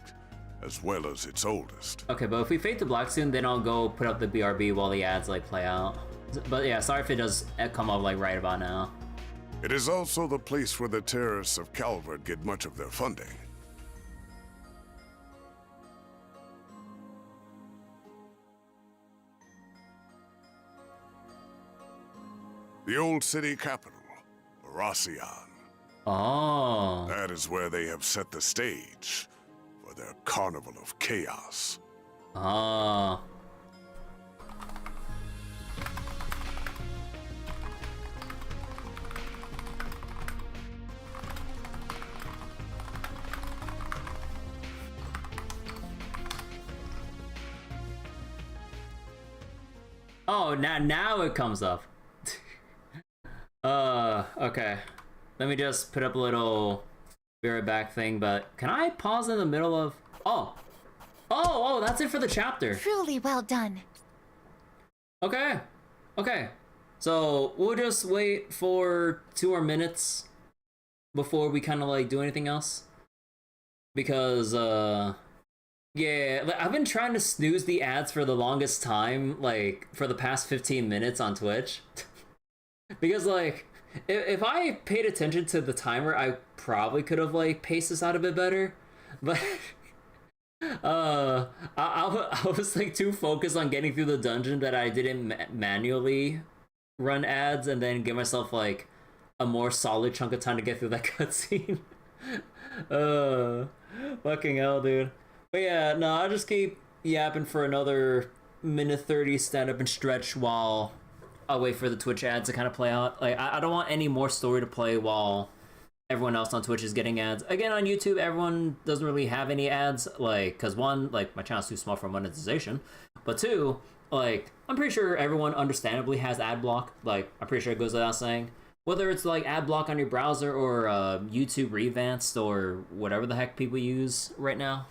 as well as its oldest. Okay, but if we fade to black soon, then I'll go put up the BRB while the ads like play out. But yeah, sorry if it does come up like right about now. It is also the place where the terrorists of Calvard get much of their funding. The old city capital, Oración. Oh. That is where they have set the stage for their carnival of chaos. Oh. Oh, now it comes up. Okay. Let me just put up a little be right back thing, but can I pause in the middle of... Oh, that's it for the chapter. Truly well done. Okay. So we'll just wait for 2 more minutes before we kind of like do anything else. Because, yeah, I've been trying to snooze the ads for the longest time, like, for the past 15 minutes on Twitch. Because, like, if I paid attention to the timer, I probably could have, like, paced this out a bit better. But, I was, like, too focused on getting through the dungeon that I didn't manually run ads and then give myself, like, a more solid chunk of time to get through that cutscene. Fucking hell, dude. But yeah, no, I'll just keep yapping for another minute 30, stand up and stretch while I'll wait for the Twitch ads to kind of play out. Like, I don't want any more story to play while everyone else on Twitch is getting ads. Again, on YouTube, everyone doesn't really have any ads, like, because one, like, my channel's too small for monetization, but two, like, I'm pretty sure everyone understandably has ad block. Like, I'm pretty sure it goes without saying. Whether it's, like, ad block on your browser or YouTube Revanced or whatever the heck people use right now.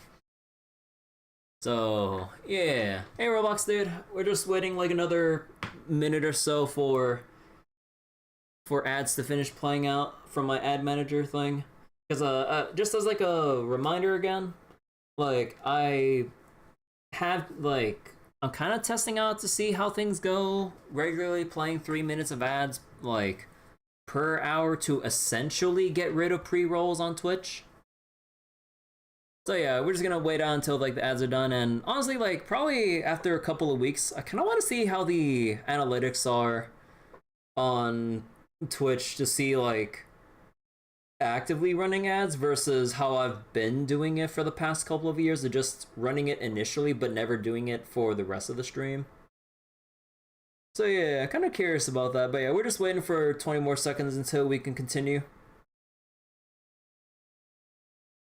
So, yeah. Hey, Roblox dude, we're just waiting, like, another minute or so for ads to finish playing out from my ad manager thing. Because, just as, like, a reminder again, like, I have, like, I'm kind of testing out to see how things go, regularly playing 3 minutes of ads, like, per hour to essentially get rid of pre-rolls on Twitch. So yeah, we're just gonna wait out until, like, the ads are done, and honestly, like, probably after a couple of weeks, I kind of want to see how the analytics are on Twitch to see, like, actively running ads versus how I've been doing it for the past couple of years of just running it initially but never doing it for the rest of the stream. So yeah, kind of curious about that, but yeah, we're just waiting for 20 more seconds until we can continue.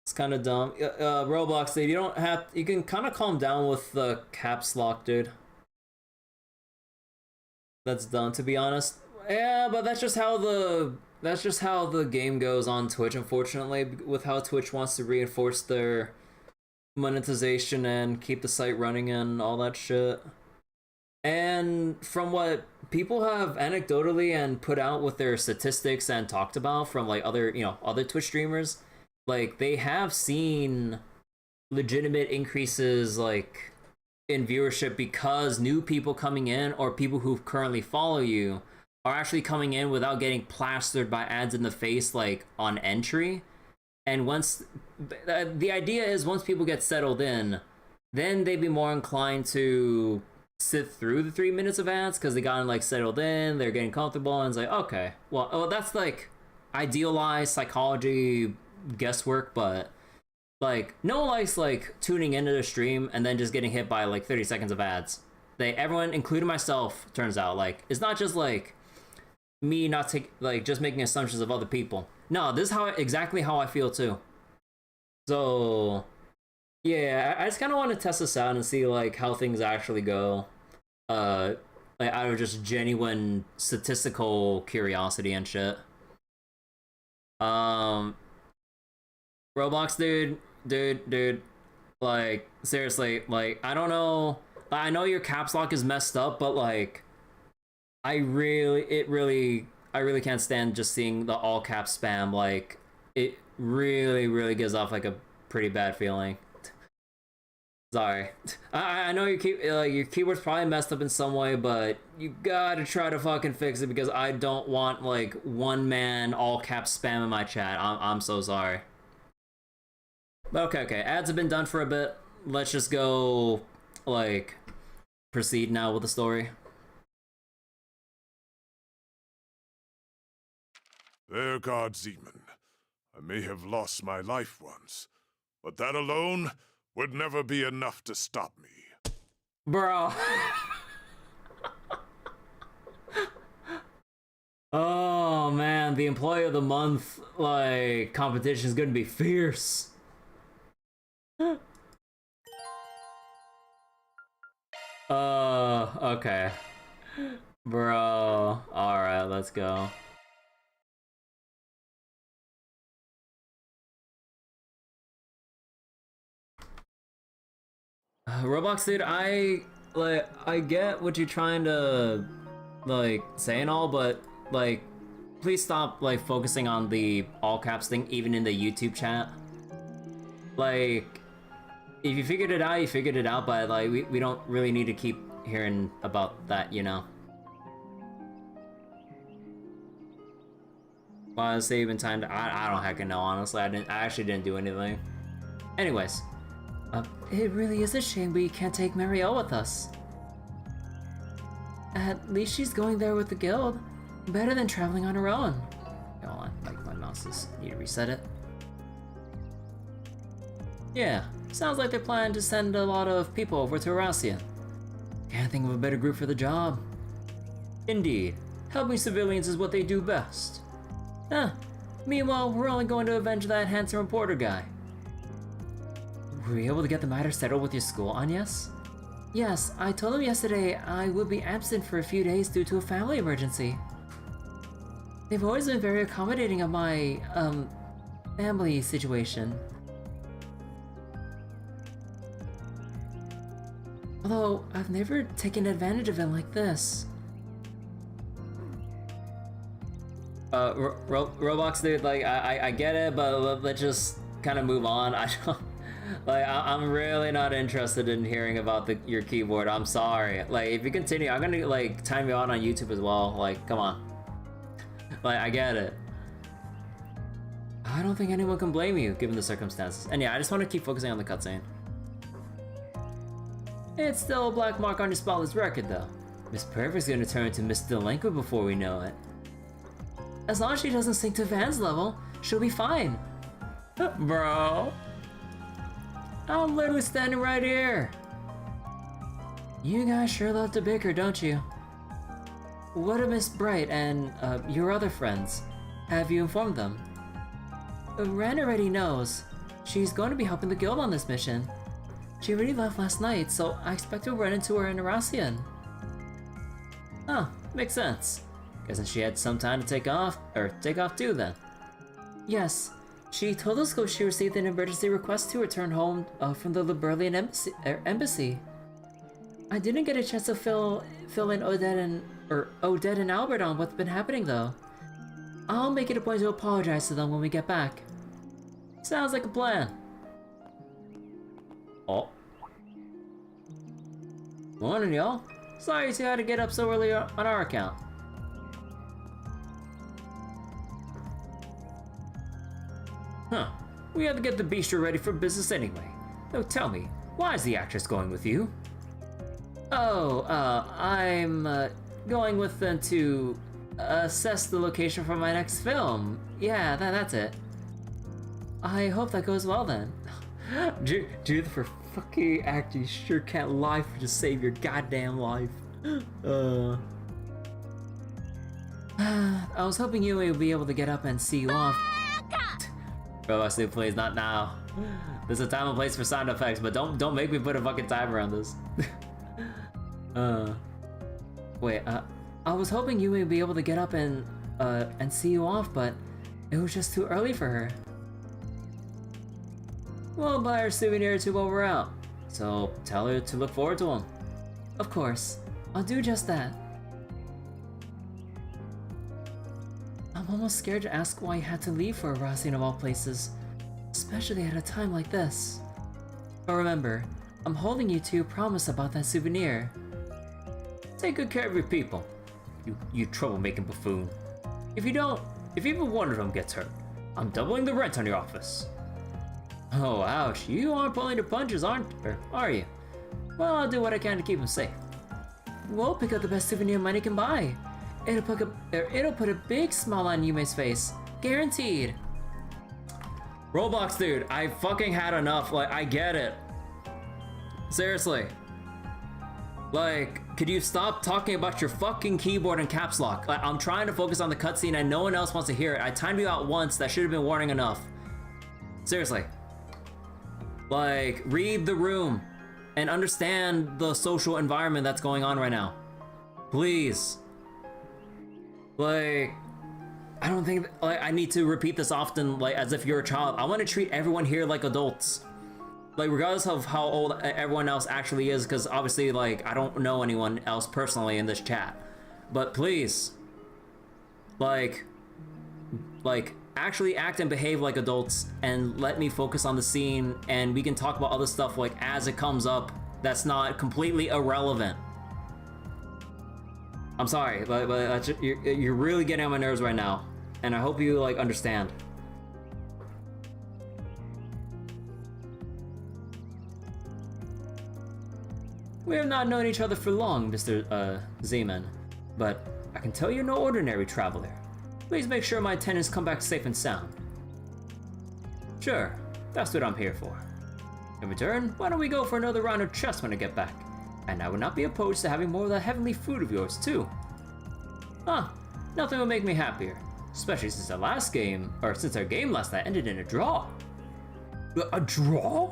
It's kind of dumb. Roblox, dude, you don't have, you can kind of calm down with the caps lock, dude. That's dumb, to be honest. Yeah, but that's just how the game goes on Twitch, unfortunately, with how Twitch wants to reinforce their monetization and keep the site running and all that shit. And from what people have anecdotally and put out with their statistics and talked about from, like, other, you know, other Twitch streamers, like, they have seen legitimate increases, like, in viewership because new people coming in or people who currently follow you are actually coming in without getting plastered by ads in the face, like, on entry. And once the idea is once people get settled in, then they'd be more inclined to sit through the 3 minutes of ads because they gotten, like, settled in, they're getting comfortable, and it's like, okay, well, that's, like, idealized psychology guesswork, but, like, no one likes, like, tuning into the stream and then just getting hit by, like, 30 seconds of ads. Everyone, including myself, turns out, like, it's not just, like, me not just making assumptions of other people. No, this is exactly how I feel too. So yeah, I just kind of want to test this out and see, like, how things actually go, like, out of just genuine statistical curiosity and shit. Roblox dude, like, seriously, like, I don't know, I know your caps lock is messed up, but, like, I really can't stand just seeing the all caps spam. Like, it really gives off, like, a pretty bad feeling. Sorry. I know your keyboard's probably messed up in some way, but you gotta try to fucking fix it because I don't want, like, one man all caps spam in my chat. I'm so sorry. But okay, ads have been done for a bit. Let's just go, like, proceed now with the story. Bergard Zeman, I may have lost my life once, but that alone would never be enough to stop me. Bro. Oh man, the Employee of the Month, like, competition is gonna be fierce. Okay. Bro, alright, let's go. Roblox dude, I get what you're trying to, like, say and all, but, like, please stop, like, focusing on the all caps thing even in the YouTube chat. Like, if you figured it out, you figured it out, but, like, we don't really need to keep hearing about that, you know. Well, say even time to, I don't heckin' know, honestly. I actually didn't do anything. Anyways. It really is a shame we can't take Marielle with us. At least she's going there with the guild. Better than traveling on her own. Hold on, like, my mouse is, need to reset it. Yeah, sounds like they're planning to send a lot of people over to Oración. Can't think of a better group for the job. Indeed, helping civilians is what they do best. Meanwhile, we're only going to avenge that handsome reporter guy. Were you able to get the matter settled with your school, Agnes? Yes, I told him yesterday I would be absent for a few days due to a family emergency. They've always been very accommodating of my, family situation. Although, I've never taken advantage of it like this. Roblox dude, like, I get it, but let's just kind of move on. I don't, like, I'm really not interested in hearing about your keyboard. I'm sorry. Like, if you continue, I'm gonna, like, time you out on YouTube as well. Like, come on. Like, I get it. I don't think anyone can blame you, given the circumstances. And yeah, I just want to keep focusing on the cutscene. It's still a black mark on your spotless record, though. Miss Perfect's gonna turn into Miss Delinquent before we know it. As long as she doesn't sink to Van's level, she'll be fine. Bro. I'm literally standing right here. You guys sure love to bicker, don't you? What of Miss Bright and your other friends? Have you informed them? Ren already knows. She's going to be helping the guild on this mission. She already left last night, so I expect to run into her in Oración. Huh, makes sense. Guessing she had some time to take off too then. Yes, she told us she received an emergency request to return home from the Liberlian embassy. I didn't get a chance to fill in Odette and Albert on what's been happening though. I'll make it a point to apologize to them when we get back. Sounds like a plan. Oh. Morning, y'all. Sorry you had to get up so early on our account. Huh. We have to get the bistro ready for business anyway. So tell me, why is the actress going with you? Oh, I'm going with them to assess the location for my next film. Yeah, that's it. I hope that goes well then. Dude, for fucking actor, you sure can't lie for to save your goddamn life. I was hoping you would be able to get up and see you off. Bro, please, not now. There's a time and place for sound effects, but don't make me put a fucking timer on this. Wait, I was hoping you would be able to get up and see you off, but it was just too early for her. We'll buy her a souvenir too while we're out, so tell her to look forward to them. Of course, I'll do just that. I'm almost scared to ask why you had to leave for Oración of all places, especially at a time like this. But remember, I'm holding you to your promise about that souvenir. Take good care of your people, you troublemaking buffoon. If even one of them gets hurt, I'm doubling the rent on your office. Oh, ouch, you aren't pulling your punches, are you? Well, I'll do what I can to keep them safe. We'll pick up the best souvenir money can buy. It'll put a big smile on Yume's face, guaranteed. Roblox dude, I fucking had enough, like, I get it. Seriously. Like, could you stop talking about your fucking keyboard and caps lock? Like, I'm trying to focus on the cutscene and no one else wants to hear it. I timed you out once, that should have been warning enough. Seriously. Like, read the room and understand the social environment that's going on right now. Please. Like, I don't think like I need to repeat this often, like as if you're a child. I want to treat everyone here like adults, like regardless of how old everyone else actually is, because obviously, like, I don't know anyone else personally in this chat. But please, like actually act and behave like adults, and let me focus on the scene, and we can talk about other stuff like as it comes up. That's not completely irrelevant. I'm sorry, but you're really getting on my nerves right now, and I hope you like understand. We have not known each other for long, Mr. Zeman, but I can tell you're no ordinary traveler. Please make sure my tenants come back safe and sound. Sure, that's what I'm here for. In return, why don't we go for another round of chess when I get back? And I would not be opposed to having more of that heavenly food of yours, too. Huh, nothing will make me happier. Especially since our last game, or since our game last night ended in a draw. A draw?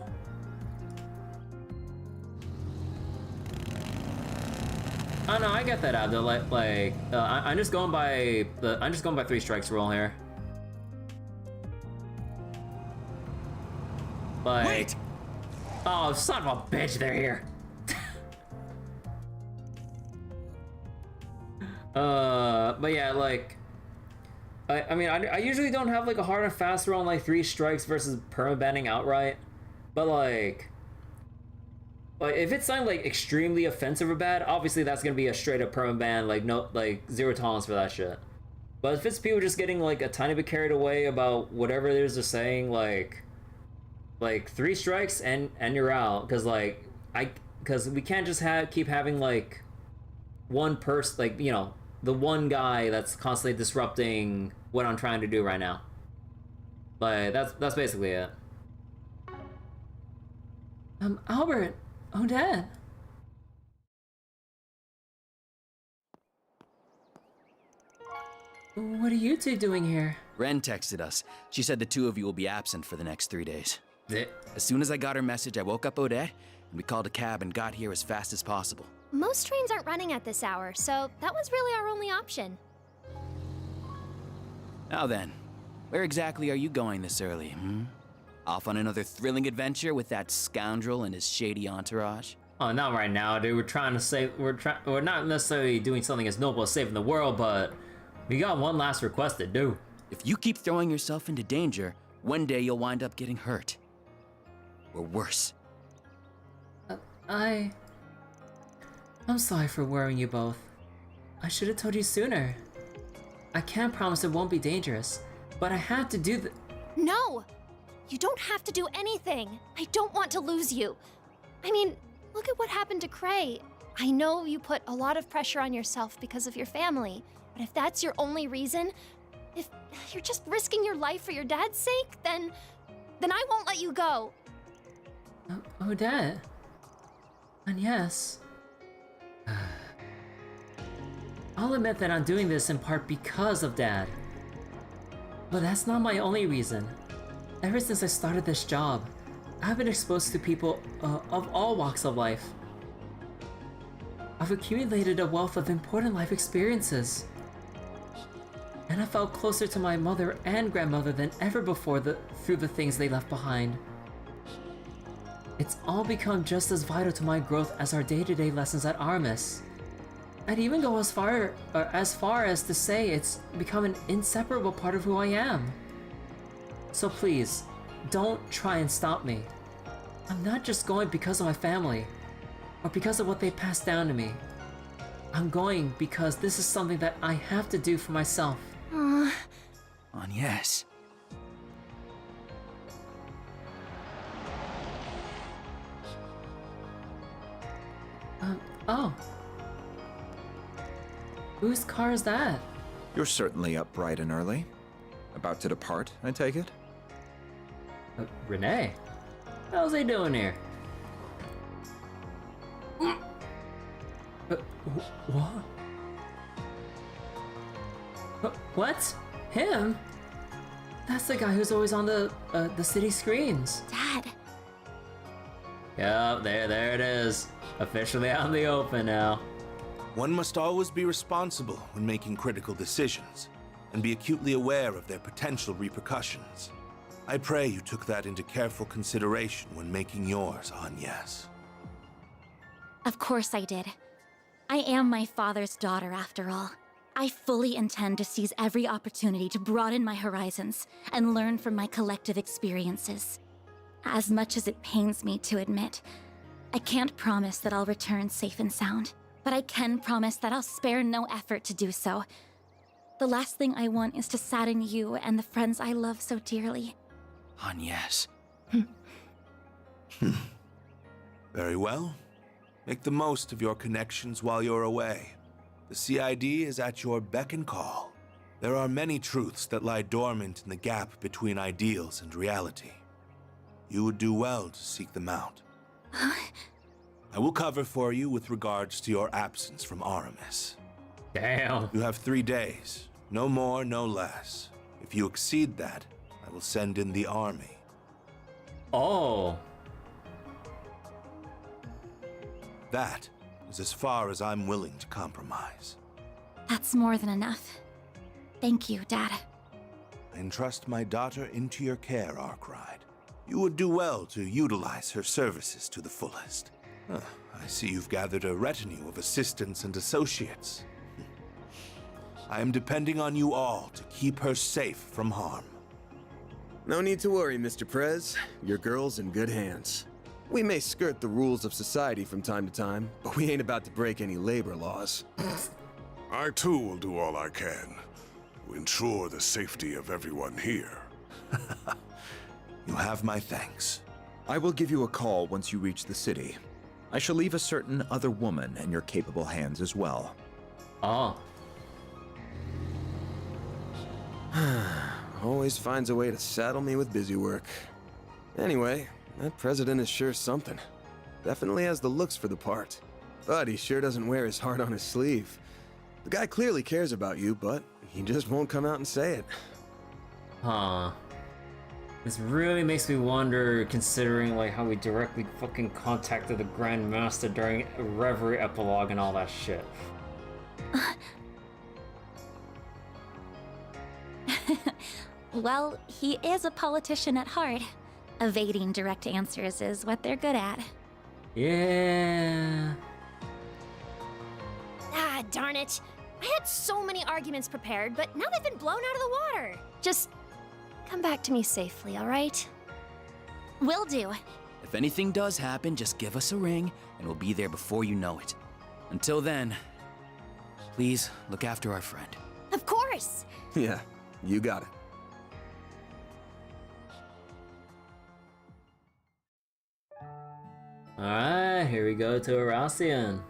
Oh no, I get that out though. I'm just going by 3 strikes rule here. Like, wait! Oh, son of a bitch, they're here. But yeah, like, I mean, I usually don't have like a hard and fast rule on like 3 strikes versus permabanning outright, but like if it's something like extremely offensive or bad, obviously that's gonna be a straight up permaban, like no, like 0 tolerance for that shit. But if it's people just getting like a tiny bit carried away about whatever it is they're saying, like 3 strikes and you're out, because we can't just keep having like one person, like, you know, the one guy that's constantly disrupting what I'm trying to do right now. Like that's basically it. Albert, oh Dad. What are you two doing here? Ren texted us. She said the 2 of you will be absent for the next 3 days. As soon as I got her message, I woke up Auber, and we called a cab and got here as fast as possible. Most trains aren't running at this hour, so that was really our only option. Now then, where exactly are you going this early, Off on another thrilling adventure with that scoundrel and his shady entourage? Oh, not right now, dude. We're trying to save. We're not necessarily doing something as noble as saving the world, but we got one last request to do. If you keep throwing yourself into danger, one day you'll wind up getting hurt. Or worse. I'm sorry for worrying you both. I should have told you sooner. I can't promise it won't be dangerous, but I have to do the— No! You don't have to do anything. I don't want to lose you. I mean, look at what happened to Cray. I know you put a lot of pressure on yourself because of your family, but if that's your only reason, if you're just risking your life for your dad's sake, then I won't let you go. Oh, Dad. And yes. I'll admit that I'm doing this in part because of Dad. But that's not my only reason. Ever since I started this job, I've been exposed to people of all walks of life. I've accumulated a wealth of important life experiences. And I felt closer to my mother and grandmother than ever before through the things they left behind. It's all become just as vital to my growth as our day-to-day lessons at Armis. I'd even go as far as to say it's become an inseparable part of who I am. So please, don't try and stop me. I'm not just going because of my family, or because of what they passed down to me. I'm going because this is something that I have to do for myself. Yes. Oh. Whose car is that? You're certainly up bright and early. About to depart, I take it? René? How's he doing here? What? What? Him? That's the guy who's always on the city screens. Dad. Yep, there it is. Officially out in the open now. One must always be responsible when making critical decisions, and be acutely aware of their potential repercussions. I pray you took that into careful consideration when making yours, Agnes. Of course I did. I am my father's daughter, after all. I fully intend to seize every opportunity to broaden my horizons and learn from my collective experiences. As much as it pains me to admit, I can't promise that I'll return safe and sound, but I can promise that I'll spare no effort to do so. The last thing I want is to sadden you and the friends I love so dearly. Agnes. Very well. Make the most of your connections while you're away. The CID is at your beck and call. There are many truths that lie dormant in the gap between ideals and reality. You would do well to seek them out. I will cover for you with regards to your absence from Aramis. Damn. You have 3 days. No more, no less. If you exceed that, I will send in the army. Oh. That is as far as I'm willing to compromise. That's more than enough. Thank you, Dad. I entrust my daughter into your care, Arkwright. You would do well to utilize her services to the fullest. I see you've gathered a retinue of assistants and associates. I am depending on you all to keep her safe from harm. No need to worry, Mr. Prez. Your girl's in good hands. We may skirt the rules of society from time to time, but we ain't about to break any labor laws. I too will do all I can to ensure the safety of everyone here. You have my thanks. I will give you a call once you reach the city. I shall leave a certain other woman in your capable hands as well. Oh. Always finds a way to saddle me with busy work. Anyway, that president is sure something. Definitely has the looks for the part. But he sure doesn't wear his heart on his sleeve. The guy clearly cares about you, but he just won't come out and say it. Huh. This really makes me wonder, considering like how we directly fucking contacted the Grand Master during Reverie Epilogue and all that shit. Well, he is a politician at heart. Evading direct answers is what they're good at. Yeah. Ah, darn it. I had so many arguments prepared, but now they've been blown out of the water. Just come back to me safely, all right? Will do. If anything does happen, just give us a ring, and we'll be there before you know it. Until then, please look after our friend. Of course! Yeah, you got it. Alright, here we go to Oración.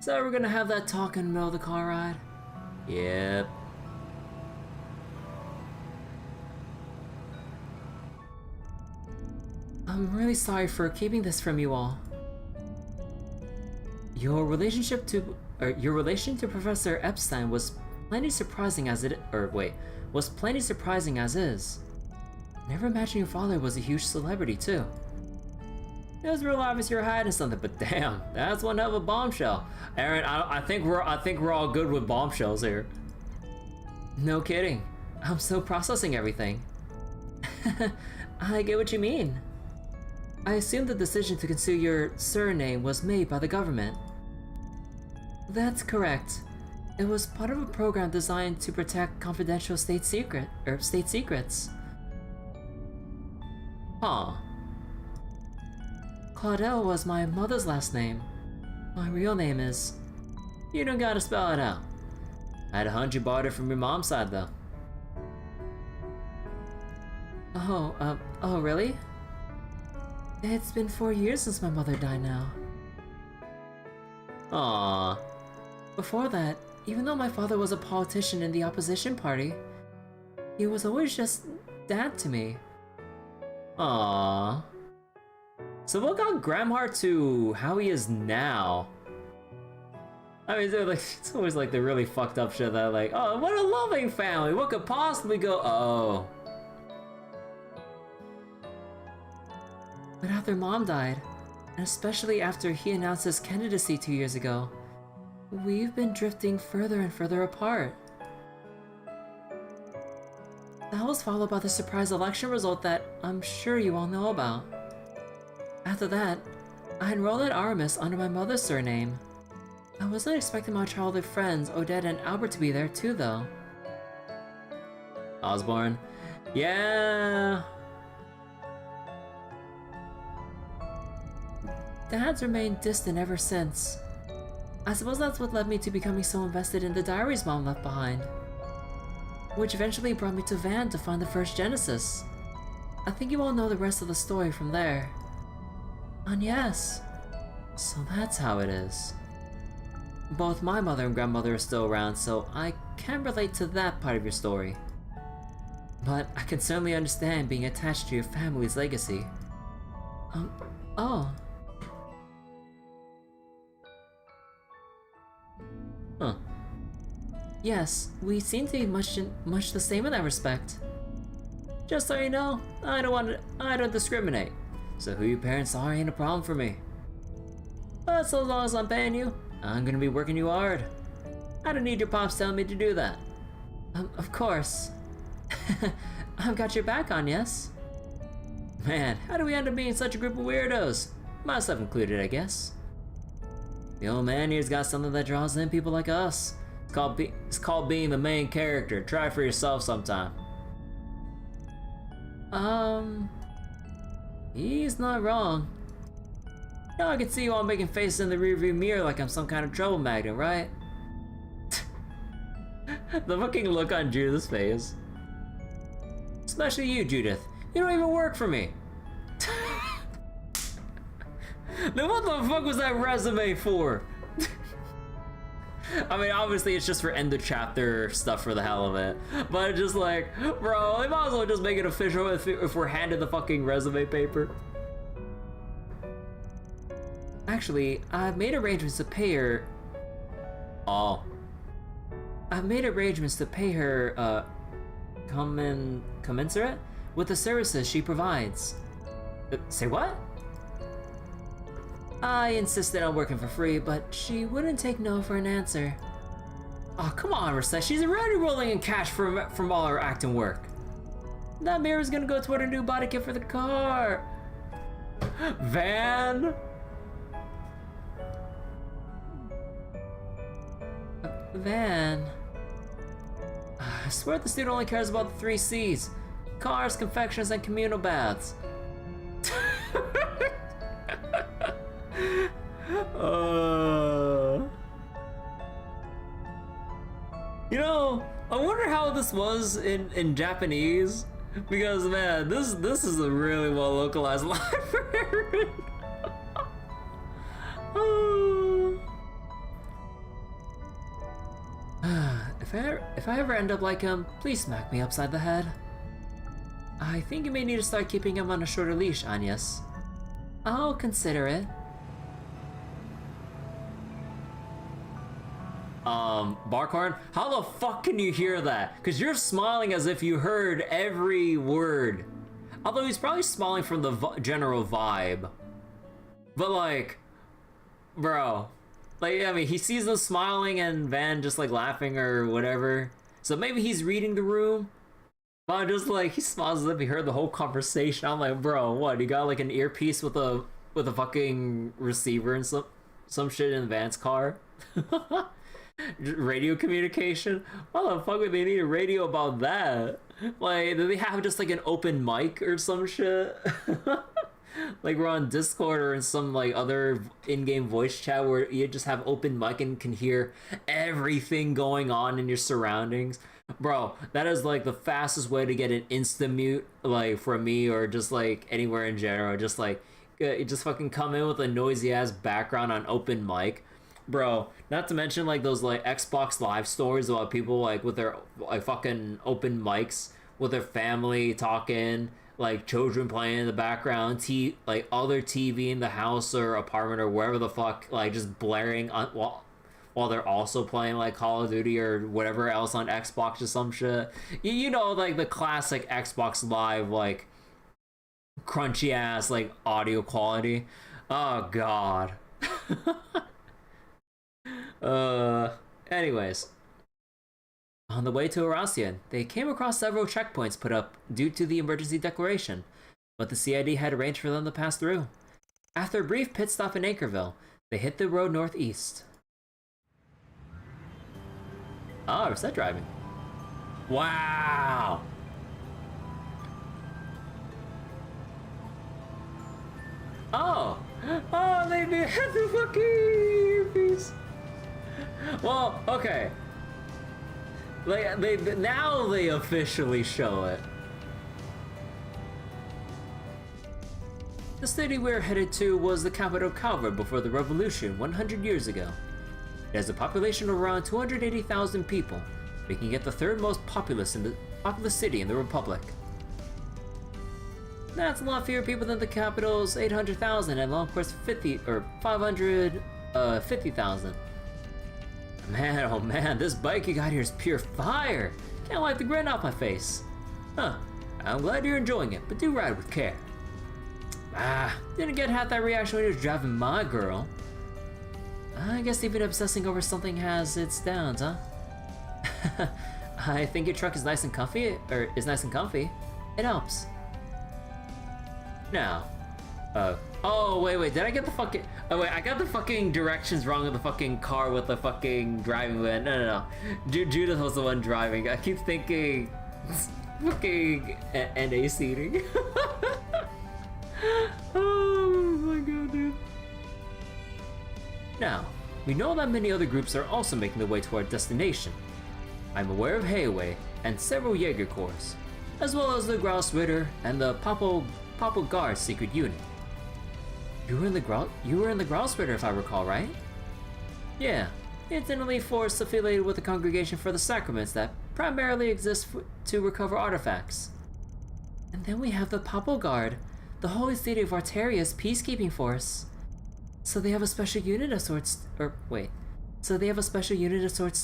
So we're gonna have that talk in the middle of the car ride? Yep. I'm really sorry for keeping this from you all. Your relation to Professor Epstein was plenty surprising as is. Never imagined your father was a huge celebrity too. It was real obvious you're hiding something, but damn, that's one hell of a bombshell. Aaron, I think we're all good with bombshells here. No kidding. I'm still processing everything. I get what you mean. I assume the decision to conceal your surname was made by the government. That's correct. It was part of a program designed to protect confidential state secrets. Huh. Claudel was my mother's last name. My real name is... You don't gotta spell it out. I had a hunch you bought it from your mom's side, though. Oh, really? It's been 4 years since my mother died now. Aww. Before that, even though my father was a politician in the opposition party, he was always just Dad to me. Aww. So what got Gramhart to how he is now? I mean, like, it's always like the really fucked up shit that like, oh, what a loving family, what could possibly go, oh. But after Mom died, and especially after he announced his candidacy 2 years ago, we've been drifting further and further apart. That was followed by the surprise election result that I'm sure you all know about. After that, I enrolled at Aramis under my mother's surname. I wasn't expecting my childhood friends Odette and Auber to be there too, though. Osborne. Yeah. Dad's remained distant ever since. I suppose that's what led me to becoming so invested in the diaries Mom left behind. Which eventually brought me to Van to find the first Genesis. I think you all know the rest of the story from there. And yes, so that's how it is. Both my mother and grandmother are still around, so I can relate to that part of your story. But I can certainly understand being attached to your family's legacy. Oh. Yes, we seem to be much the same in that respect. Just so you know, I don't discriminate. So who your parents are ain't a problem for me. But so long as I'm paying you, I'm gonna be working you hard. I don't need your pops telling me to do that. Of course. I've got your back on, yes? Man, how do we end up being such a group of weirdos? Myself included, I guess. The old man here's got something that draws in people like us. It's called being the main character. Try for yourself sometime. He's not wrong. Now I can see you all making faces in the rearview mirror like I'm some kind of trouble magnet, right? The fucking look on Judith's face. Especially you, Judith. You don't even work for me. Then what the fuck was that resume for? I mean, obviously it's just for end of chapter stuff for the hell of it. But just like, bro, they might as well just make it official if we're handed the fucking resume paper. Actually, I've made arrangements to pay her... Oh. I've made arrangements to pay her, commensurate with the services she provides. Say what? I insisted on working for free, but she wouldn't take no for an answer. Oh, come on, Reset. She's already rolling in cash from all her acting work. That mirror's gonna go toward a new body kit for the car. Van? Van? I swear this dude only cares about the 3 C's. Cars, confections, and communal baths. You know, I wonder how this was in Japanese, because man, this is a really well localized line for Aaron. If I ever end up like him, please smack me upside the head. I think you may need to start keeping him on a shorter leash, Agnes. I'll consider it. Barkhorn, how the fuck can you hear that? Cause you're smiling as if you heard every word. Although he's probably smiling from the general vibe. But like, bro, like, I mean, he sees them smiling and Van just like laughing or whatever. So maybe he's reading the room. But I'm just like, he smiles as if he heard the whole conversation. I'm like, bro, what? You got like an earpiece with a fucking receiver and some shit in Van's car? Radio communication? Why the fuck would they need a radio about that? Like, do they have just like an open mic or some shit? Like we're on Discord or in some like other in-game voice chat where you just have open mic and can hear everything going on in your surroundings. Bro, that is like the fastest way to get an insta mute, like from me or just like anywhere in general. Just like, you just fucking come in with a noisy ass background on open mic. Bro, not to mention like those like Xbox Live stories about people like with their like fucking open mics with their family talking, like children playing in the background, like other TV in the house or apartment or wherever the fuck, like just blaring on while they're also playing like Call of Duty or whatever else on Xbox or some shit. You know, like the classic Xbox Live like crunchy ass like audio quality. Oh god. Anyways, on the way to Oración, they came across several checkpoints put up due to the emergency declaration, but the CID had arranged for them to pass through. After a brief pit stop in Anchorville, they hit the road northeast. Oh, reset driving. Wow! Oh! Oh, they had the fucking earpiece! Well, okay. Now they officially show it. The city we're headed to was the capital of Auber before the revolution 100 years ago. It has a population of around 280,000 people, making it the third most populous city in the Republic. That's a lot fewer people than the capital's 800,000 and Longport's 550,000. Man, oh man, this bike you got here is pure fire. Can't wipe the grin off my face. Huh, I'm glad you're enjoying it, but do ride with care. Didn't get half that reaction when you was driving my girl. I guess even obsessing over something has its downs, huh? I think your truck is nice and comfy, It helps. Now, oh wait, did I get the fucking, oh wait, I got the fucking directions wrong of the fucking car with the fucking driving wheel. No. Judith was the one driving. I keep thinking, fucking NA seating. Oh my god, dude. Now, we know that many other groups are also making their way to our destination. I'm aware of Hayway and several Jaeger Corps, as well as the Grouse Ritter and the Guard secret unit. You were in the Grouse Ritter, if I recall, right? Yeah, it's an elite force affiliated with the Congregation for the Sacraments that primarily exists to recover artifacts. And then we have the Guard, the Holy City of Arteria's peacekeeping force. So they have a special unit of sorts,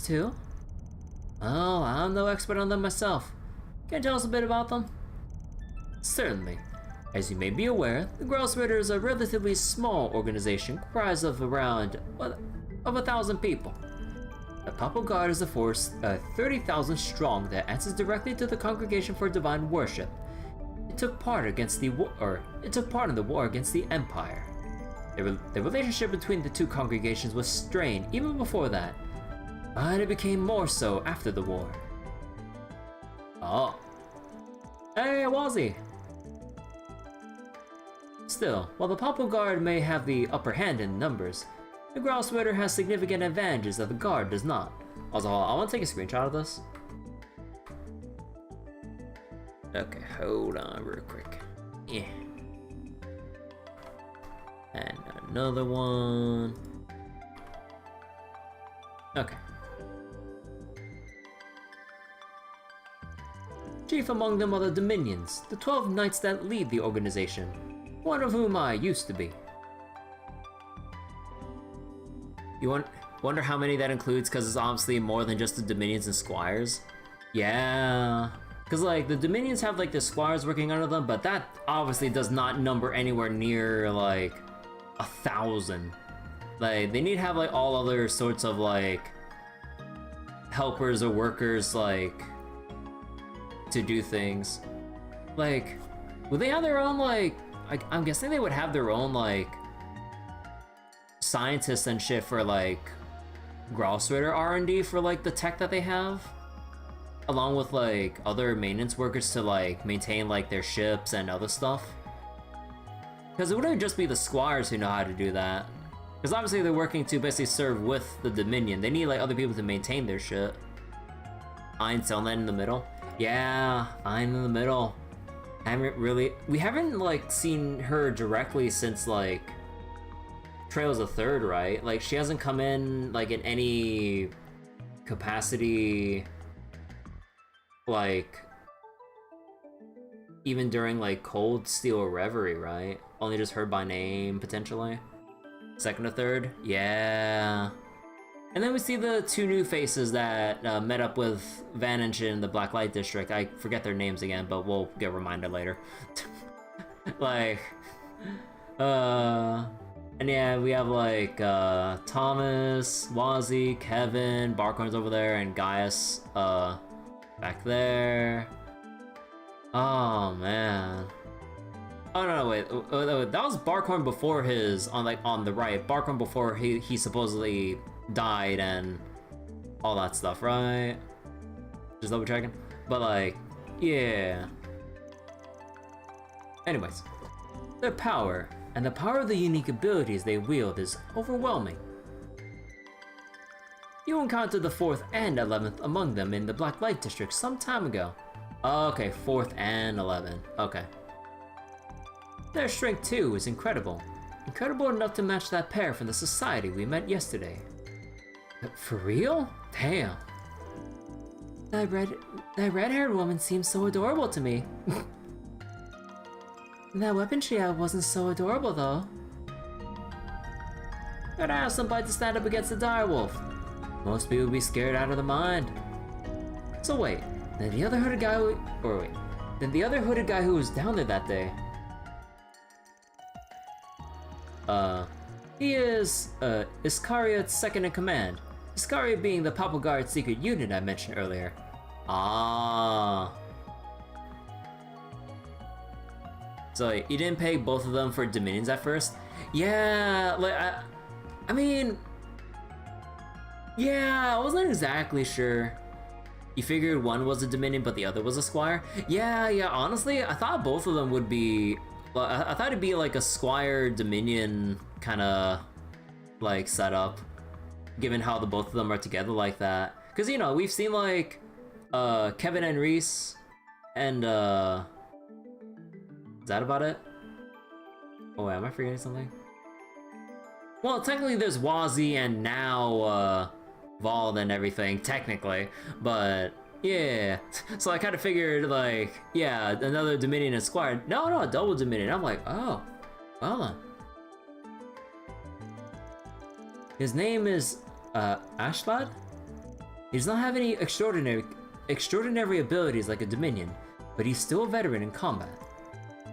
too? Oh, I'm no expert on them myself. Can you tell us a bit about them? Certainly. As you may be aware, the Grouse Ritter is a relatively small organization comprised of around 1,000 people. The Papal Guard is a force 30,000 strong that answers directly to the Congregation for Divine Worship. It took part in the war against the Empire. The relationship between the two congregations was strained even before that, but it became more so after the war. Oh. Hey, Wazzy! Still, while the Papal Guard may have the upper hand in numbers, the Grouse Ritter has significant advantages that the Guard does not. Also, hold on, I want to take a screenshot of this. Okay, hold on real quick. Yeah. And another one. Okay. Chief among them are the Dominions, the 12 knights that lead the organization, one of whom I used to be. You wonder how many that includes, because it's obviously more than just the Dominions and Squires? Yeah. Because, like, the Dominions have, like, the Squires working under them, but that obviously does not number anywhere near, like, 1,000. Like, they need to have, like, all other sorts of, like, helpers or workers, like, to do things. Like, would they have their own, like, I'm guessing they would have their own, like, scientists and shit for, like, Grouse Ritter R&D for, like, the tech that they have? Along with, like, other maintenance workers to, like, maintain, like, their ships and other stuff. Because it wouldn't just be the Squires who know how to do that. Because obviously they're working to basically serve with the Dominion. They need, like, other people to maintain their shit. Ein's selling that in the middle. Yeah, I'm in the middle. We haven't, like, seen her directly since, like, Trails of Third, right? Like, she hasn't come in, like, in any capacity, like, even during, like, Cold Steel or Reverie, right? Only just heard by name, potentially. Second or third? Yeah. And then we see the two new faces that met up with Vanage in the Blacklight District. I forget their names again, but we'll get reminded later. Like, and yeah, we have, like, Thomas, Wazzy, Kevin, Barkhorn's over there, and Gaius, back there. Oh, man. Oh, no, wait, that was Barkhorn before his, on the right. Barkhorn before he supposedly died and all that stuff, right? Just double checking. But, like, yeah. Anyways, their power, and the power of the unique abilities they wield is overwhelming. You encountered the 4th and 11th among them in the Blacklight District some time ago. Okay, 4th and 11th, okay. Their strength, too, is incredible. Incredible enough to match that pair from the society we met yesterday. For real? Damn. That red-haired woman seems so adorable to me. That weapon she had wasn't so adorable, though. Gotta have somebody to stand up against the direwolf. Most people would be scared out of their mind. So wait, then the other hooded guy who was down there that day. He is, Iscariot's second in command. Iscariot being the Papal Guard secret unit I mentioned earlier. Ah. So you didn't pay both of them for dominions at first? Yeah, like, I mean... Yeah, I wasn't exactly sure. You figured one was a dominion but the other was a squire? Yeah, honestly, I thought both of them would be... Well, I thought it'd be like a squire dominion kind of like setup, given how the both of them are together like that. Because, you know, we've seen like Kevin and Reese and is that about it? Oh wait, am I forgetting something? Well, technically there's Wazzy and now Vald and everything, technically, but yeah. So I kind of figured like, yeah, another Dominion and Squire. No, a double Dominion. I'm like, oh, well then. His name is Ashvad? He does not have any extraordinary abilities like a Dominion, but he's still a veteran in combat.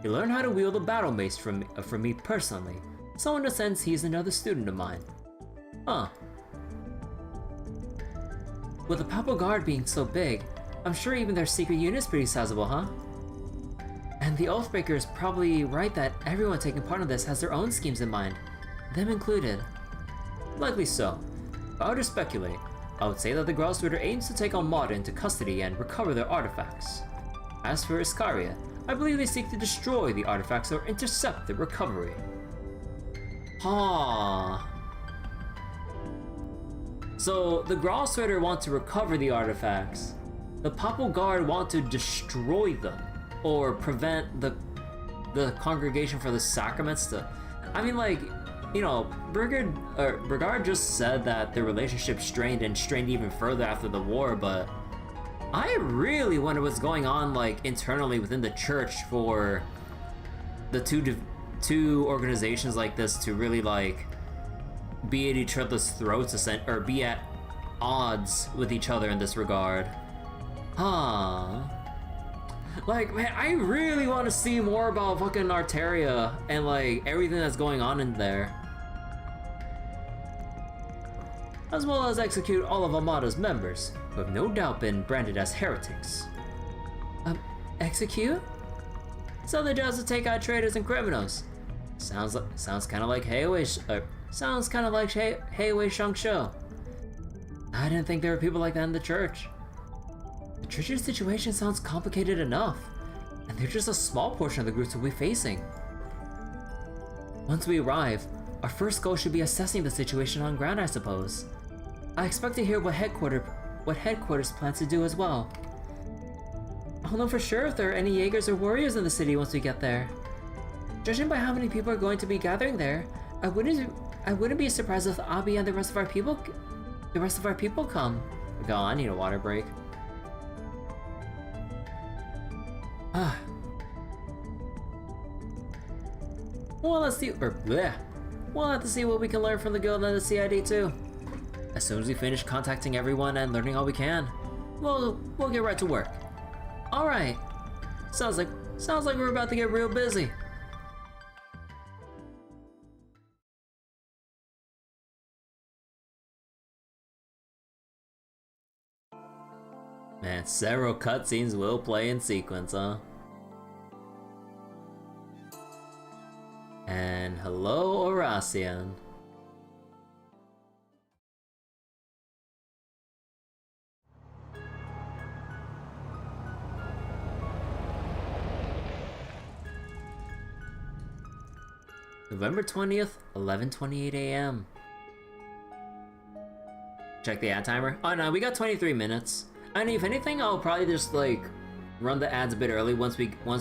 He learned how to wield a battle mace from me personally, so in a sense he's another student of mine. Huh. With the Papal Guard being so big, I'm sure even their secret unit's pretty sizable, huh? And the Oathbreaker is probably right that everyone taking part in this has their own schemes in mind, them included. Likely so. If I were to speculate, I would say that the Growlsweeter aims to take on Maud into custody and recover their artifacts. As for Iscariot, I believe they seek to destroy the artifacts or intercept their recovery. Ha. So the Growlsweeter want to recover the artifacts. The Papal Guard want to destroy them or prevent the Congregation for the Sacraments to... I mean, like, you know, Bergard just said that the relationship strained and strained even further after the war, but I really wonder what's going on, like, internally within the church for the two organizations like this to really, like, be at each other's throats, or be at odds with each other in this regard. Huh. Like, man, I really want to see more about fucking Arteria and, like, everything that's going on in there. As well as execute all of Armada's members, who have no doubt been branded as heretics. Execute? So they just to take out traitors and criminals. Sounds kind of like Heiwei Shangsho. I didn't think there were people like that in the church. The church's situation sounds complicated enough, and they're just a small portion of the groups we'll be facing. Once we arrive, our first goal should be assessing the situation on ground, I suppose. I expect to hear what headquarters plans to do as well. I'll know for sure if there are any Jaegers or warriors in the city once we get there. Judging by how many people are going to be gathering there, I wouldn't be surprised if Abi and the rest of our people come. Go on, I need a water break. We'll have to see what we can learn from the guild and the CID too. As soon as we finish contacting everyone and learning all we can, we'll get right to work. All right. Sounds like we're about to get real busy. Man, several cutscenes will play in sequence, huh? And hello, Oración. November 20th, 11:28 a.m. Check the ad timer. Oh no, we got 23 minutes. And if anything, I'll probably just like run the ads a bit early once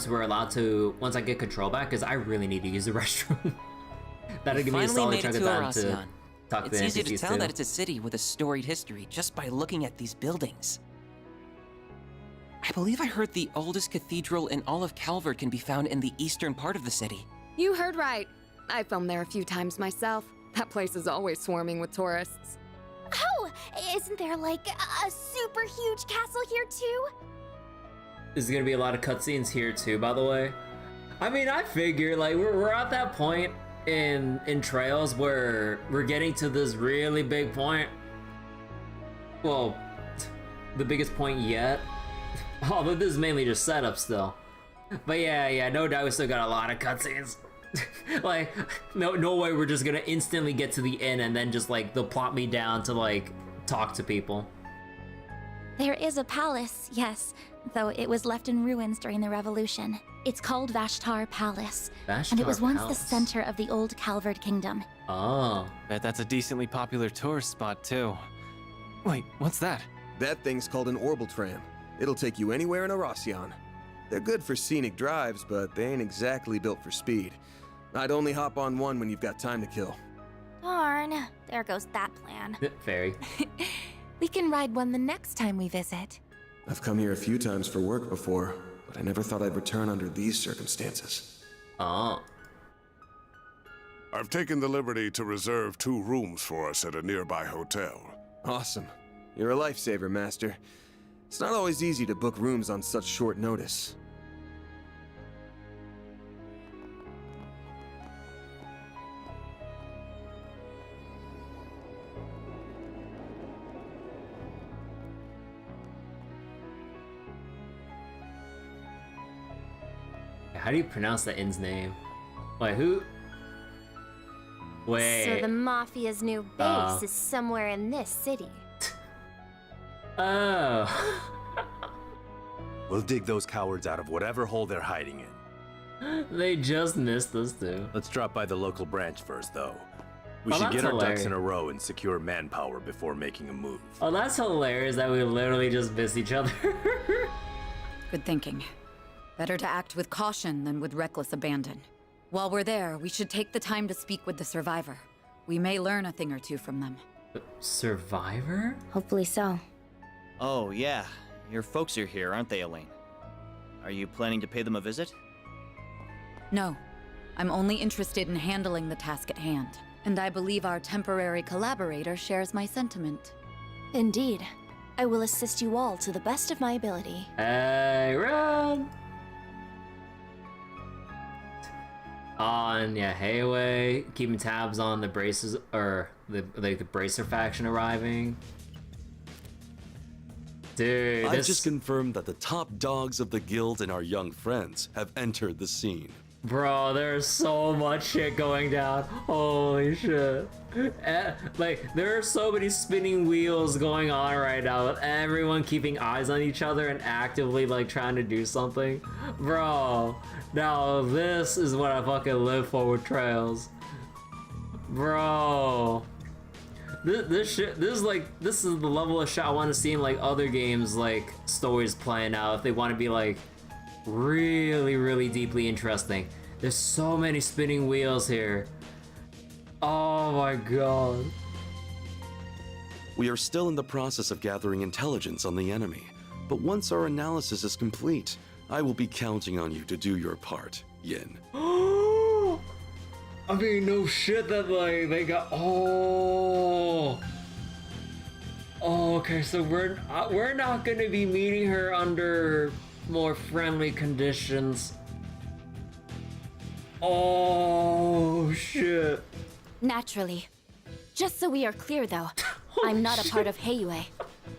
we're allowed to, once I get control back, because I really need to use the restroom. That'll give me a solid chunk of time to talk to the NPCs. It's easy to tell that it's a city with a storied history just by looking at these buildings. I believe I heard the oldest cathedral in all of Calvert can be found in the eastern part of the city. You heard right. I filmed there a few times myself. That place is always swarming with tourists. Oh, Isn't there like a super huge castle here too? There's gonna be a lot of cutscenes here too, by the way. I mean, I figure like we're at that point in Trails where we're getting to this really big point. Well, the biggest point yet. Although this is mainly just setup still. But yeah, no doubt we still got a lot of cutscenes. Like, no way we're just gonna instantly get to the inn and then just like they'll plop me down to like talk to people. There is a palace, yes, though it was left in ruins during the revolution. It's called Vashtar Palace, and it was once the center of the old Calvard Kingdom. Oh. Bet that's a decently popular tourist spot too. Wait, what's that? That thing's called an orbital tram. It'll take you anywhere in Oración. They're good for scenic drives, but they ain't exactly built for speed. I'd only hop on one when you've got time to kill. Darn, there goes that plan. Fairy. We can ride one the next time we visit. I've come here a few times for work before, but I never thought I'd return under these circumstances. Oh. I've taken the liberty to reserve 2 rooms for us at a nearby hotel. Awesome. You're a lifesaver, Master. It's not always easy to book rooms on such short notice. How do you pronounce the inn's name? Wait, who? Wait. So the Mafia's new base is somewhere in this city. Oh. We'll dig those cowards out of whatever hole they're hiding in. They just missed us too. Let's drop by the local branch first, though. We Oh, should that's get our hilarious. ducks in a row and secure manpower before making a move. Oh, that's hilarious that we literally just missed each other. Good thinking. Better to act with caution than with reckless abandon. While we're there, we should take the time to speak with the survivor. We may learn a thing or two from them. Survivor? Hopefully so. Oh, yeah. Your folks are here, aren't they, Elaine? Are you planning to pay them a visit? No. I'm only interested in handling the task at hand. And I believe our temporary collaborator shares my sentiment. Indeed. I will assist you all to the best of my ability. Hey, run! On Yahayway, keeping tabs on the braces, or the bracer faction arriving. Dude, I've just confirmed that the top dogs of the guild and our young friends have entered the scene. Bro, there's so much shit going down. Holy shit. Like, there are so many spinning wheels going on right now with everyone keeping eyes on each other and actively, like, trying to do something. Bro, now this is what I fucking live for with Trails. Bro. This is the level of shit I want to see in, like, other games, like, stories playing out if they want to be, like, really deeply interesting. There's so many spinning wheels here. Oh my god. We are still in the process of gathering intelligence on the enemy, but once our analysis is complete, I will be counting on you to do your part, Yin. I mean, no shit that, like, they got. Oh, okay, so we're not gonna be meeting her under more friendly conditions. Oh shit. Naturally. Just so we are clear, though, I'm not a part of Heiyue,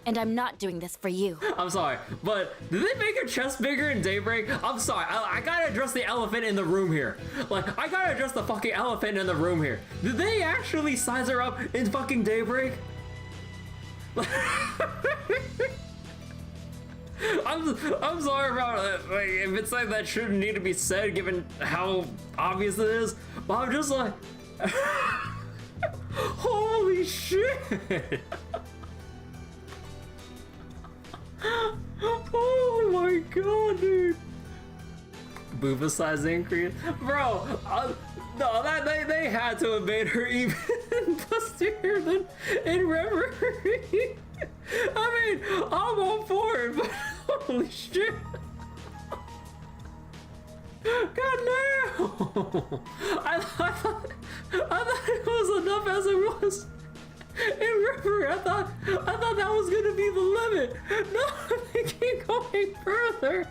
and I'm not doing this for you. I'm sorry, but did they make her chest bigger in Daybreak? I'm sorry, I gotta address the elephant in the room here. Like, I gotta address the fucking elephant in the room here. Did they actually size her up in fucking Daybreak? I'm sorry about it. Like, if it's like that shouldn't need to be said given how obvious it is, but I'm just like, holy shit. Oh my god, dude. Booba size increase? Bro, no, they had to have made her even bustier than in Reverie. I mean, I'm all for it, but holy shit. God damn! I thought it was enough as it was. In River, I thought that was gonna be the limit. No, they keep going further.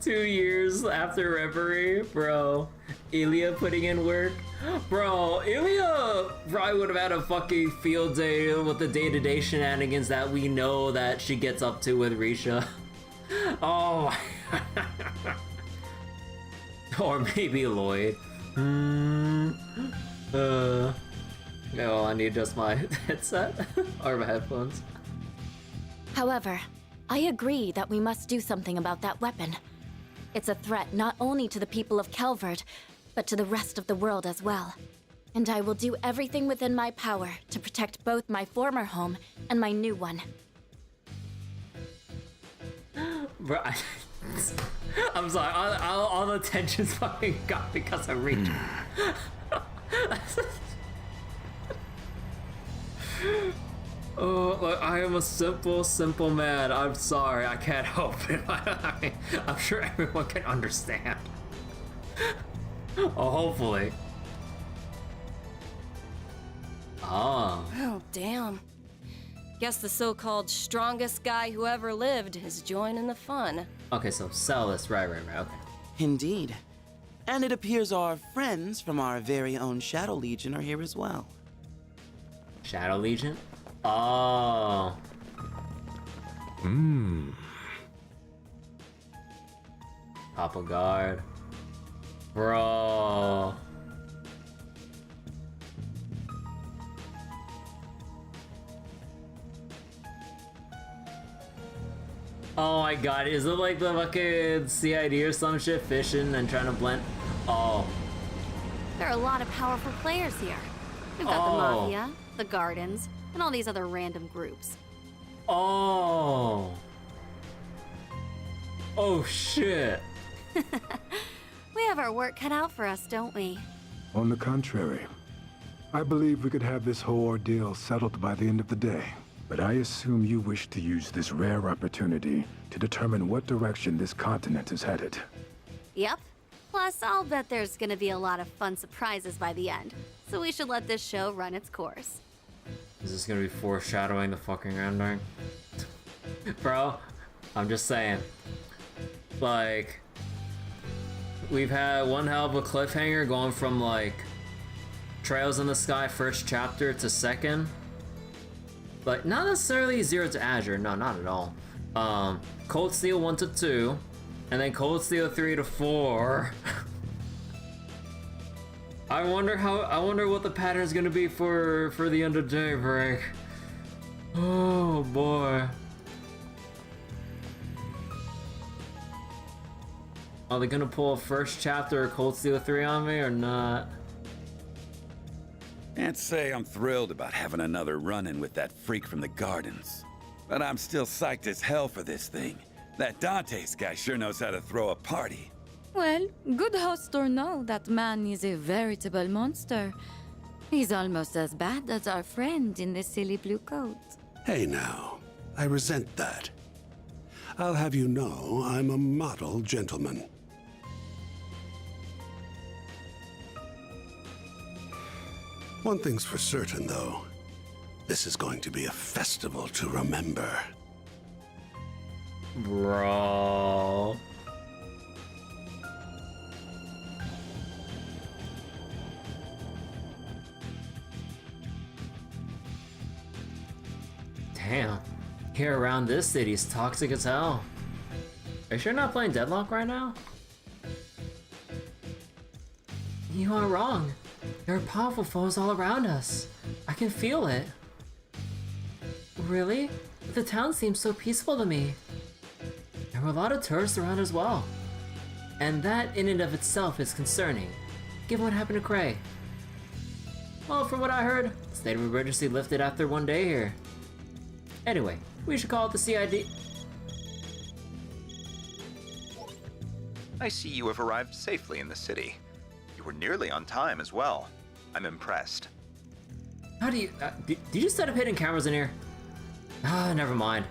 2 years after Reverie, bro. Ilya putting in work. Bro, Ilya probably would have had a fucking field day with the day-to-day shenanigans that we know that she gets up to with Risha. Oh my. Or maybe Lloyd. Yeah, well, I need just my headset or my headphones. However, I agree that we must do something about that weapon. It's a threat not only to the people of Calvard, but to the rest of the world as well. And I will do everything within my power to protect both my former home and my new one. Bro, I'm sorry, all the tensions fucking got because of Reach. Oh, like, I am a simple man. I'm sorry, I can't help it. I mean, I'm sure everyone can understand. Oh, hopefully. Ah. Oh, damn. Guess the so-called strongest guy who ever lived is joining the fun. Okay, so sell this. Right, okay. Indeed. And it appears our friends from our very own Shadow Legion are here as well. Shadow Legion? Oh. Papa Guard. Bro. Oh my god, is it like the fucking CID or some shit fishing and trying to blend? Oh. There are a lot of powerful players here. We've got the Mafia, the Gardens, and all these other random groups. Oh. Oh shit. We have our work cut out for us, don't we? On the contrary. I believe we could have this whole ordeal settled by the end of the day. But I assume you wish to use this rare opportunity to determine what direction this continent is headed. Yep. Plus, I'll bet there's gonna be a lot of fun surprises by the end. So we should let this show run its course. Is this gonna be foreshadowing the fucking ending? Bro, I'm just saying. Like, we've had one hell of a cliffhanger going from like Trails in the Sky first chapter to second. Like, not necessarily Zero to Azure, no, not at all. Cold Steel 1 to 2, and then Cold Steel 3 to 4. I wonder what the pattern is gonna be for the end of Daybreak. Oh boy. Are they gonna pull a first chapter of Cold Steel 3 on me or not? Can't say I'm thrilled about having another run-in with that freak from the Gardens. But I'm still psyched as hell for this thing. That Dante's guy sure knows how to throw a party. Well, good host or no, that man is a veritable monster. He's almost as bad as our friend in the silly blue coat. Hey now, I resent that. I'll have you know I'm a model gentleman. One thing's for certain, though. This is going to be a festival to remember. Bro. Damn. Here around this city is toxic as hell. Are you sure you're not playing Deadlock right now? You are wrong. There are powerful foes all around us. I can feel it. Really? The town seems so peaceful to me. There were a lot of tourists around as well. And that in and of itself is concerning, given what happened to Cray. Well, from what I heard, state of emergency lifted after one day here. Anyway, we should call it the CID. I see you have arrived safely in the city. You were nearly on time as well. I'm impressed. How do you... did you set up hidden cameras in here? Ah, never mind.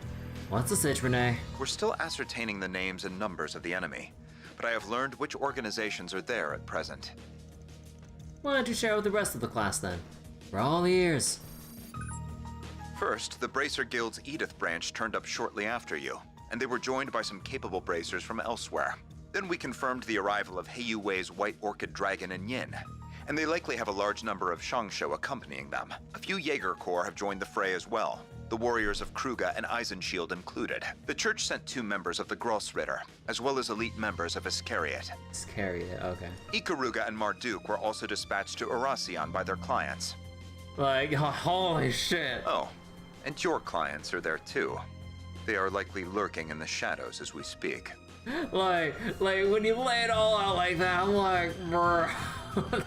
What's the sitch, René? We're still ascertaining the names and numbers of the enemy, but I have learned which organizations are there at present. Why don't you share with the rest of the class then? We're all ears. First, the Bracer Guild's Edith branch turned up shortly after you, and they were joined by some capable bracers from elsewhere. Then we confirmed the arrival of Heiyu Wei's White Orchid Dragon and Yin, and they likely have a large number of Shangsho accompanying them. A few Jaeger Corps have joined the fray as well, the warriors of Kruga and Eisenshield included. The church sent 2 members of the Grossritter, as well as elite members of Iscariot. Iscariot, okay. Ikaruga and Marduk were also dispatched to Oración by their clients. Like, holy shit. Oh, and your clients are there too. They are likely lurking in the shadows as we speak. Like when you lay it all out like that, I'm like, bruh,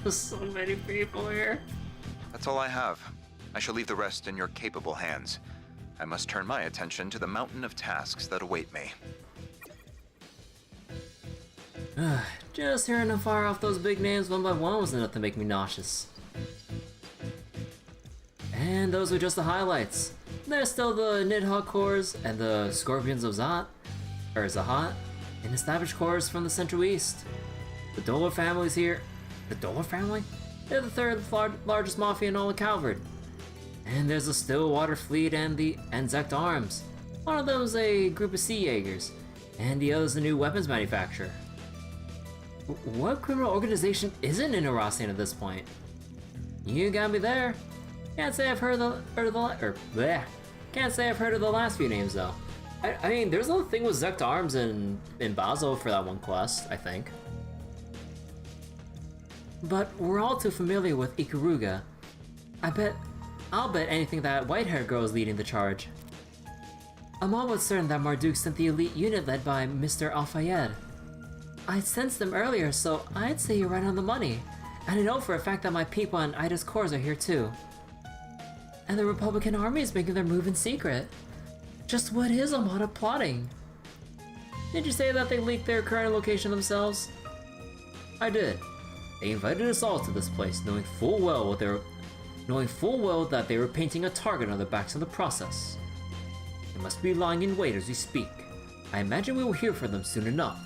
there's so many people here. That's all I have. I shall leave the rest in your capable hands. I must turn my attention to the mountain of tasks that await me. Just hearing them fire off those big names one by one was enough to make me nauseous. And those were just the highlights. There's still the Nidhogg Corps and the Scorpions of Zahat, and established corps from the Central East. The Dolar family's here. The Dolar family? They're the 3rd largest mafia in all of Calvard. And there's the Stillwater Fleet and the Zect Arms. One of them's a group of Sea Jaegers, and the other's a new weapons manufacturer. What criminal organization isn't in Oración at this point? You got me there. Can't say I've heard of the last few names though. I mean, there's a thing with Zect Arms in Basel for that one quest, I think. But we're all too familiar with Ikaruga. I'll bet anything that white-haired girl is leading the charge. I'm almost certain that Marduk sent the elite unit led by Mr. Al-Fayed. I sensed them earlier, so I'd say you're right on the money. And I know for a fact that my people and Ida's corps are here too. And the Republican army is making their move in secret. Just what is Armada plotting? Did you say that they leaked their current location themselves? I did. They invited us all to this place, knowing full well that they were painting a target on their backs in the process. They must be lying in wait as we speak. I imagine we will hear from them soon enough.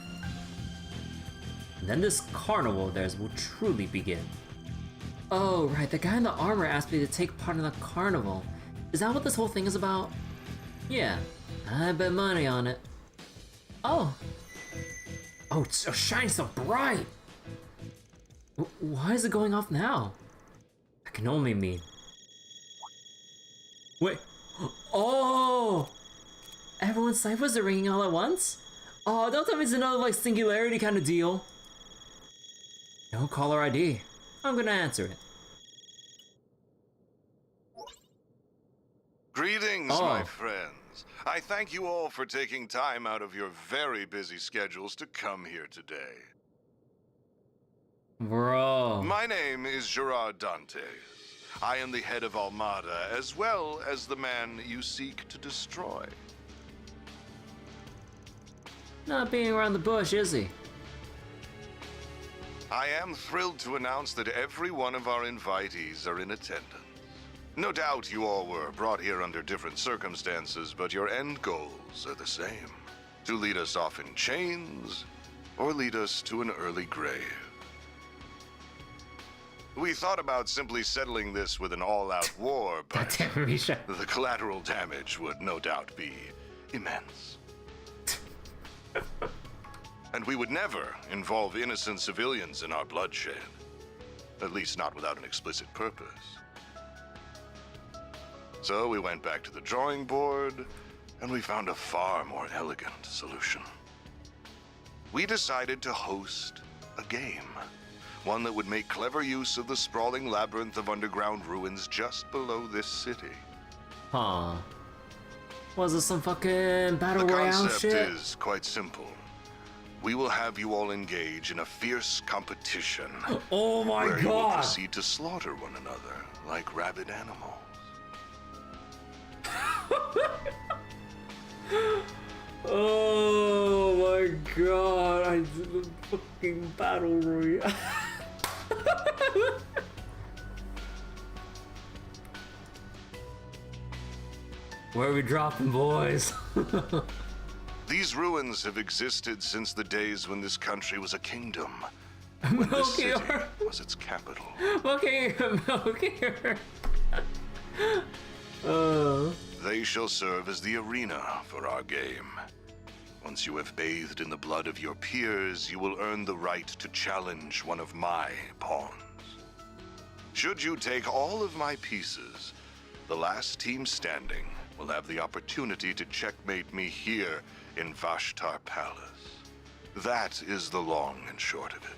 And then this carnival of theirs will truly begin. Oh, right, the guy in the armor asked me to take part in the carnival. Is that what this whole thing is about? Yeah, I bet money on it. Oh. Oh, it's so shiny, so bright! Why is it going off now? That can only mean... Wait. Oh! Everyone's ciphers are ringing all at once? Oh, don't tell me it's another, like, singularity kind of deal. No caller ID. I'm gonna answer it. Greetings, my friends. I thank you all for taking time out of your very busy schedules to come here today. Bro. My name is Gerard Dantes. I am the head of Armada, as well as the man you seek to destroy. Not being around the bush, is he? I am thrilled to announce that every one of our invitees are in attendance. No doubt you all were brought here under different circumstances, but your end goals are the same. To lead us off in chains, or lead us to an early grave. We thought about simply settling this with an all-out war, but the collateral damage would no doubt be immense. And we would never involve innocent civilians in our bloodshed. At least not without an explicit purpose. So we went back to the drawing board, and we found a far more elegant solution. We decided to host a game. One that would make clever use of the sprawling labyrinth of underground ruins just below this city. Huh. Was it some fucking battle royale shit? The concept is quite simple. We will have you all engage in a fierce competition. Oh my where you will god! proceed to slaughter one another like rabid animals. Oh my god! I did the fucking battle royale. Where are we dropping, boys? These ruins have existed since the days when this country was a kingdom. When this city was its capital. Okay, They shall serve as the arena for our game. Once you have bathed in the blood of your peers, you will earn the right to challenge one of my pawns. Should you take all of my pieces, the last team standing will have the opportunity to checkmate me here in Vashtar Palace. That is the long and short of it.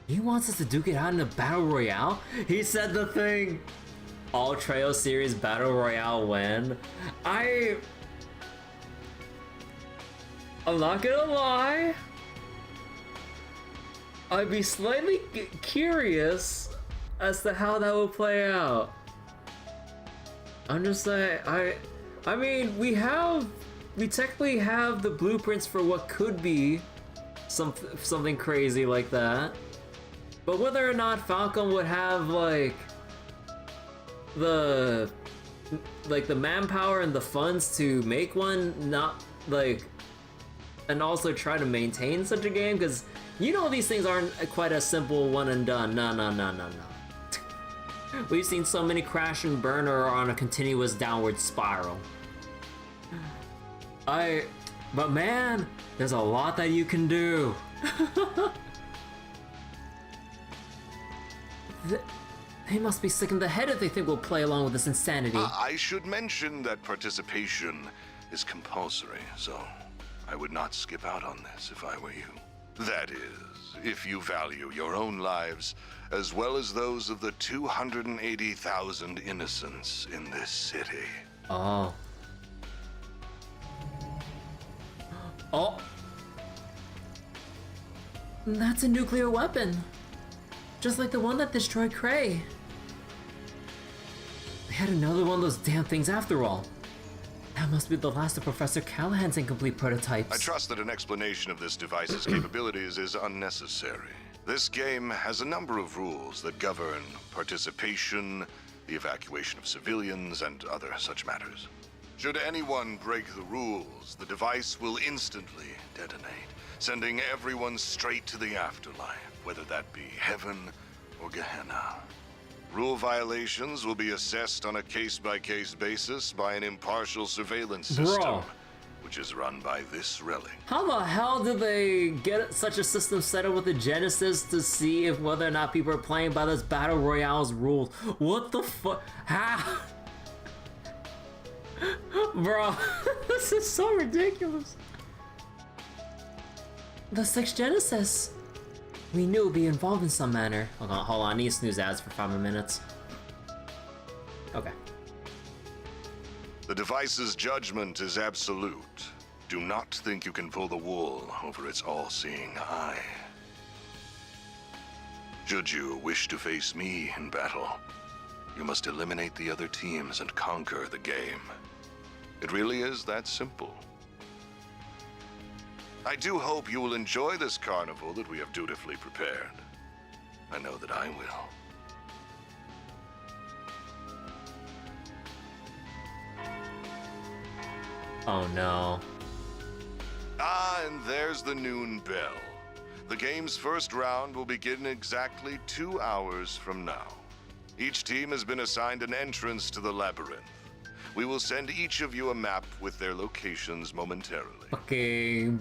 He wants us to duke it out in a battle royale? He said the thing! All Trail Series battle royale win. I'm not gonna lie. I'd be slightly curious as to how that would play out. I'm just saying, I mean, we technically have the blueprints for what could be something crazy like that. But whether or not Falcon would have like the manpower and the funds to make one, not like, and also try to maintain such a game, because you know these things aren't quite a simple one and done. No. We've seen so many crash and burn or on a continuous downward spiral. But man, there's a lot that you can do. They must be sick in the head if they think we'll play along with this insanity. I should mention that participation is compulsory, so I would not skip out on this if I were you. That is, if you value your own lives, as well as those of the 280,000 innocents in this city. Oh. That's a nuclear weapon. Just like the one that destroyed Cray. They had another one of those damn things after all. That must be the last of Professor Callahan's incomplete prototypes. I trust that an explanation of this device's capabilities is unnecessary. This game has a number of rules that govern participation, the evacuation of civilians, and other such matters. Should anyone break the rules, the device will instantly detonate, sending everyone straight to the afterlife, whether that be heaven or Gehenna. Rule violations will be assessed on a case-by-case basis by an impartial surveillance system, which is run by this relic. How the hell did they get such a system set up with the Genesis to see if whether or not people are playing by this Battle Royale's rules? What the fuck? How? Bro, this is so ridiculous. The 6th Genesis. We knew it would be involved in some manner. Hold on, I need to snooze ads for 5 more minutes. Okay. The device's judgment is absolute. Do not think you can pull the wool over its all-seeing eye. Should you wish to face me in battle, you must eliminate the other teams and conquer the game. It really is that simple. I do hope you will enjoy this carnival that we have dutifully prepared. I know that I will. Oh no. Ah, and there's the noon bell. The game's first round will begin exactly 2 hours from now. Each team has been assigned an entrance to the labyrinth. We will send each of you a map with their locations momentarily. Okay,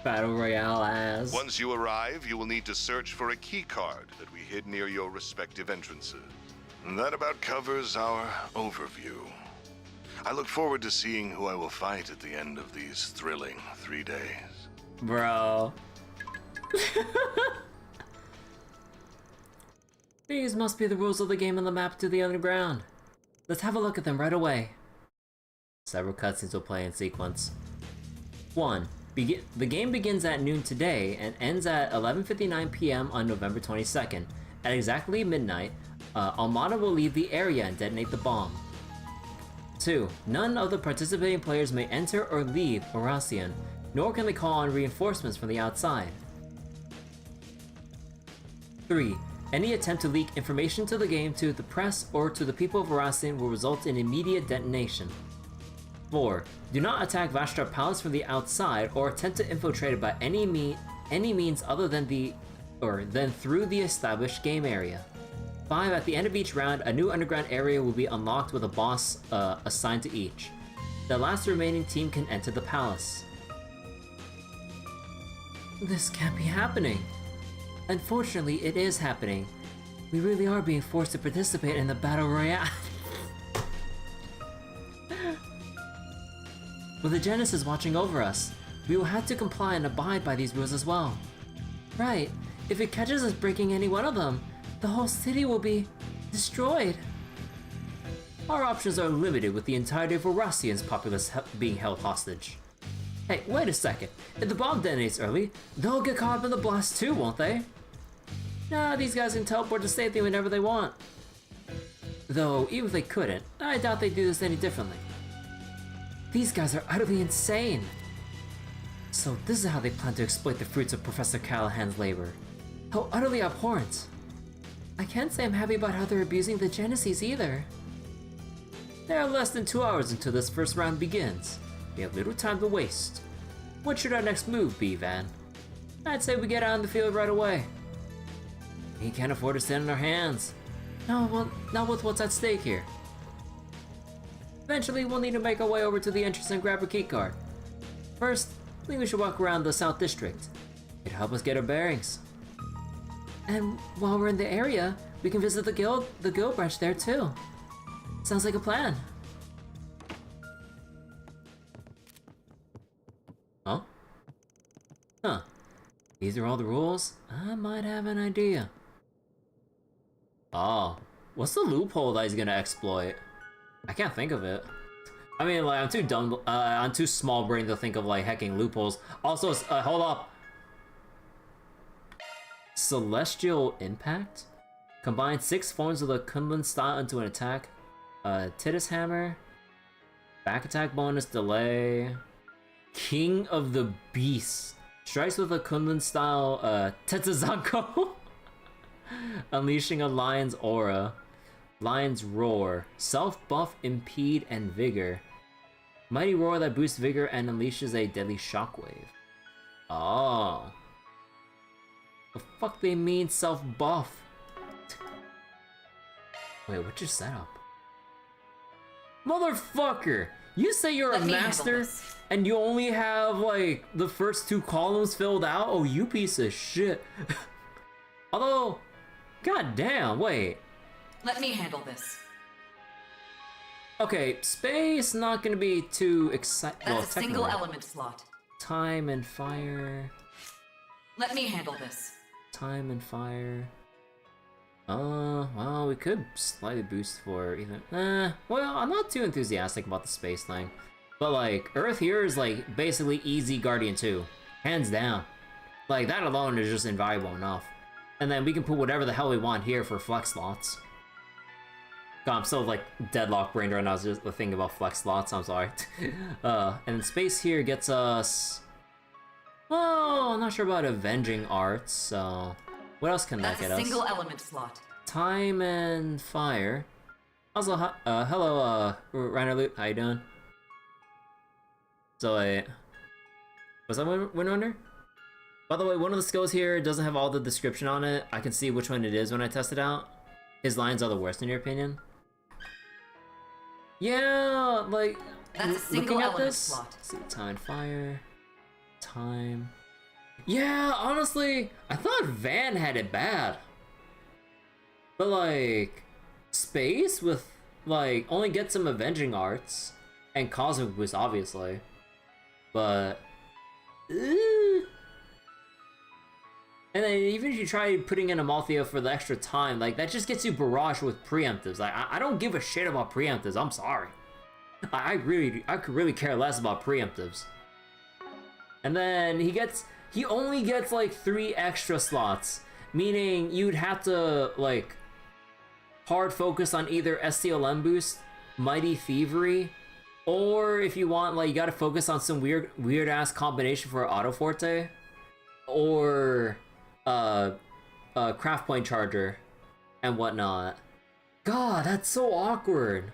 Battle Royale ass. Once you arrive, you will need to search for a key card that we hid near your respective entrances. And that about covers our overview. I look forward to seeing who I will fight at the end of these thrilling 3 days. Bro. These must be the rules of the game on the map to the underground. Let's have a look at them right away. Several cutscenes will play in sequence. 1. The game begins at noon today and ends at 11:59 p.m. on November 22nd. At exactly midnight, Armada will leave the area and detonate the bomb. 2. None of the participating players may enter or leave Oración, nor can they call on reinforcements from the outside. 3. Any attempt to leak information to the game to the press or to the people of Oración will result in immediate detonation. 4. Do not attack Vashtar Palace from the outside or attempt to infiltrate it by any means other than through the established game area. 5. At the end of each round, a new underground area will be unlocked with a boss assigned to each. The last remaining team can enter the palace. This can't be happening. Unfortunately, it is happening. We really are being forced to participate in the Battle Royale. With the Genesis watching over us, we will have to comply and abide by these rules as well. Right, if it catches us breaking any one of them, the whole city will be destroyed. Our options are limited with the entirety of Oracion's populace being held hostage. Hey, wait a second. If the bomb detonates early, they'll get caught up in the blast too, won't they? Nah, these guys can teleport to safety whenever they want. Though, even if they couldn't, I doubt they'd do this any differently. These guys are utterly insane. So this is how they plan to exploit the fruits of Professor Callahan's labor. How utterly abhorrent. I can't say I'm happy about how they're abusing the Genesis either. There are less than 2 hours until this first round begins. We have little time to waste. What should our next move be, Van? I'd say we get out on the field right away. We can't afford to stand on our hands. No, well, not with what's at stake here. Eventually, we'll need to make our way over to the entrance and grab a keycard. First, I think we should walk around the South District. It'll help us get our bearings. And while we're in the area, we can visit the guild branch there too. Sounds like a plan. Huh? Huh. These are all the rules? I might have an idea. Oh. What's the loophole that he's gonna exploit? I can't think of it. I mean, like, I'm too dumb, I'm too small brain to think of, like, hacking loopholes. Also, hold up. Celestial Impact? Combine 6 forms of the Kunlun style into an attack. Titus Hammer. Back attack bonus delay. King of the Beasts. Strikes with a Kunlun style, Tetsuzanko. Unleashing a Lion's Aura. Lion's Roar. Self-buff, Impede, and Vigor. Mighty Roar that boosts Vigor and unleashes a deadly shockwave. Oh. The fuck they mean self-buff? Wait, what's your setup? Motherfucker! You say you're a master and you only have, like, the first 2 columns filled out? Oh, you piece of shit. Although, goddamn, wait. Let me handle this. Okay, space not gonna be too exciting. That's a single element slot. Time and fire. Let me handle this. Time and fire. Well, we could slightly boost for either. Well, I'm not too enthusiastic about the space thing. But, like, Earth here is, like, basically easy Guardian 2. Hands down. Like, that alone is just invaluable enough. And then we can put whatever the hell we want here for flex slots. God, I'm so, like, deadlock brained right now. I was just thinking about flex slots, I'm sorry. And space here gets us... Well, I'm not sure about Avenging Arts, so... What else can that get us? That's a single element slot. Time and fire. Also, hello, René Loot, how you doing? So, wait. Was that Windrunner? By the way, one of the skills here doesn't have all the description on it. I can see which one it is when I test it out. His lines are the worst in your opinion? Yeah, like... That's a single looking at element this, slot. See, time and fire. Time... Yeah, honestly, I thought Van had it bad. But, like, space with, like, only get some Avenging Arts and Cosmic Boost, obviously. But, and then even if you try putting in Amalthea for the extra time, like, that just gets you barraged with preemptives. Like, I don't give a shit about preemptives, I'm sorry. I could really care less about preemptives. And then he only gets, like, 3 extra slots, meaning you'd have to, like, hard focus on either STLM boost, Mighty Thievery, or if you want, like, you gotta focus on some weird ass combination for Auto Forte, or Craft Point Charger and whatnot. God, that's so awkward.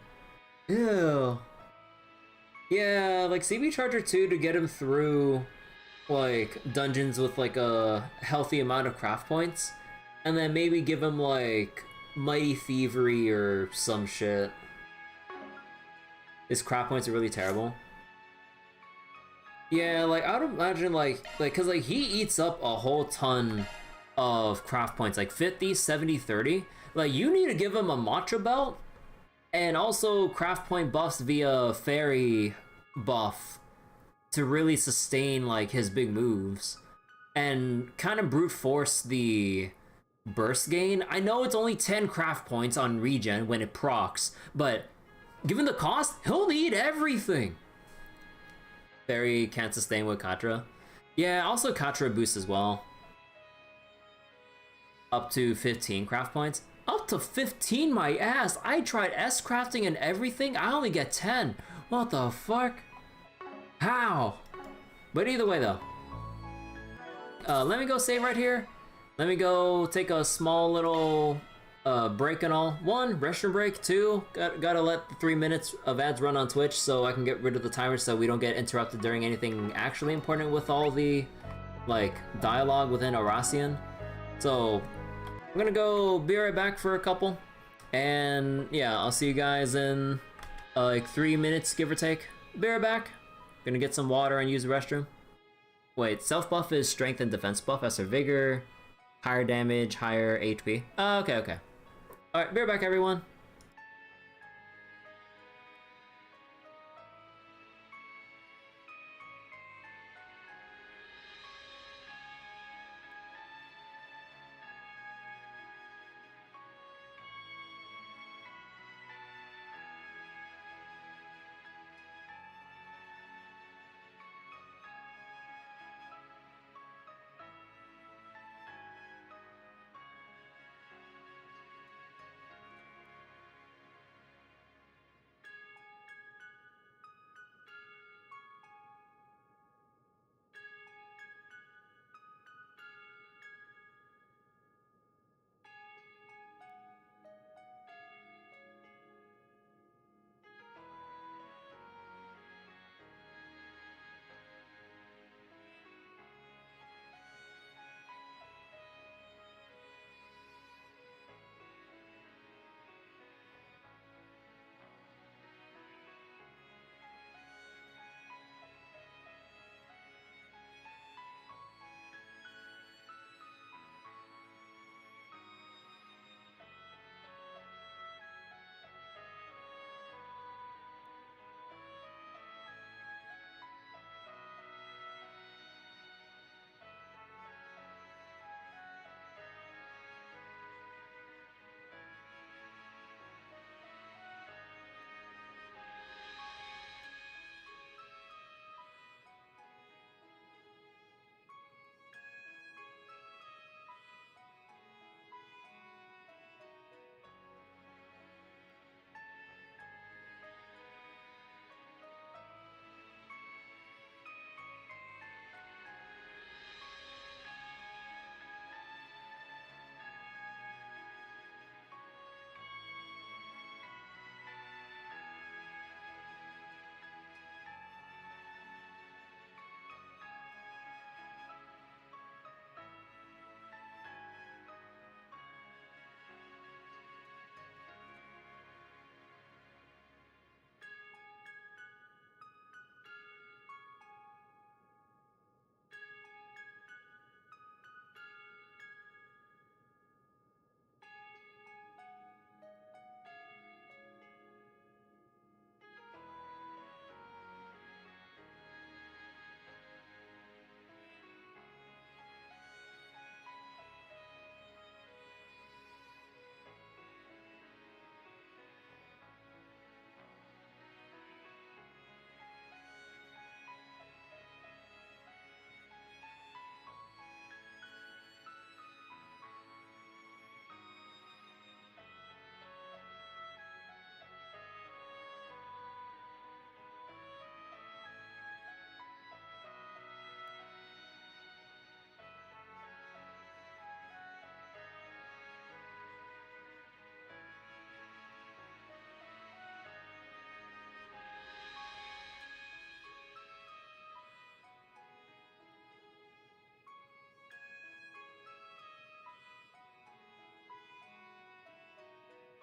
Ew. Yeah, like CB Charger 2 to get him through, like, dungeons with, like, a healthy amount of craft points, and then maybe give him, like, Mighty Thievery or some shit. His craft points are really terrible. Yeah, like, I would imagine, cause, like, he eats up a whole ton of craft points, like 50, 70, 30. Like, you need to give him a matcha belt, and also craft point buffs via fairy buff to really sustain, like, his big moves. And kind of brute force the burst gain. I know it's only 10 craft points on regen when it procs, but given the cost, he'll need everything. Fairy can't sustain with Katra. Yeah, also Katra boost as well. Up to 15 craft points. Up to 15, my ass! I tried S-crafting and everything, I only get 10. What the fuck? How? But either way though. Let me go save right here. Let me go take a small little break and all. 1, restroom break. 2, gotta let the 3 minutes of ads run on Twitch so I can get rid of the timer so we don't get interrupted during anything actually important with all the, like, dialogue within Oración. So, I'm gonna go be right back for a couple. And yeah, I'll see you guys in like 3 minutes, give or take. Be right back. Gonna get some water and use the restroom. Wait, self buff is strength and defense buff as her vigor. Higher damage, higher HP. Okay, okay. Alright, be right back, everyone.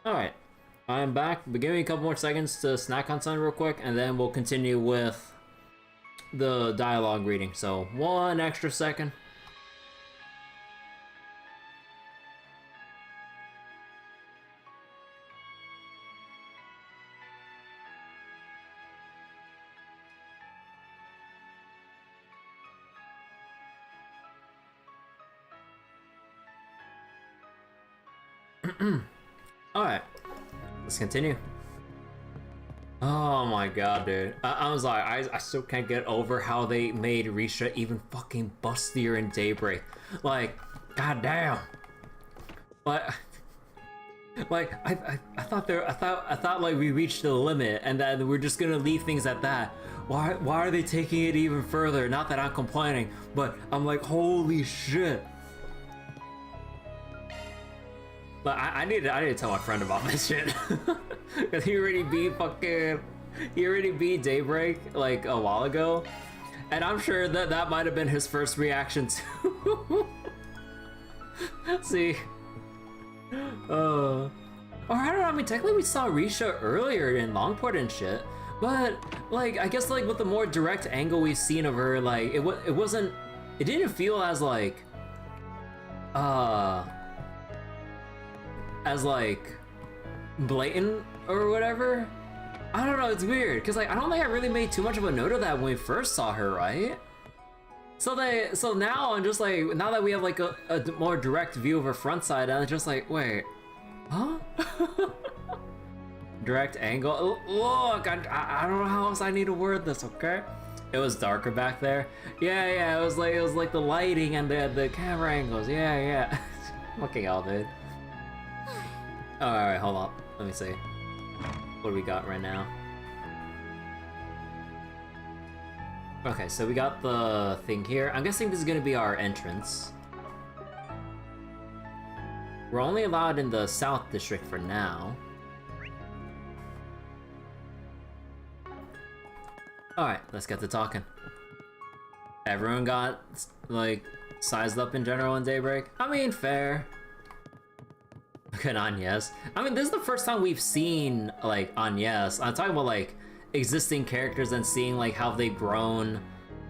Alright, I'm back, but give me a couple more seconds to snack on something real quick, and then we'll continue with the dialogue reading. So, 1 extra second. Alright, let's continue. Oh my god, dude. I was like, I still can't get over how they made Risha even fucking bustier in Daybreak. Like, goddamn. Like I thought like we reached the limit and that we're just gonna leave things at that. Why are they taking it even further? Not that I'm complaining, but I'm like, holy shit. But I need to tell my friend about this shit. Cause he already beat Daybreak like a while ago. And I'm sure that might have been his first reaction too. See. Or I don't know, I mean technically we saw Risha earlier in Longport and shit. But like I guess like with the more direct angle we've seen of her, like it didn't feel as like as like blatant or whatever. I don't know, it's weird because like I don't think I really made too much of a note of that when we first saw her, right? So now I'm just like, now that we have like a more direct view of her front side, I'm just like, wait, huh? Direct angle. Look, I don't know how else I need to word this, okay? It was darker back there. Yeah, it was like the lighting and the camera angles. Yeah. Fucking hell, dude. Alright, hold on. Let me see. What do we got right now? Okay, so we got the thing here. I'm guessing this is gonna be our entrance. We're only allowed in the South District for now. Alright, let's get to talking. Everyone got, like, sized up in general in Daybreak? I mean, fair. Look at Agnes. I mean, this is the first time we've seen, like, Agnes. I'm talking about, like, existing characters and seeing, like, how they've grown,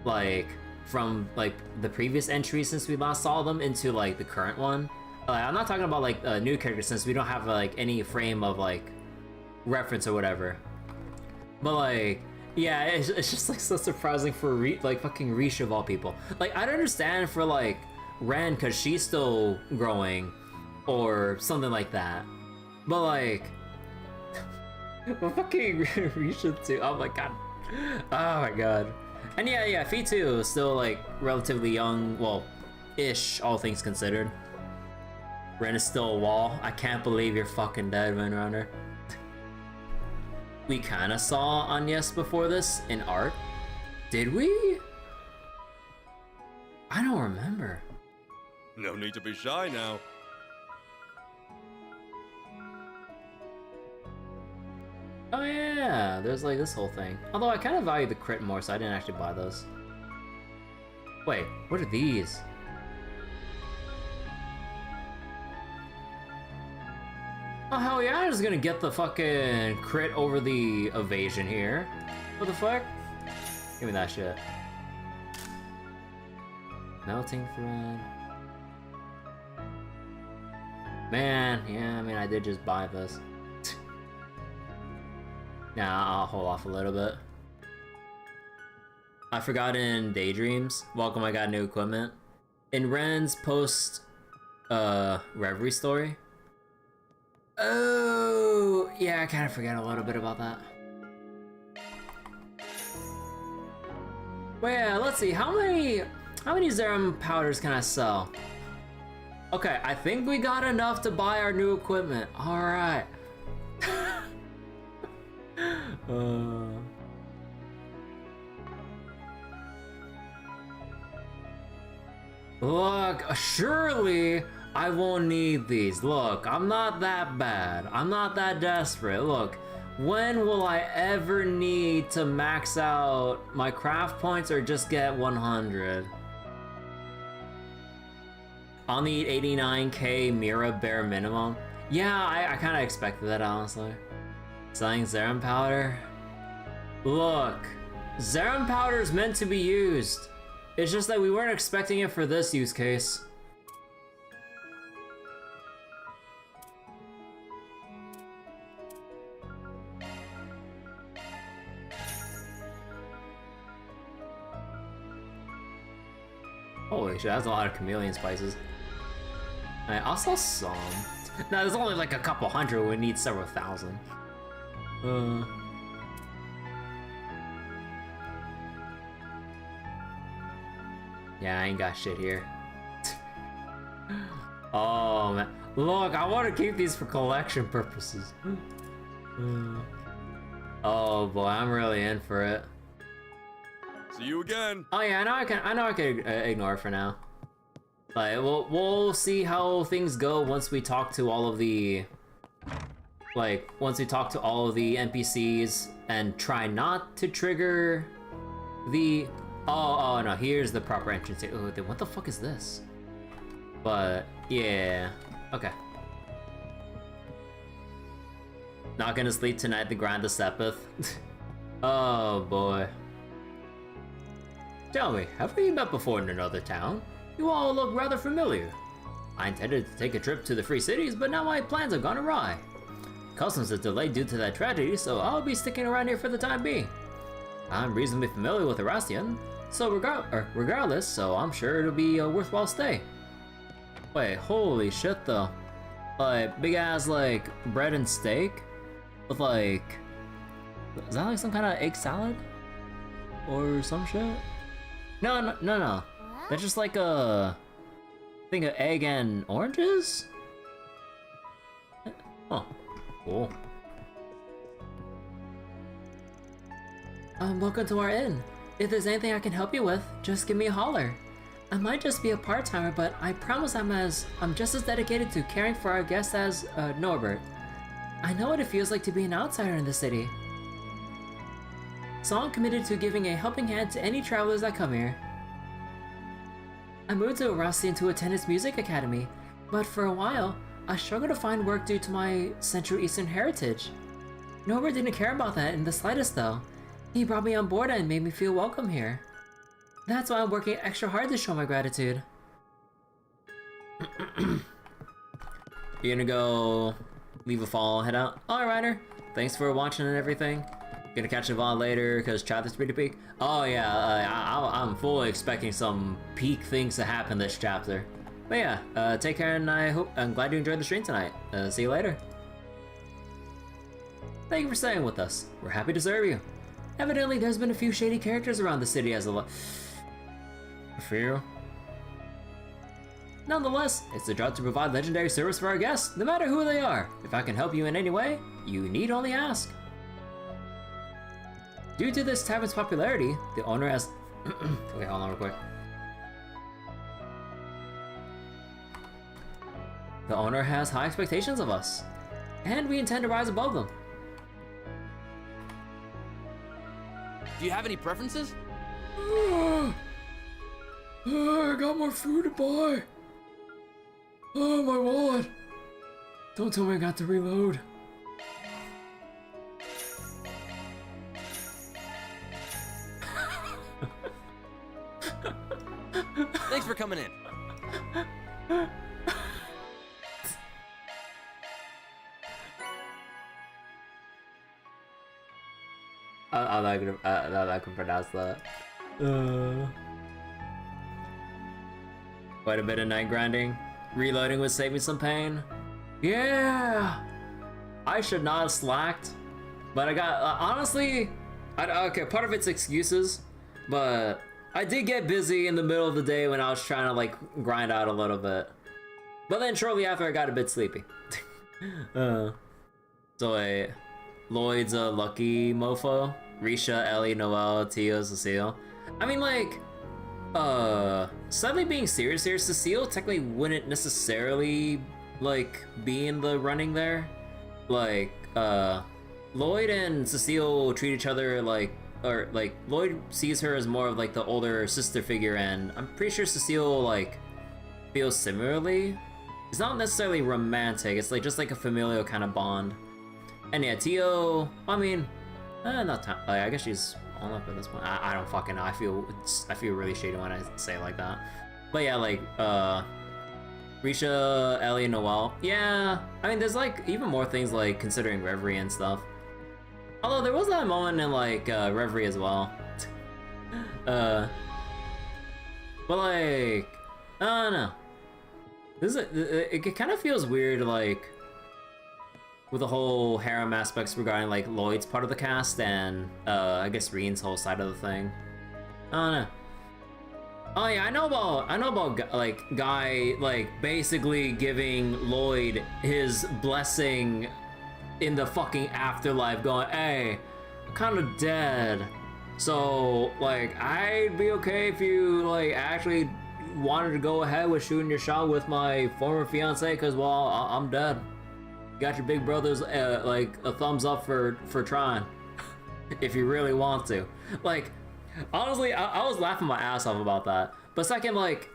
like, from, like, the previous entries since we last saw them into, like, the current one. I'm not talking about, like, new characters since we don't have, like, any frame of, like, reference or whatever. But, like, yeah, it's just, like, so surprising for, fucking Risha of all people. Like, I'd understand for, like, Ren, because she's still growing, or something like that. But, like, fucking Risha too, oh my god. Oh my god. And yeah, Fee too is still, like, relatively young, well, ish, all things considered. Ren is still a wall. I can't believe you're fucking dead, Windrunner. We kinda saw Agnes before this in art. Did we? I don't remember. No need to be shy now. Oh yeah, there's like this whole thing. Although I kind of value the crit more, so I didn't actually buy those. Wait, what are these? Oh hell yeah, I'm just gonna get the fucking crit over the evasion here. What the fuck? Give me that shit. Melting thread. Man, yeah, I mean I did just buy this. Nah, I'll hold off a little bit. I forgot in Daydreams. Welcome, I got new equipment. In Ren's post Reverie story. Oh, yeah, I kind of forget a little bit about that. Well, yeah, let's see, how many Zerum powders can I sell? Okay, I think we got enough to buy our new equipment. All right. Look, surely I won't need these. Look, I'm not that bad. I'm not that desperate. Look, when will I ever need to max out my craft points or just get 100? I'll need 89k Mira bare minimum. Yeah, I kind of expected that, honestly. Selling Zeman powder. Look, Zeman powder is meant to be used. It's just that we weren't expecting it for this use case. Holy shit, that's a lot of chameleon spices. I'll sell some. No, there's only like a couple hundred, we need several thousand. Yeah, I ain't got shit here. Oh man, look, I want to keep these for collection purposes. Oh boy, I'm really in for it. See you again. Oh yeah, I know I can ignore it for now. Like, we'll see how things go once we talk to all of the, once we talk to all of the NPCs and try not to trigger the. Oh no, here's the proper entrance. Oh, what the fuck is this? But yeah, okay. Not gonna sleep tonight. The grind the Sepith. Oh boy. Tell me, have we met before in another town? You all look rather familiar. I intended to take a trip to the Free Cities, but now my plans have gone awry. Customs is delayed due to that tragedy, so I'll be sticking around here for the time being. I'm reasonably familiar with Oración, so regardless, so I'm sure it'll be a worthwhile stay. Wait, holy shit though. Like, big ass like bread and steak with like, is that like some kind of egg salad? Or some shit? No. That's just like a thing of egg and oranges? Oh, cool. Welcome to our inn. If there's anything I can help you with, just give me a holler. I might just be a part-timer, but I promise I'm just as dedicated to caring for our guests as Norbert. I know what it feels like to be an outsider in the city. So I'm committed to giving a helping hand to any travelers that come here. I moved to Oración to attend its music academy, but for a while, I struggled to find work due to my Central Eastern heritage. Norbert didn't care about that in the slightest though. He brought me on board and made me feel welcome here. That's why I'm working extra hard to show my gratitude. You're gonna go leave a follow, head out? Alright, Ryder. Thanks for watching and everything. Gonna catch a VOD later because chapter's pretty peak. Oh yeah, I'm fully expecting some peak things to happen this chapter. But yeah, take care, and I'm glad you enjoyed the stream tonight. See you later. Thank you for staying with us. We're happy to serve you. Evidently, there's been a few shady characters around the city as a for you. Nonetheless, it's a job to provide legendary service for our guests, no matter who they are. If I can help you in any way, you need only ask. Due to this tavern's popularity, the owner has... Okay, hold on real quick. The owner has high expectations of us, and we intend to rise above them. Do you have any preferences? I got more food to buy. Oh, my wallet. Don't tell me I got to reload. Thanks for coming in. I'm not gonna pronounce that. Quite a bit of night grinding. Reloading would save me some pain. Yeah! I should not have slacked, but I got, honestly, okay, part of it's excuses, but I did get busy in the middle of the day when I was trying to like grind out a little bit. But then shortly after I got a bit sleepy. So wait, Lloyd's a lucky mofo. Risha, Ellie, Noelle, Tio, Cecile. I mean like, suddenly being serious here, Cecile technically wouldn't necessarily like be in the running there. Like, Lloyd and Cecile treat each other like, or like Lloyd sees her as more of like the older sister figure, and I'm pretty sure Cecile like feels similarly it's not necessarily romantic. It's like just like a familial kind of bond. And yeah, Tio, I mean, not time. Like, I guess she's on up at this point. I don't fucking know. I feel really shady when I say it like that. But yeah, like Risha, Ellie, and Noelle. Yeah, I mean, there's like even more things like considering Reverie and stuff. Although there was that moment in like Reverie as well. But like, I don't know. It kind of feels weird, like with the whole harem aspects regarding like Lloyd's part of the cast and I guess Reen's whole side of the thing. I don't know. Oh yeah, I know about like Guy like basically giving Lloyd his blessing in the fucking afterlife, going, "Hey, I'm kind of dead, so like I'd be okay if you like actually wanted to go ahead with shooting your shot with my former fiance, because well, I'm dead. Got your big brother's like a thumbs up for trying, if you really want to." Like, honestly, I was laughing my ass off about that. But second, like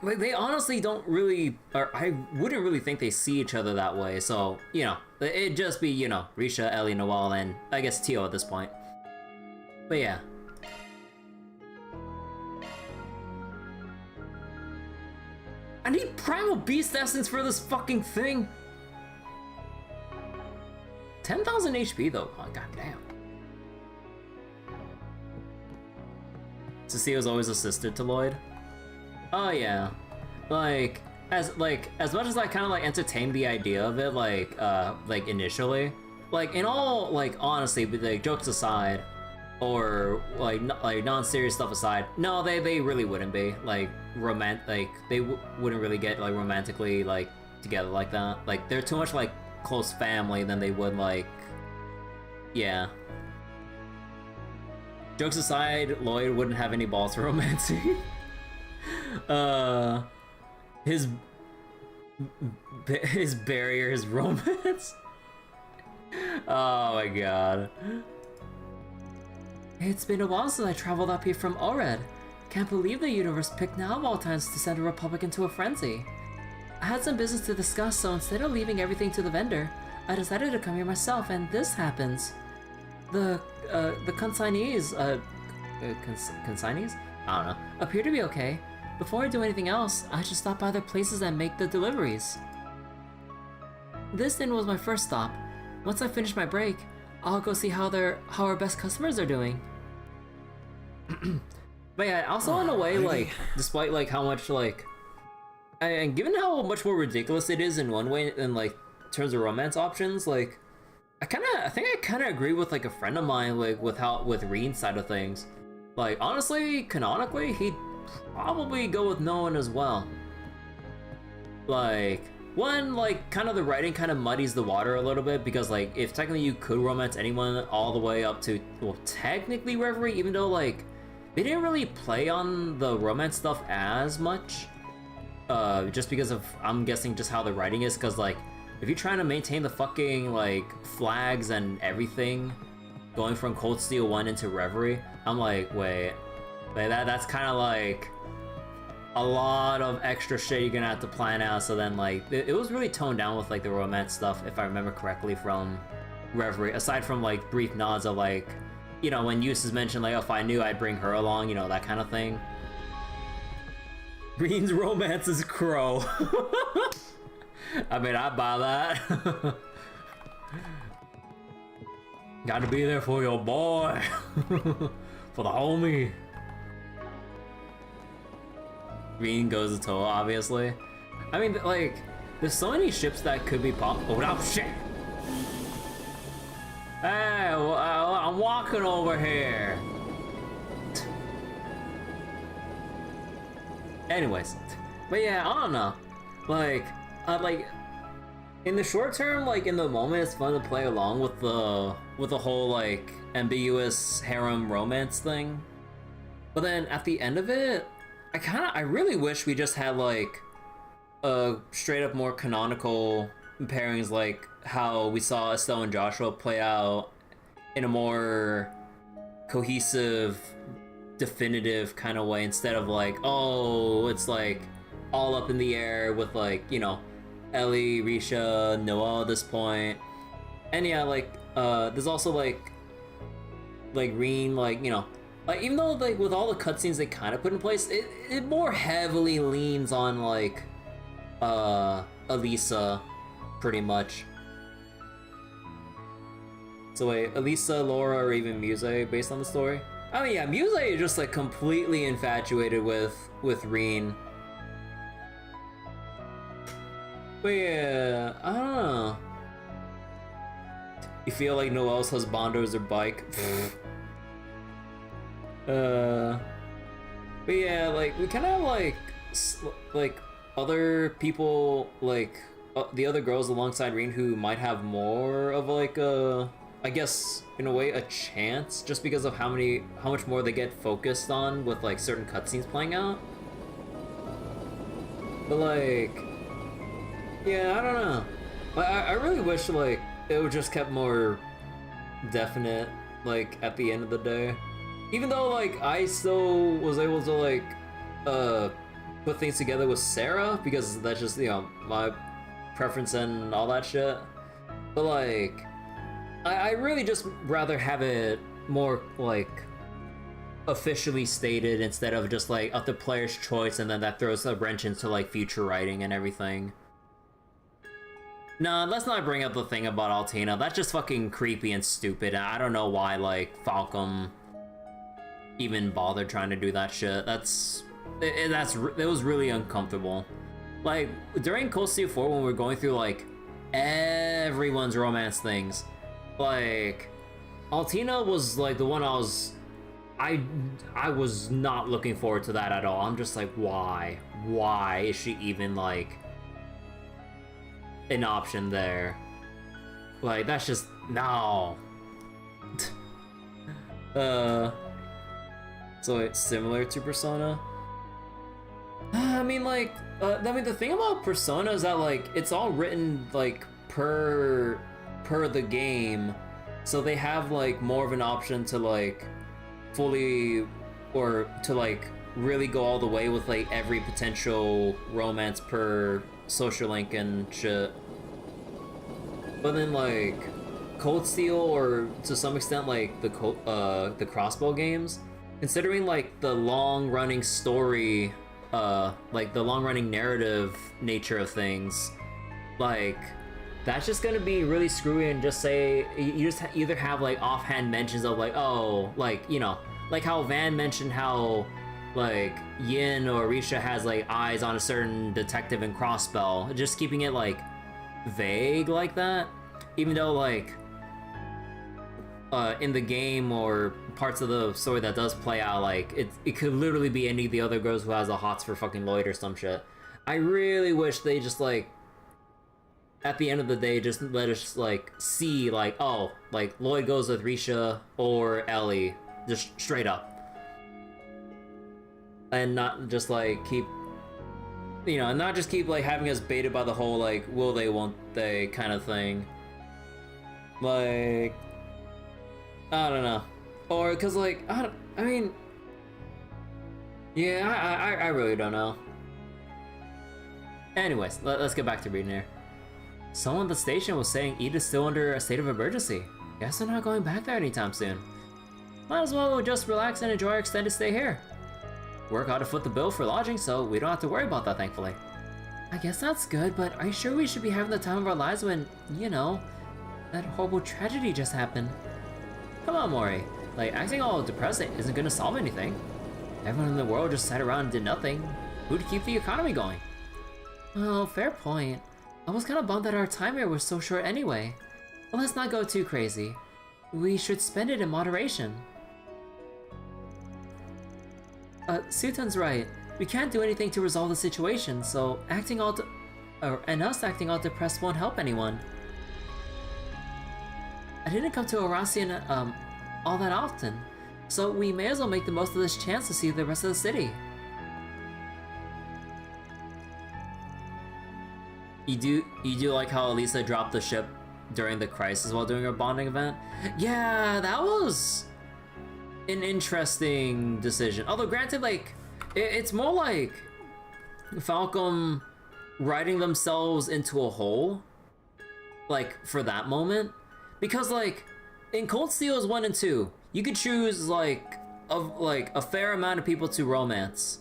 they honestly don't really, or I wouldn't really think they see each other that way. So, you know, it'd just be, you know, Risha, Ellie, Noelle, and I guess Tio at this point. But yeah. I need Primal Beast Essence for this fucking thing. 10,000 HP though. Oh, goddamn. Cecilia was always a sister to Lloyd. Oh yeah. Like as much as I kind of like entertained the idea of it, like initially, like in all like honesty, but like jokes aside, or like non-serious stuff aside, no, they really wouldn't be like they wouldn't really get like romantically like together like that. Like they're too much like close family than they would like, yeah. Jokes aside, Lloyd wouldn't have any balls for romancing. His barrier, his romance. Oh my god. It's been a while since I traveled up here from Ored. Can't believe the universe picked now of all times to send a Republic into a frenzy. I had some business to discuss, so instead of leaving everything to the vendor, I decided to come here myself, and this happens. The consignees, consignees? I don't know, appear to be okay. Before I do anything else, I should stop by their places and make the deliveries. This inn was my first stop. Once I finish my break, I'll go see how our best customers are doing. But yeah, also in a way, like, despite like how much like, and given how much more ridiculous it is in one way in like terms of romance options, like, I think I kind of agree with like a friend of mine, like with Reen's side of things. Like honestly, canonically, he'd probably go with no one as well. Like, one, like kind of the writing kind of muddies the water a little bit, because like if technically you could romance anyone all the way up to, well, technically Reverie, even though like they didn't really play on the romance stuff as much, just because of, I'm guessing, just how the writing is, because like if you're trying to maintain the fucking like flags and everything going from Cold Steel 1 into Reverie, I'm like, wait, that's kind of like a lot of extra shit you're gonna have to plan out. So then like it was really toned down with like the romance stuff, if I remember correctly, from Reverie, aside from like brief nods of like, you know, when Eustace mentioned like, oh, if I knew I'd bring her along, you know, that kind of thing. Green's romance is Crow. I mean, I buy that. Gotta be there for your boy. For the homie. Green goes to Toa, obviously. I mean, like, there's so many ships that could be pop. Oh, no, shit! Hey, I'm walking over here. Anyways, but yeah, I don't know. Like, in the short term, like in the moment, it's fun to play along with the whole like ambiguous harem romance thing. But then at the end of it, I really wish we just had like a straight up more canonical pairings, like how we saw Estelle and Joshua play out in a more cohesive, definitive kind of way, instead of like, oh, it's like all up in the air with like, you know, Ellie, Risha, Noelle at this point. And yeah, like, there's also like Reen, like, you know, like, even though, like, with all the cutscenes they kind of put in place, it more heavily leans on, like, Elisa, pretty much. So wait, Elisa, Laura, or even Muse based on the story? I mean, yeah, Muse is just, like, completely infatuated with Reen. But yeah, I don't know. You feel like Noelle's husbando is her bike? But yeah, like, we kind of have, like, other people, like, the other girls alongside Reen who might have more of, like, I guess, in a way, a chance, just because of how much more they get focused on with, like, certain cutscenes playing out. But, like, yeah, I don't know. I really wish, like, it would just kept more definite, like, at the end of the day. Even though, like, I still was able to, like, put things together with Sarah, because that's just, you know, my preference and all that shit. But, like, I really just rather have it more, like, officially stated instead of just, like, up the player's choice, and then that throws a wrench into, like, future writing and everything. Nah, let's not bring up the thing about Altina. That's just fucking creepy and stupid. I don't know why, like, Falcom even bothered trying to do that shit. It was really uncomfortable. Like, during Cold Steel 4, when we were going through, like, everyone's romance things, like, Altina was, like, the one I was not looking forward to that at all. I'm just like, why? Why is she even, like, an option there? Like, that's just, no. So it's similar to Persona. I mean, like, the thing about Persona is that, like, it's all written, like, per the game, so they have, like, more of an option to, like, fully, or to, like, really go all the way with, like, every potential romance per social link and shit. But then, like, Cold Steel, or to some extent, like, the Crossbow games, considering, like, the long-running story, like, the long-running narrative nature of things, like, that's just gonna be really screwy. And just say, you just either have, like, offhand mentions of, like, oh, like, you know, like how Van mentioned how, like, Yin or Risha has, like, eyes on a certain detective in Crossbow, just keeping it, like, vague like that, even though, like, in the game or parts of the story that does play out, like, it could literally be any of the other girls who has a hots for fucking Lloyd or some shit. I really wish they just, like, at the end of the day, just let us, like, see, like, oh, like, Lloyd goes with Risha or Ellie, just straight up. And not just, like, keep, you know, not just keep, like, having us baited by the whole, like, will they, won't they kind of thing. Like, I don't know. Or, cause, like, I mean, yeah, I really don't know. Anyways, let's get back to reading here. Someone at the station was saying Edith's still under a state of emergency. Guess they're not going back there anytime soon. Might as well just relax and enjoy our extended stay here. Work out to foot the bill for lodging, so we don't have to worry about that, thankfully. I guess that's good, but are you sure we should be having the time of our lives when, you know, that horrible tragedy just happened? Come on, Mori. Like, acting all depressed isn't gonna solve anything. Everyone in the world just sat around and did nothing. Who'd keep the economy going? Oh, fair point. I was kind of bummed that our time here was so short anyway. But let's not go too crazy. We should spend it in moderation. Sutan's right. We can't do anything to resolve the situation, so acting all us acting all depressed won't help anyone. I didn't come to Oración all that often, so we may as well make the most of this chance to see the rest of the city. You do like how Elisa dropped the ship during the crisis while doing her bonding event? Yeah, that was an interesting decision. Although granted, like, it's more like Falcom writing themselves into a hole, like, for that moment. Because, like, in Cold Steel's 1 and 2, you could choose, like, a fair amount of people to romance.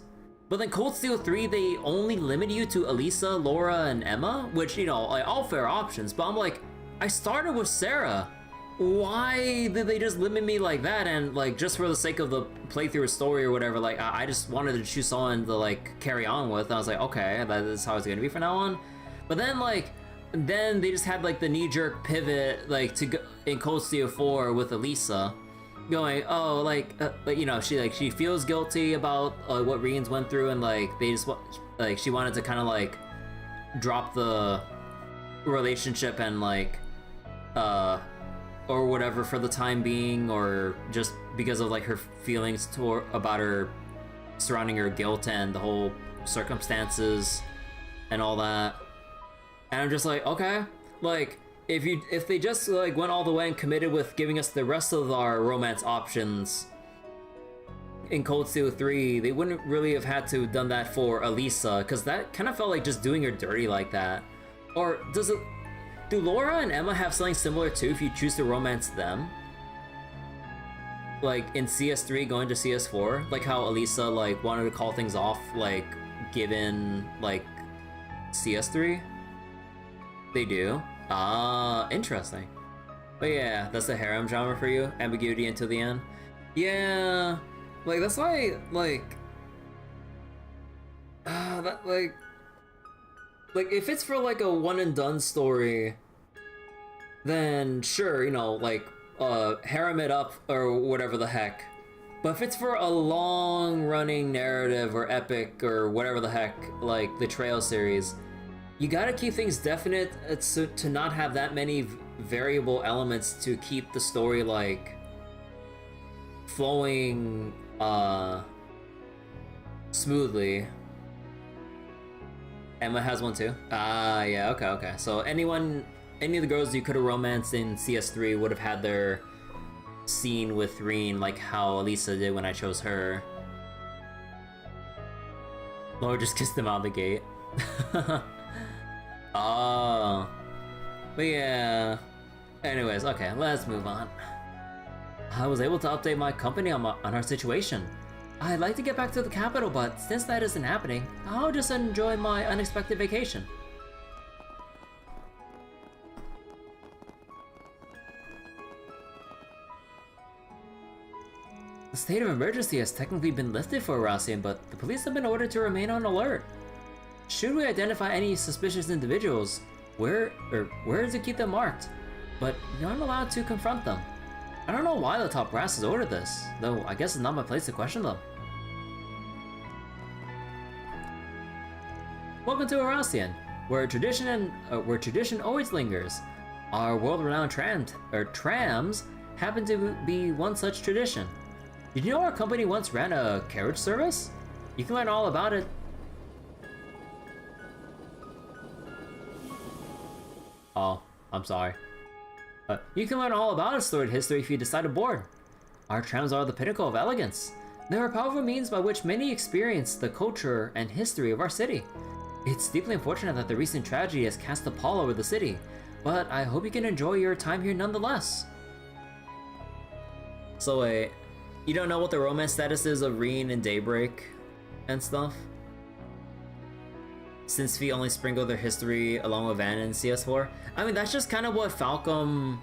But then Cold Steel 3, they only limit you to Elisa, Laura, and Emma, which, you know, like, all fair options. But I'm like, I started with Sarah. Why did they just limit me like that? And, like, just for the sake of the playthrough story or whatever, like, I just wanted to choose someone to, like, carry on with. And I was like, okay, that is how it's gonna be from now on. But then, like, then they just had, like, the knee-jerk pivot, like, to go in Cold Steel 4 with Elisa, going, oh, like, you know, she feels guilty about what Reens went through, and, like, they just, like, she wanted to kind of, like, drop the relationship and, like, or whatever for the time being, or just because of, like, her feelings about her surrounding her guilt and the whole circumstances and all that. And I'm just like, okay, like, if they just, like, went all the way and committed with giving us the rest of our romance options in Cold Steel 3, they wouldn't really have had to have done that for Elisa, because that kind of felt like just doing her dirty like that. Or do Laura and Emma have something similar too if you choose to romance them? Like in CS3 going to CS4, like how Elisa, like, wanted to call things off, like, given, like, CS3? They do? Ah, interesting. But yeah, that's the harem genre for you? Ambiguity until the end? Yeah, like, that's why, like, that, like, if it's for, like, a one and done story, then sure, you know, like, harem it up or whatever the heck. But if it's for a long running narrative or epic or whatever the heck, like the Trail series, you gotta keep things definite to not have that many variable elements to keep the story, like, flowing smoothly. Emma has one too? Ah, yeah, okay. So any of the girls you could have romanced in CS3 would have had their scene with Reen, like how Elisa did when I chose her. Laura just kissed him out the gate. Oh. But yeah. Anyways, okay, let's move on. I was able to update my company on our situation. I'd like to get back to the capital, but since that isn't happening, I'll just enjoy my unexpected vacation. The state of emergency has technically been lifted for Oración, but the police have been ordered to remain on alert. Should we identify any suspicious individuals, where is to keep them marked? But you aren't allowed to confront them. I don't know why the top brass has ordered this, though I guess it's not my place to question them. Welcome to Oración, where tradition always lingers. Our world-renowned trams happen to be one such tradition. Did you know our company once ran a carriage service? You can learn all about it. Oh, I'm sorry. You can learn all about its storied history if you decide to board. Our trams are the pinnacle of elegance. They are a powerful means by which many experience the culture and history of our city. It's deeply unfortunate that the recent tragedy has cast a pall over the city, but I hope you can enjoy your time here nonetheless. So wait, you don't know what the romance status is of Reen and Daybreak and stuff? Since we only sprinkle their history along with Van in CS4? I mean, that's just kind of what Falcom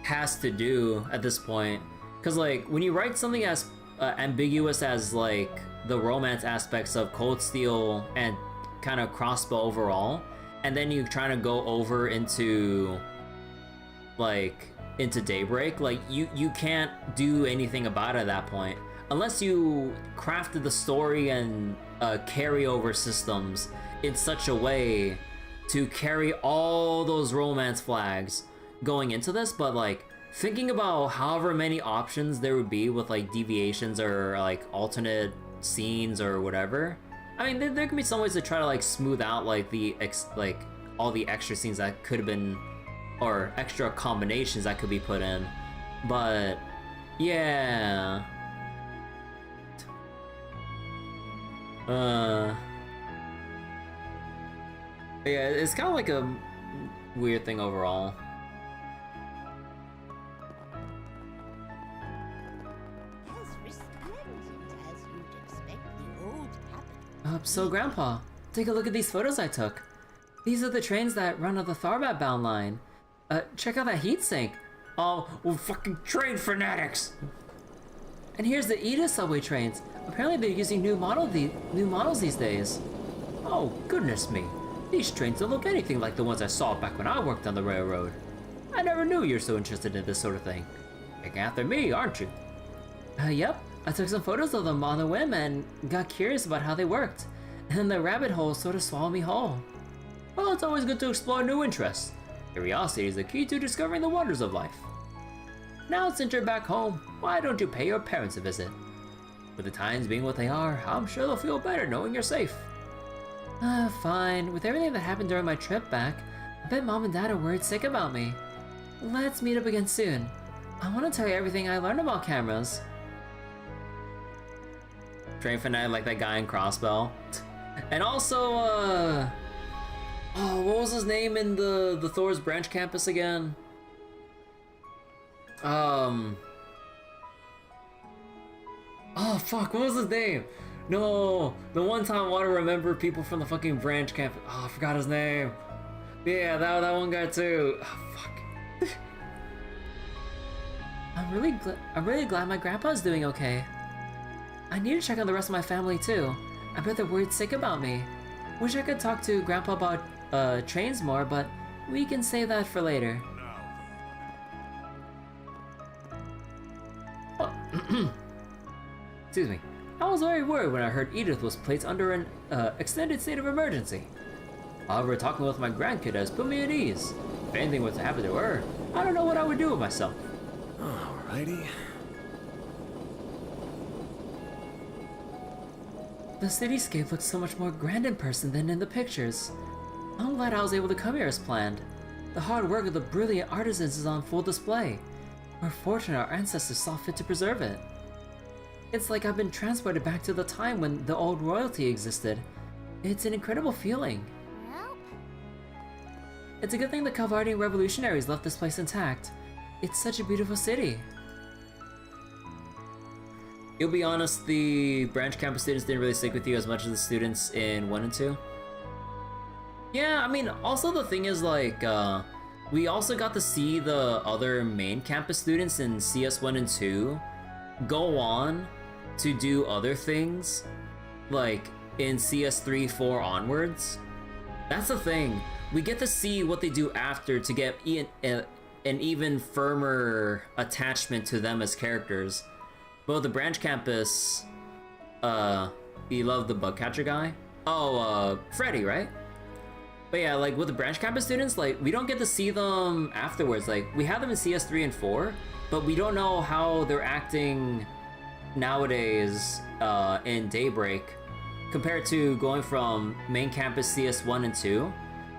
has to do at this point. Because, like, when you write something as ambiguous as, like, the romance aspects of Cold Steel and kind of Crossbow overall, and then you're trying to go over into, like, into Daybreak, like, you can't do anything about it at that point. Unless you crafted the story and carryover systems in such a way to carry all those romance flags going into this, but, like, thinking about however many options there would be with, like, deviations or, like, alternate scenes or whatever, I mean, there can be some ways to try to, like, smooth out, like, all the extra scenes that could have been, or extra combinations that could be put in, but, yeah. Yeah, it's kind of like a weird thing overall. So Grandpa, take a look at these photos I took. These are the trains that run on the Tharbat bound line. Check out that heatsink. Oh, we're fucking train fanatics. And here's the Edith subway trains. Apparently they're using new models these days. Oh, goodness me. These trains don't look anything like the ones I saw back when I worked on the railroad. I never knew you were so interested in this sort of thing. Picking after me, aren't you? Yep. I took some photos of them on the whim and got curious about how they worked. And the rabbit hole sort of swallowed me whole. Well, it's always good to explore new interests. Curiosity is the key to discovering the wonders of life. Now since you're back home, why don't you pay your parents a visit? With the times being what they are, I'm sure they'll feel better knowing you're safe. Fine. With everything that happened during my trip back, I bet Mom and Dad are worried sick about me. Let's meet up again soon. I want to tell you everything I learned about cameras. Train fanatic like that guy in Crossbell. And also, oh, what was his name in the Thor's branch campus again? Oh fuck, what was his name? No, the one time I want to remember people from the fucking branch campus. Oh, I forgot his name. Yeah, that one guy too. Oh fuck. I'm really glad my grandpa's doing okay. I need to check on the rest of my family too. I bet they're worried sick about me. Wish I could talk to Grandpa about trains more, but we can save that for later. Oh. Excuse me. I was very worried when I heard Edith was placed under an extended state of emergency. However, talking with my grandkid has put me at ease. If anything was to happen to her, I don't know what I would do with myself. Alrighty. The cityscape looks so much more grand in person than in the pictures. I'm glad I was able to come here as planned. The hard work of the brilliant artisans is on full display. We're fortunate our ancestors saw fit to preserve it. It's like I've been transported back to the time when the old royalty existed. It's an incredible feeling. It's a good thing the Calvardian revolutionaries left this place intact. It's such a beautiful city. You'll be honest, the branch campus students didn't really stick with you as much as the students in 1 and 2. Yeah, I mean, also the thing is like, we also got to see the other main campus students in CS 1 and 2 go on to do other things, like in CS 3, 4 onwards. That's the thing. We get to see what they do after to get an even firmer attachment to them as characters. Well, the branch campus, you love the bug catcher guy? Oh, Freddy, right? But yeah, like with the branch campus students, like we don't get to see them afterwards. Like we have them in CS 3 and 4, but we don't know how they're acting nowadays in Daybreak compared to going from main campus CS 1 and 2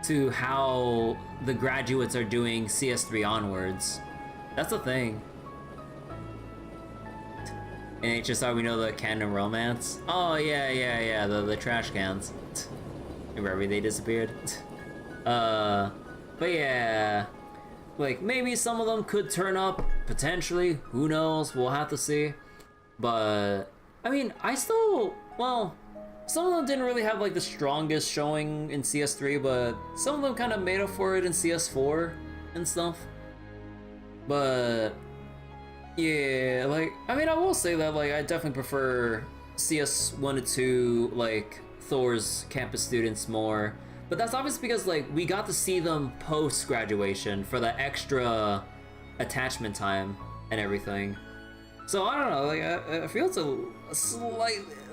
to how the graduates are doing CS 3 onwards. That's the thing. In HSR, we know the canon romance. Oh yeah, the trash cans. Remember they disappeared. But yeah, like maybe some of them could turn up potentially. Who knows? We'll have to see. But I mean, well, some of them didn't really have like the strongest showing in CS3, but some of them kind of made up for it in CS4 and stuff. But yeah, like, I mean, I will say that, like, I definitely prefer CS 1 to 2, like, Thor's campus students more. But that's obviously because, like, we got to see them post-graduation for the extra attachment time and everything. So, I don't know, like, I feel it's a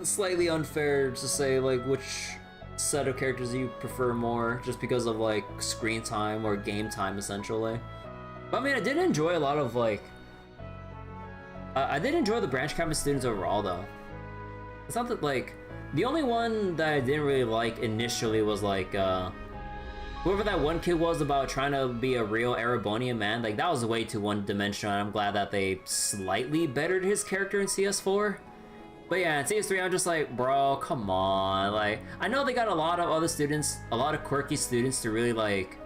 slightly unfair to say, like, which set of characters you prefer more, just because of, like, screen time or game time, essentially. But, I mean, I did enjoy a lot of, like, I did enjoy the branch campus students overall, though. It's not that, like, the only one that I didn't really like initially was, like, whoever that one kid was about trying to be a real Erebonian man. Like, that was way too one-dimensional, and I'm glad that they slightly bettered his character in CS4. But yeah, in Series 3, I'm just like, bro, come on. Like, I know they got a lot of other students, a lot of quirky students to really, like,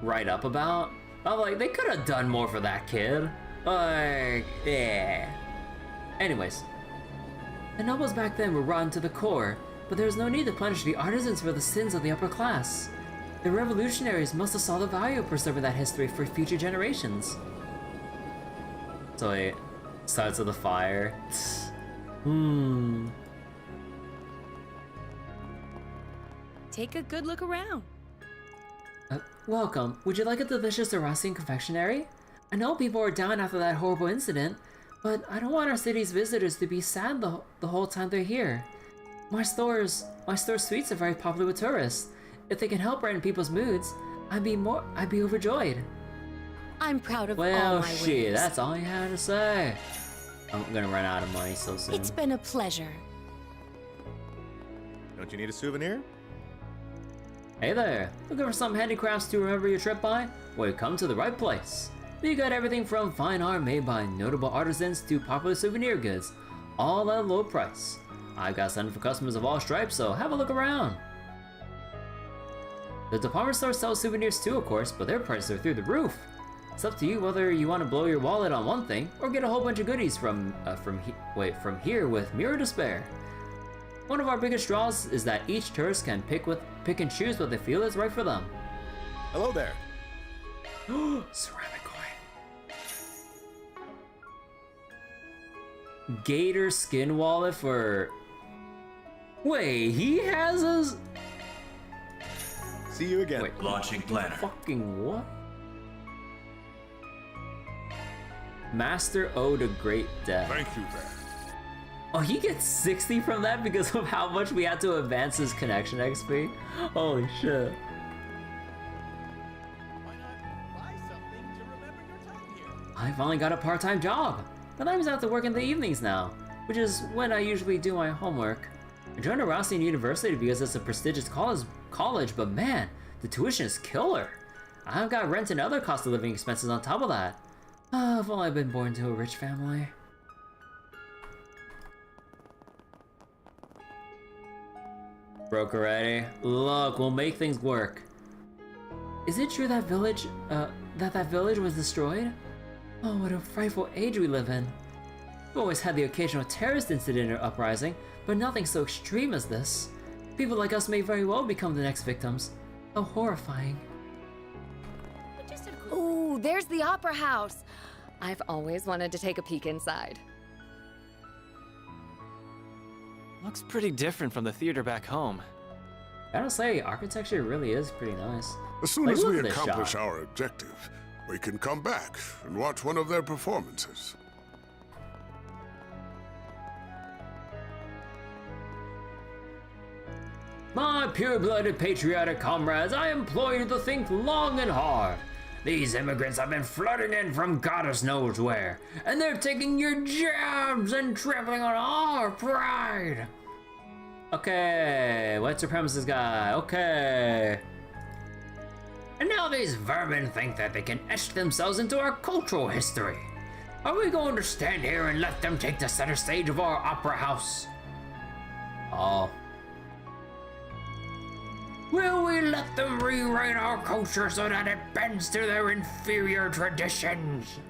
write up about. I'm like, they could have done more for that kid. Like, yeah. Anyways. The nobles back then were rotten to the core, but there was no need to punish the artisans for the sins of the upper class. The revolutionaries must have saw the value of preserving that history for future generations. So it starts with a fire. Take a good look around. Welcome. Would you like a delicious Oración confectionery? I know people are down after that horrible incident, but I don't want our city's visitors to be sad the whole time they're here. My store's sweets are very popular with tourists. If they can help brighten people's moods, I'd be overjoyed. I'm proud of all Well, my shit, wares. that's all you had to say. I'm gonna run out of money so soon. It's been a pleasure. Don't you need a souvenir? Hey there, looking for some handicrafts to remember your trip by? Well, you come to the right place. We got everything from fine art made by notable artisans to popular souvenir goods, all at a low price. I got something for customers of all stripes, so have a look around. The department store sells souvenirs too, of course, but their prices are through the roof. It's up to you whether you want to blow your wallet on one thing or get a whole bunch of goodies from here with Mirror to spare. One of our biggest draws is that each tourist can pick and choose what they feel is right for them. Hello there. Ceramic coin. Gator skin wallet for... Wait, he has a... See you again. Wait, Launching planner. fucking what? Master Ode to Great Death. Thank you, Van. Oh, he gets 60 from that because of how much we had to advance his connection XP? Holy shit. I finally got a part-time job, but I'm out to work in the evenings now, which is when I usually do my homework. I joined Oración University because it's a prestigious college, but man, the tuition is killer. I've got rent and other cost of living expenses on top of that. If only I'd been born to a rich family. Broker ready? Look, we'll make things work. Is it true that village was destroyed? Oh, what a frightful age we live in. We've always had the occasional terrorist incident or uprising, but nothing so extreme as this. People like us may very well become the next victims. How horrifying. Ooh, there's the opera house. I've always wanted to take a peek inside. Looks pretty different from the theater back home. I gotta say, architecture really is pretty nice. As soon Like, as look we at this accomplish shot. our objective, we can come back and watch one of their performances. My pure-blooded patriotic comrades, I implore you to think long and hard. These immigrants have been flooding in from goddess knows where, and they're taking your jobs and trampling on our pride. Okay, white supremacist guy, okay. And now these vermin think that they can etch themselves into our cultural history. Are we going to stand here and let them take the center stage of our opera house? Oh. Will we let them rewrite our culture so that it bends to their inferior traditions?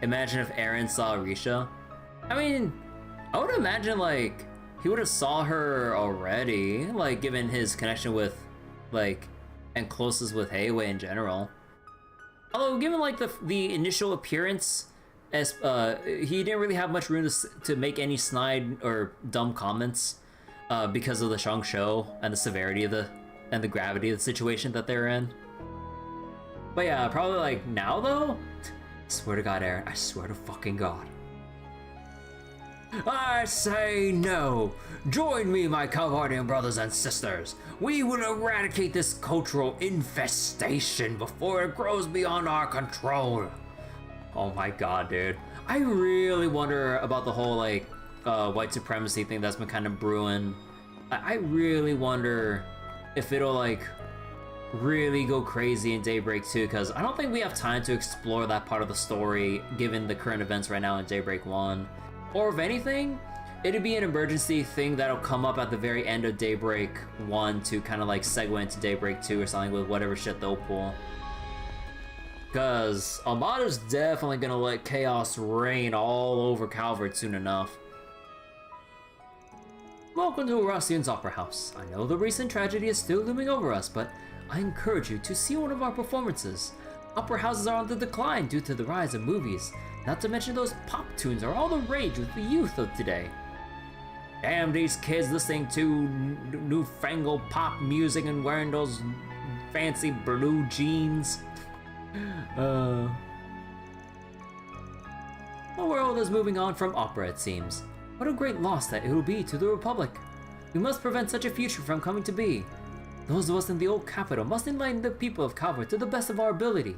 Imagine if Aaron saw Risha. I mean, I would imagine, like, he would have saw her already, like, given his connection with, like, and closest with Heiwei in general. Although, given, like, the initial appearance, as he didn't really have much room to make any snide or dumb comments. Because of the Shang show and the severity of and the gravity of the situation that they're in. But yeah, probably like now though, swear to God, Aaron, I swear to fucking God. I say no. Join me, my Calvardian brothers and sisters. We will eradicate this cultural infestation before it grows beyond our control. Oh my God, dude. I really wonder about the whole like white supremacy thing that's been kind of brewing. I really wonder if it'll like really go crazy in Daybreak 2, because I don't think we have time to explore that part of the story given the current events right now in Daybreak 1. Or if anything, it'd be an emergency thing that'll come up at the very end of Daybreak 1 to kind of like segue into Daybreak 2 or something with whatever shit they'll pull. Cause Armada's definitely gonna let chaos reign all over Calvert soon enough. Welcome to Oración's Opera House. I know the recent tragedy is still looming over us, but I encourage you to see one of our performances. Opera houses are on the decline due to the rise of movies. Not to mention those pop tunes are all the rage with the youth of today. Damn these kids listening to newfangled pop music and wearing those fancy blue jeans. The world is moving on from opera, it seems. What a great loss that it will be to the Republic. We must prevent such a future from coming to be. Those of us in the old capital must enlighten the people of Calvert to the best of our ability.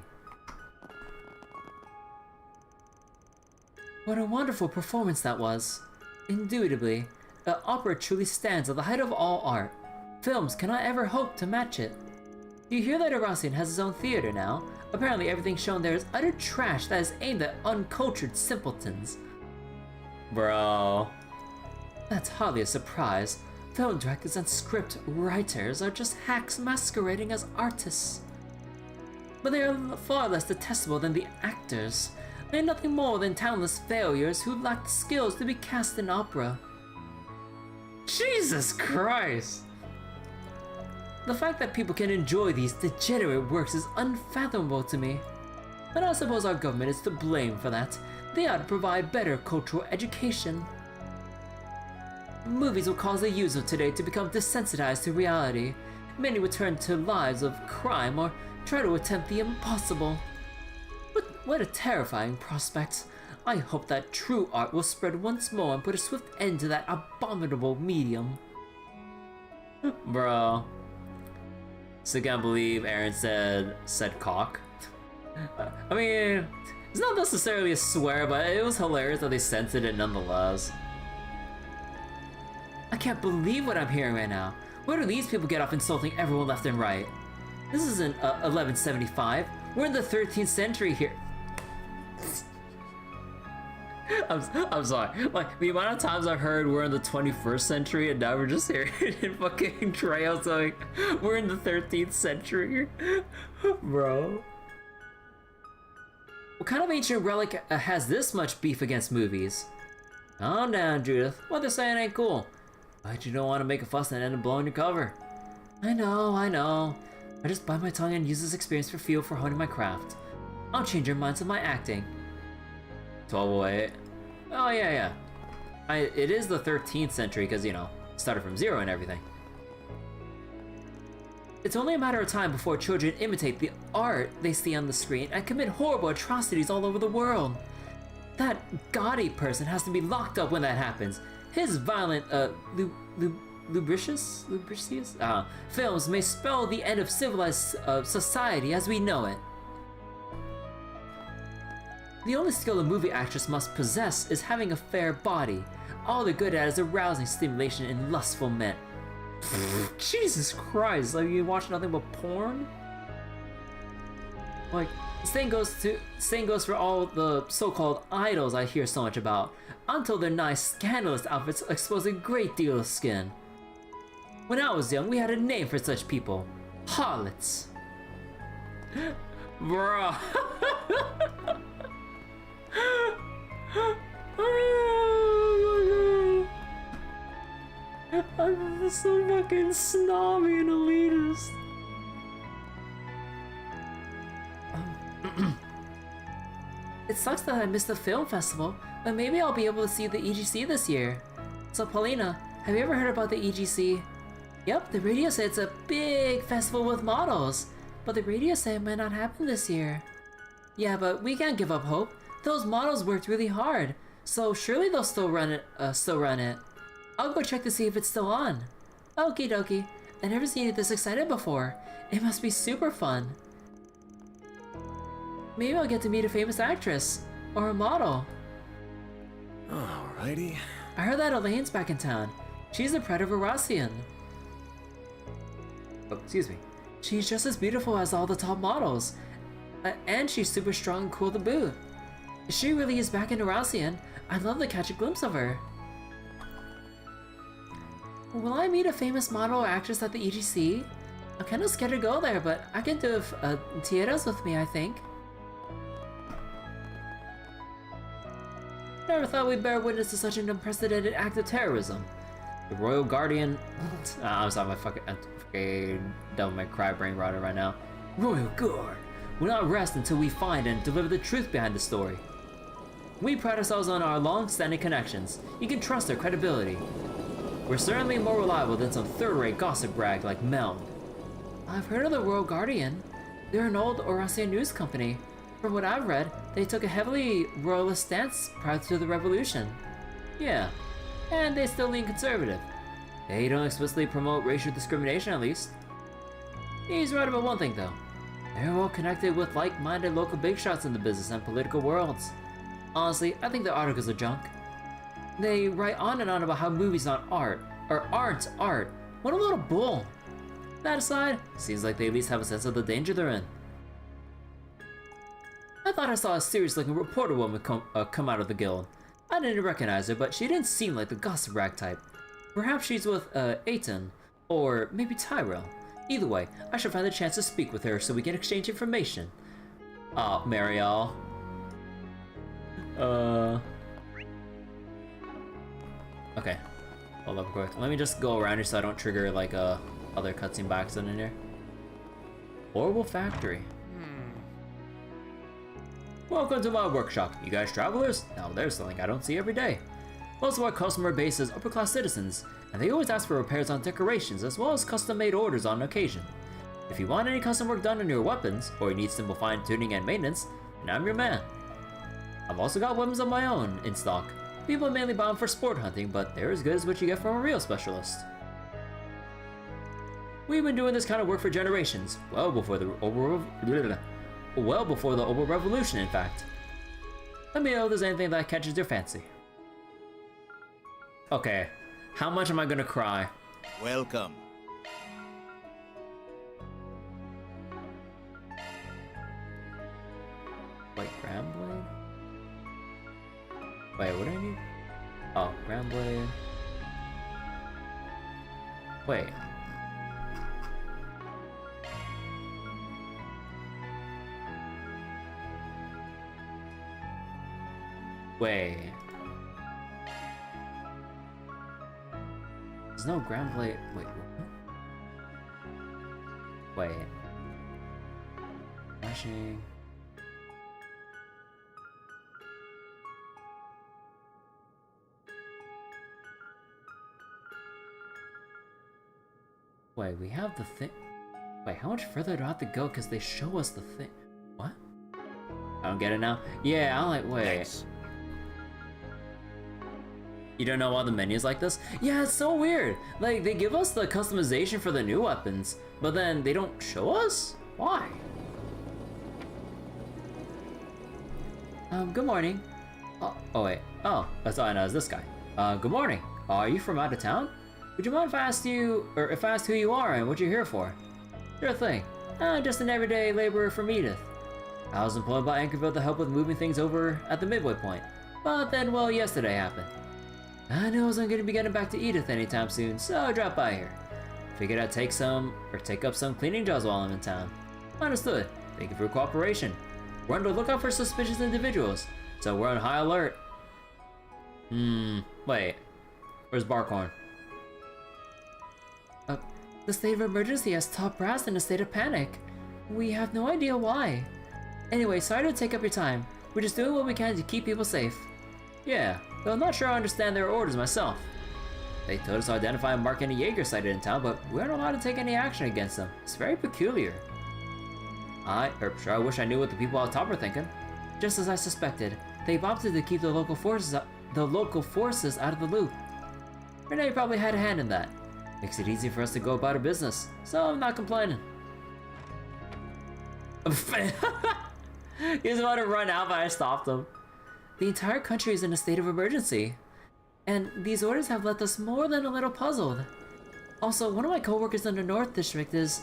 What a wonderful performance that was. Indubitably, the opera truly stands at the height of all art. Films cannot ever hope to match it. Do you hear that Oración has its own theater now? Apparently everything shown there is utter trash that is aimed at uncultured simpletons. Bro. That's hardly a surprise. Film directors and script writers are just hacks masquerading as artists. But they are far less detestable than the actors. They are nothing more than talentless failures who lack the skills to be cast in opera. Jesus Christ! The fact that people can enjoy these degenerate works is unfathomable to me. But I suppose our government is to blame for that. They ought to provide better cultural education. Movies will cause the youth of today to become desensitized to reality. Many would turn to lives of crime or try to attempt the impossible. What a terrifying prospect. I hope that true art will spread once more and put a swift end to that abominable medium. Bro. Still can't believe Aaron said cock. I mean, it's not necessarily a swear, but it was hilarious that they censored it nonetheless. I can't believe what I'm hearing right now. Where do these people get off insulting everyone left and right? This isn't 1175. We're in the 13th century here. I'm sorry. Like, the amount of times I've heard we're in the 21st century and now we're just hearing in fucking trails like we're in the 13th century. Bro. What kind of ancient relic has this much beef against movies? Calm down, Judith. What they're saying ain't cool. But you don't want to make a fuss and end up blowing your cover. I know. I just bite my tongue and use this experience for fuel for honing my craft. I'll change your minds with my acting. 1208. Oh yeah. It is the 13th century because, you know, started from zero and everything. It's only a matter of time before children imitate the art they see on the screen and commit horrible atrocities all over the world. That gaudy person has to be locked up when that happens. His violent, lubricious films may spell the end of civilized society as we know it. The only skill a movie actress must possess is having a fair body. All they're good at is arousing stimulation in lustful men. Jesus Christ, like you watch nothing but porn? Like, same goes for all the so-called idols I hear so much about, until their nice, scandalous outfits expose a great deal of skin. When I was young, we had a name for such people. Harlots. Bruh. I'm so fucking snobby and elitist. It sucks that I missed the film festival, but maybe I'll be able to see the EGC this year. So Paulina, have you ever heard about the EGC? Yep, the radio said it's a big festival with models, but the radio said it might not happen this year. Yeah, but we can't give up hope. Those models worked really hard, so surely they'll still run it. I'll go check to see if it's still on. Okie dokie. I've never seen it this excited before. It must be super fun. Maybe I'll get to meet a famous actress or a model. Alrighty. I heard that Elaine's back in town. She's the pride of Oración. Oh, excuse me. She's just as beautiful as all the top models. And she's super strong and cool to boot. If she really is back in Oración, I'd love to catch a glimpse of her. will I meet a famous model or actress at the EGC? I'm kind of scared to go there, but I can do Tierra's with me, I think. Never thought we'd bear witness to such an unprecedented act of terrorism. The Royal Guardian... I'm sorry, I'm fucking done with my cry brain rotter right now. Royal Guard will not rest until we find and deliver the truth behind the story. We pride ourselves on our long-standing connections. You can trust their credibility. We're certainly more reliable than some third-rate gossip rag like Meld. I've heard of the Royal Guardian. They're an old Oración news company. From what I've read, they took a heavily royalist stance prior to the revolution. Yeah, and they still lean conservative. They don't explicitly promote racial discrimination, at least. He's right about one thing, though. They're well connected with like-minded local big shots in the business and political worlds. Honestly, I think their articles are junk. They write on and on about how movies aren't art, or aren't art. What a load of bull! That aside, seems like they at least have a sense of the danger they're in. I thought I saw a serious-looking reporter woman come out of the guild. I didn't recognize her, but she didn't seem like the gossip rag type. Perhaps she's with, Aiton, or maybe Tyrell. Either way, I should find a chance to speak with her so we can exchange information. Marielle. Okay. Hold up quick. Let me just go around here so I don't trigger, like, other cutscene by accident in here. Horrible Factory. Welcome to my workshop. You guys travelers? Now there's something I don't see every day. Most of our customer base is upper-class citizens, and they always ask for repairs on decorations as well as custom-made orders on occasion. If you want any custom work done on your weapons, or you need simple fine-tuning and maintenance, then I'm your man. I've also got weapons of my own in stock. People mainly buy them for sport hunting, but they're as good as what you get from a real specialist. We've been doing this kind of work for generations, well before the Auber Revolution, in fact. Let me know if there's anything that catches your fancy. Okay, how much am I gonna cry? Welcome. Wait, Grand Blade? Wait, what do I need? Oh, Grand Blade. Wait. Wait. There's no Grand Blade. Wait. Wait. Flashing. Wait, we have the thing. Wait, how much further do I have to go? Because they show us the thing. What? I don't get it now. Yeah, I'm like, wait. Thanks. You don't know why the menu's like this? Yeah, it's so weird. Like, they give us the customization for the new weapons, but then they don't show us? Why? Good morning. Oh wait. Oh, that's all I know is this guy. Good morning. Are you from out of town? Would you mind if I asked you, or if I asked who you are and what you're here for? Sure thing. I'm just an everyday laborer from Edith. I was employed by Anchorville to help with moving things over at the midway point. But then, well, yesterday happened. I knew I wasn't going to be getting back to Edith anytime soon, so I dropped by here. Figured I'd take up some cleaning jobs while I'm in town. Understood. Thank you for your cooperation. We're on the lookout for suspicious individuals, so we're on high alert. Wait. Where's Barkhorn? The state of emergency has top brass in a state of panic. We have no idea why. Anyway, sorry to take up your time. We're just doing what we can to keep people safe. Yeah, though I'm not sure I understand their orders myself. They told us to identify and mark any Jaeger sighted in town, but we aren't allowed to take any action against them. It's very peculiar. I wish I knew what the people out top were thinking. Just as I suspected, they've opted to keep the local forces out of the loop. René probably had a hand in that. Makes it easy for us to go about our business, so I'm not complaining. He was about to run out, but I stopped him. The entire country is in a state of emergency, and these orders have left us more than a little puzzled. Also, one of my co-workers in the North District is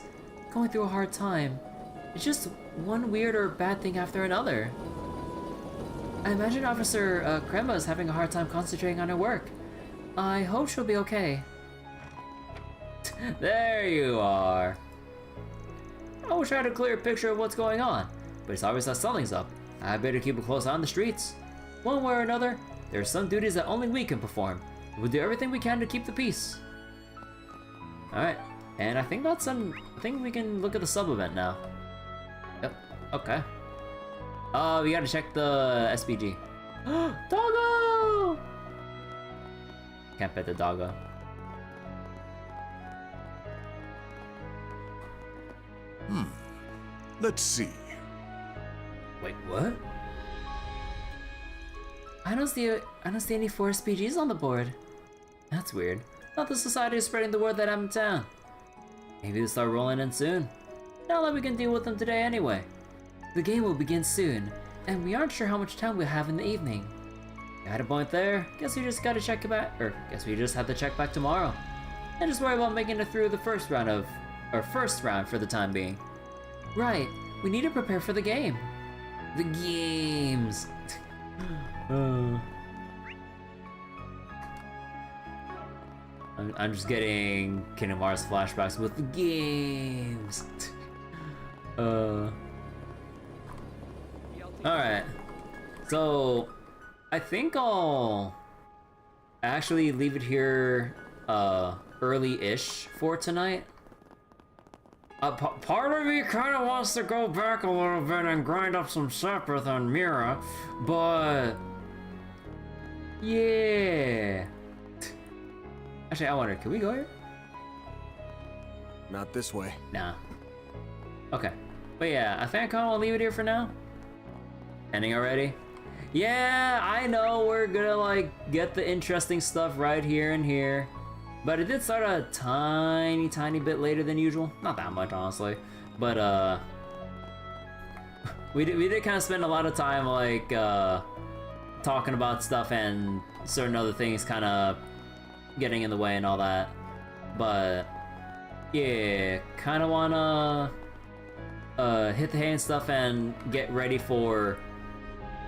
going through a hard time. It's just one weird or bad thing after another. I imagine Officer Crema is having a hard time concentrating on her work. I hope she'll be okay. There you are. I wish I had a clear picture of what's going on, but it's obvious that something's up. I better keep a close eye on the streets. One way or another, there are some duties that only we can perform. We'll do everything we can to keep the peace. Alright, and I think that's I think we can look at the sub-event now. Yep, okay. We gotta check the SPG. Doggo! Can't pet the doggo. Let's see. Wait, what? I don't see any 4 SPGs on the board. That's weird. Thought the society is spreading the word that I'm in town. Maybe they'll start rolling in soon. Not that we can deal with them today anyway. The game will begin soon, and we aren't sure how much time we'll have in the evening. Got a point there. Guess we just gotta check it back, or guess we just have to check back tomorrow. And just worry about making it through the first round for the time being. Right, we need to prepare for the game. The games. I'm just getting Kingdom Hearts flashbacks with the games. Alright. So, I think I'll actually leave it here early-ish for tonight. Part of me kind of wants to go back a little bit and grind up some Sephiroth on Mira, but yeah. Actually, I wonder, can we go here? Not this way. Nah. Okay. But yeah, I think I kind of want to leave it here for now. Ending already? Yeah, I know we're gonna like get the interesting stuff right here and here. But it did start a tiny bit later than usual. Not that much, honestly. But, we did kind of spend a lot of time, like, talking about stuff and certain other things kind of getting in the way and all that. But, yeah, kind of want to hit the hay and stuff and get ready for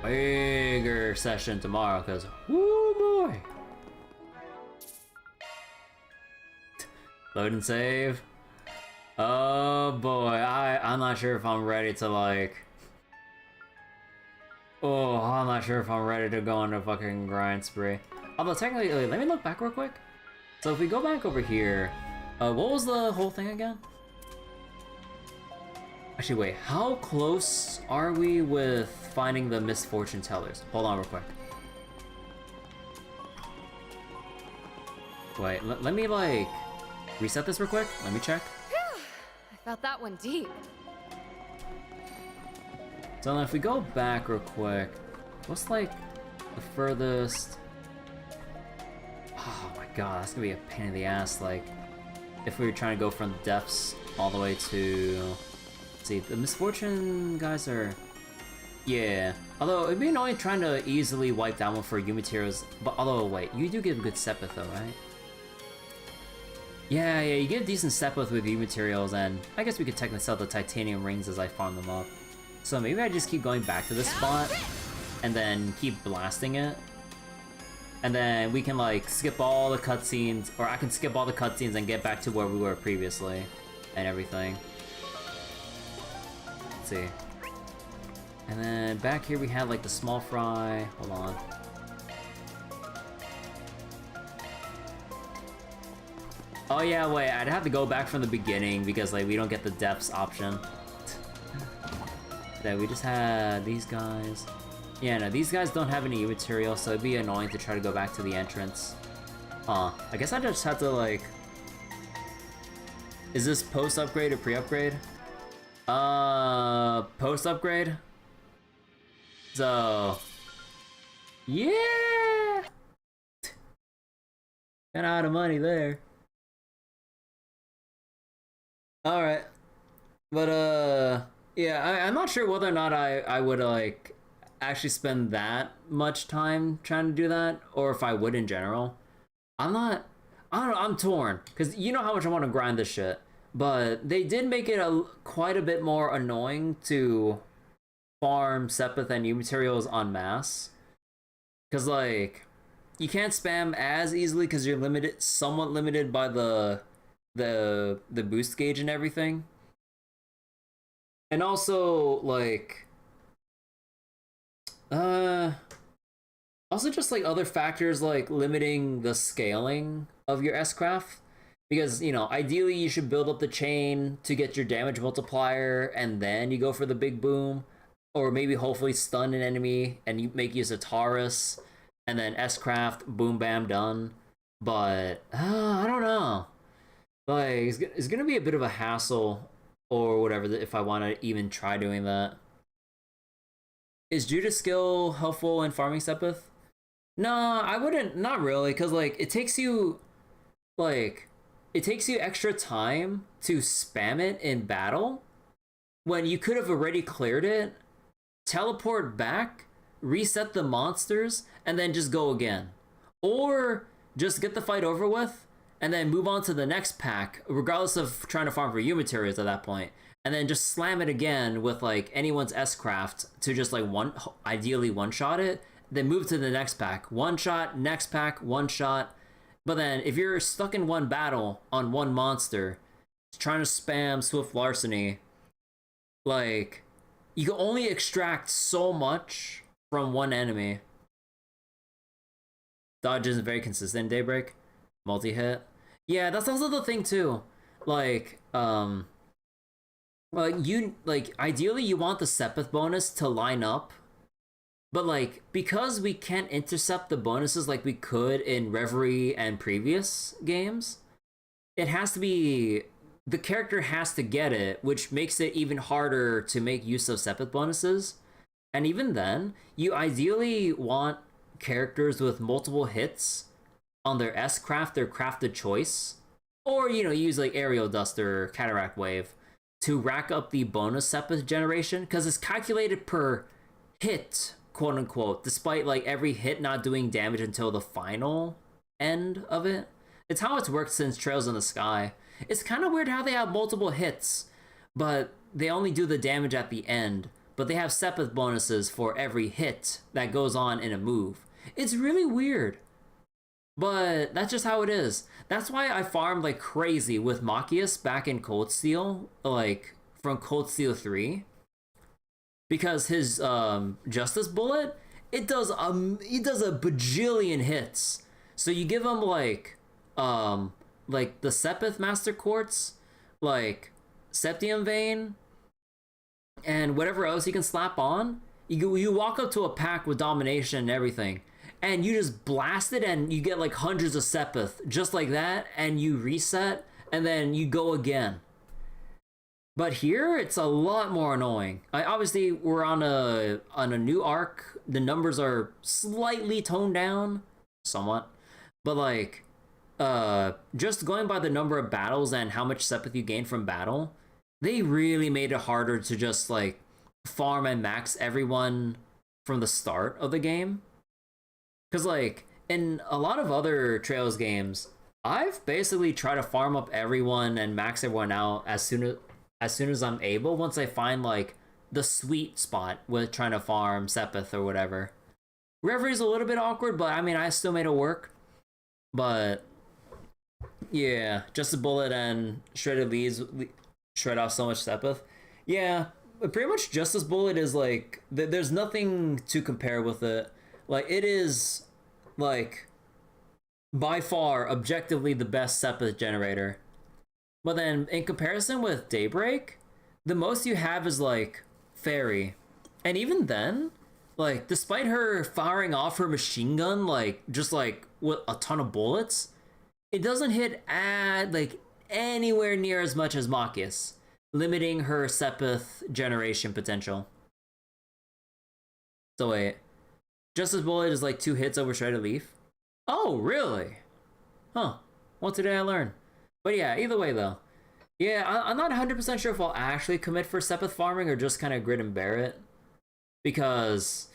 a bigger session tomorrow, because, woo boy! Load and save. Oh boy, I'm not sure if I'm ready to like... Oh, I'm not sure if I'm ready to go on a fucking grind spree. Although technically, wait, let me look back real quick. So if we go back over here, what was the whole thing again? Actually, wait, how close are we with finding the misfortune tellers? Hold on real quick. Wait, let me like... reset this real quick. Let me check. I felt that one deep. So now if we go back real quick, what's like the furthest? Oh my god, that's gonna be a pain in the ass. Like, if we were trying to go from the depths all the way to, let's see, the misfortune guys are, yeah. Although it'd be annoying trying to easily wipe that one for U materials. But although wait, you do get a good Sepith though, right? Yeah, you get a decent Sepith with U materials, and I guess we could technically sell the titanium rings as I farm them up. So maybe I just keep going back to this spot, and then keep blasting it. And then we can like skip all the cutscenes, or I can skip all the cutscenes and get back to where we were previously, and everything. Let's see. And then back here we had like the small fry, hold on. Oh yeah, wait, I'd have to go back from the beginning because like we don't get the depths option. That we just had these guys. Yeah, no, these guys don't have any material, so it'd be annoying to try to go back to the entrance. I guess I just have to like... Is this post-upgrade or pre-upgrade? Post-upgrade? So... Yeah! Got out of money there. Alright. But, yeah, I'm not sure whether or not I would, like, actually spend that much time trying to do that, or if I would in general. I don't know, I'm torn, because you know how much I want to grind this shit, but they did make it quite a bit more annoying to farm Sepith and U materials en masse. Because, like, you can't spam as easily because you're somewhat limited by the the boost gauge and everything. And also like also just like other factors like limiting the scaling of your S-Craft. Because, you know, ideally you should build up the chain to get your damage multiplier and then you go for the big boom. Or maybe hopefully stun an enemy and you make use of Taurus and then S-Craft, boom, bam, done. But, I don't know. Like, it's gonna be a bit of a hassle or whatever if I want to even try doing that. Is Judas skill helpful in farming Sepith? No, I wouldn't, not really, because, like, it takes you extra time to spam it in battle when you could have already cleared it, teleport back, reset the monsters, and then just go again. Or just get the fight over with, and then move on to the next pack, regardless of trying to farm for U materials at that point, and then just slam it again with like anyone's S-Craft to just like ideally one-shot it, then move to the next pack. One shot, next pack, one shot. But then if you're stuck in one battle on one monster, trying to spam Swift Larceny, like, you can only extract so much from one enemy. Dodge isn't very consistent in Daybreak. Multi-hit. Yeah, that's also the thing too. Like, ideally you want the Sepith bonus to line up. But like, because we can't intercept the bonuses like we could in Reverie and previous games, it has to be, the character has to get it, which makes it even harder to make use of Sepith bonuses. And even then, you ideally want characters with multiple hits on their S-Craft, their crafted choice, or, you know, use like Aerial Duster or Cataract Wave to rack up the bonus Sepith generation, because it's calculated per hit, quote unquote, despite like every hit not doing damage until the final end of it. It's how it's worked since Trails in the Sky. It's kind of weird how they have multiple hits, but they only do the damage at the end, but they have Sepith bonuses for every hit that goes on in a move. It's really weird, but that's just how it is. That's why I farmed like crazy with Machias back in Cold Steel, like from Cold Steel 3. Because his Justice Bullet, it does a bajillion hits. So you give him like the Sepith Master Quartz, like Septium Vein, and whatever else you can slap on. You walk up to a pack with Domination and everything, and you just blast it, and you get like hundreds of Sepith just like that, and you reset, and then you go again. But here, it's a lot more annoying. Obviously, we're on a new arc. The numbers are slightly toned down, somewhat. But like, just going by the number of battles and how much Sepith you gain from battle, they really made it harder to just like farm and max everyone from the start of the game. Because like, in a lot of other Trails games, I've basically tried to farm up everyone and max everyone out as soon as I'm able, once I find like the sweet spot with trying to farm Sepith or whatever. Reverie's a little bit awkward, but I mean, I still made it work. But yeah, just a bullet and shredded leaves shred off so much Sepith. Yeah, pretty much Justice Bullet is like, there's nothing to compare with it. Like, it is like by far objectively the best Sepith generator. But then, in comparison with Daybreak, the most you have is, like, Fairy. And even then, like, despite her firing off her machine gun, like, just, like, with a ton of bullets, it doesn't hit like, anywhere near as much as Machias, limiting her Sepith generation potential. So wait, Justice Bullet is, like, 2 hits over Shredded Leaf? Oh, really? Huh. What did I learn? But yeah, either way though. Yeah, I'm not 100% sure if I'll actually commit for Sepith farming or just kind of grit and bear it. Because,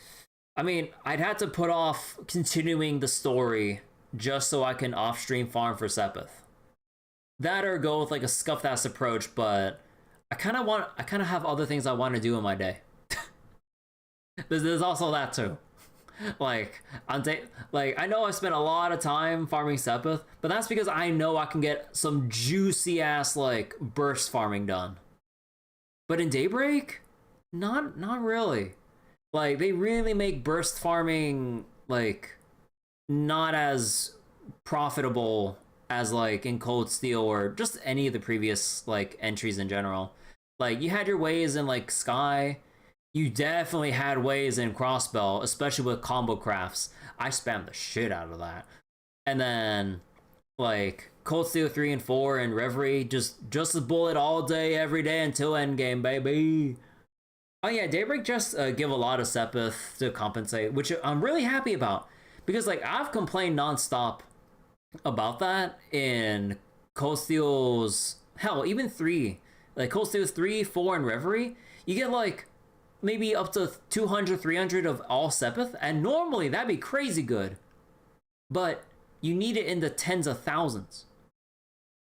I mean, I'd have to put off continuing the story just so I can off-stream farm for Sepith. That or go with like a scuffed ass approach, but I kind of have other things I want to do in my day. There's also that too. like I know I spent a lot of time farming Sepith, but that's because I know I can get some juicy ass like burst farming done. But in Daybreak, not really. Like they really make burst farming like not as profitable as like in Cold Steel or just any of the previous like entries in general. Like you had your ways in like Sky. You definitely had ways in Crossbell, especially with combo crafts. I spammed the shit out of that. And then like Cold Steel 3 and 4 and Reverie, just a bullet all day, every day until endgame, baby. Oh yeah, Daybreak just give a lot of Sepith to compensate, which I'm really happy about. Because like I've complained nonstop about that in Cold Steel's, hell, even 3. Like Cold Steel's 3, 4, and Reverie, you get like maybe up to 200, 300 of all Sepith, and normally that'd be crazy good. But you need it in the tens of thousands.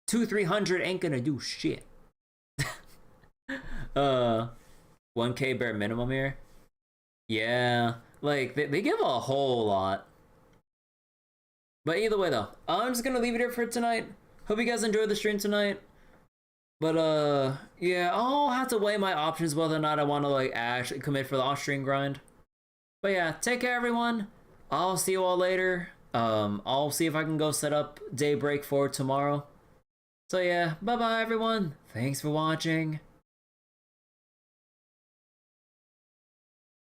200-300 ain't gonna do shit. 1K bare minimum here. Yeah, like they give a whole lot. But either way though, I'm just gonna leave it here for tonight. Hope you guys enjoyed the stream tonight. But yeah, I'll have to weigh my options whether or not I want to like actually commit for the off-stream grind. But yeah, take care everyone. I'll see you all later. I'll see if I can go set up Daybreak for tomorrow. So yeah, bye bye everyone. Thanks for watching.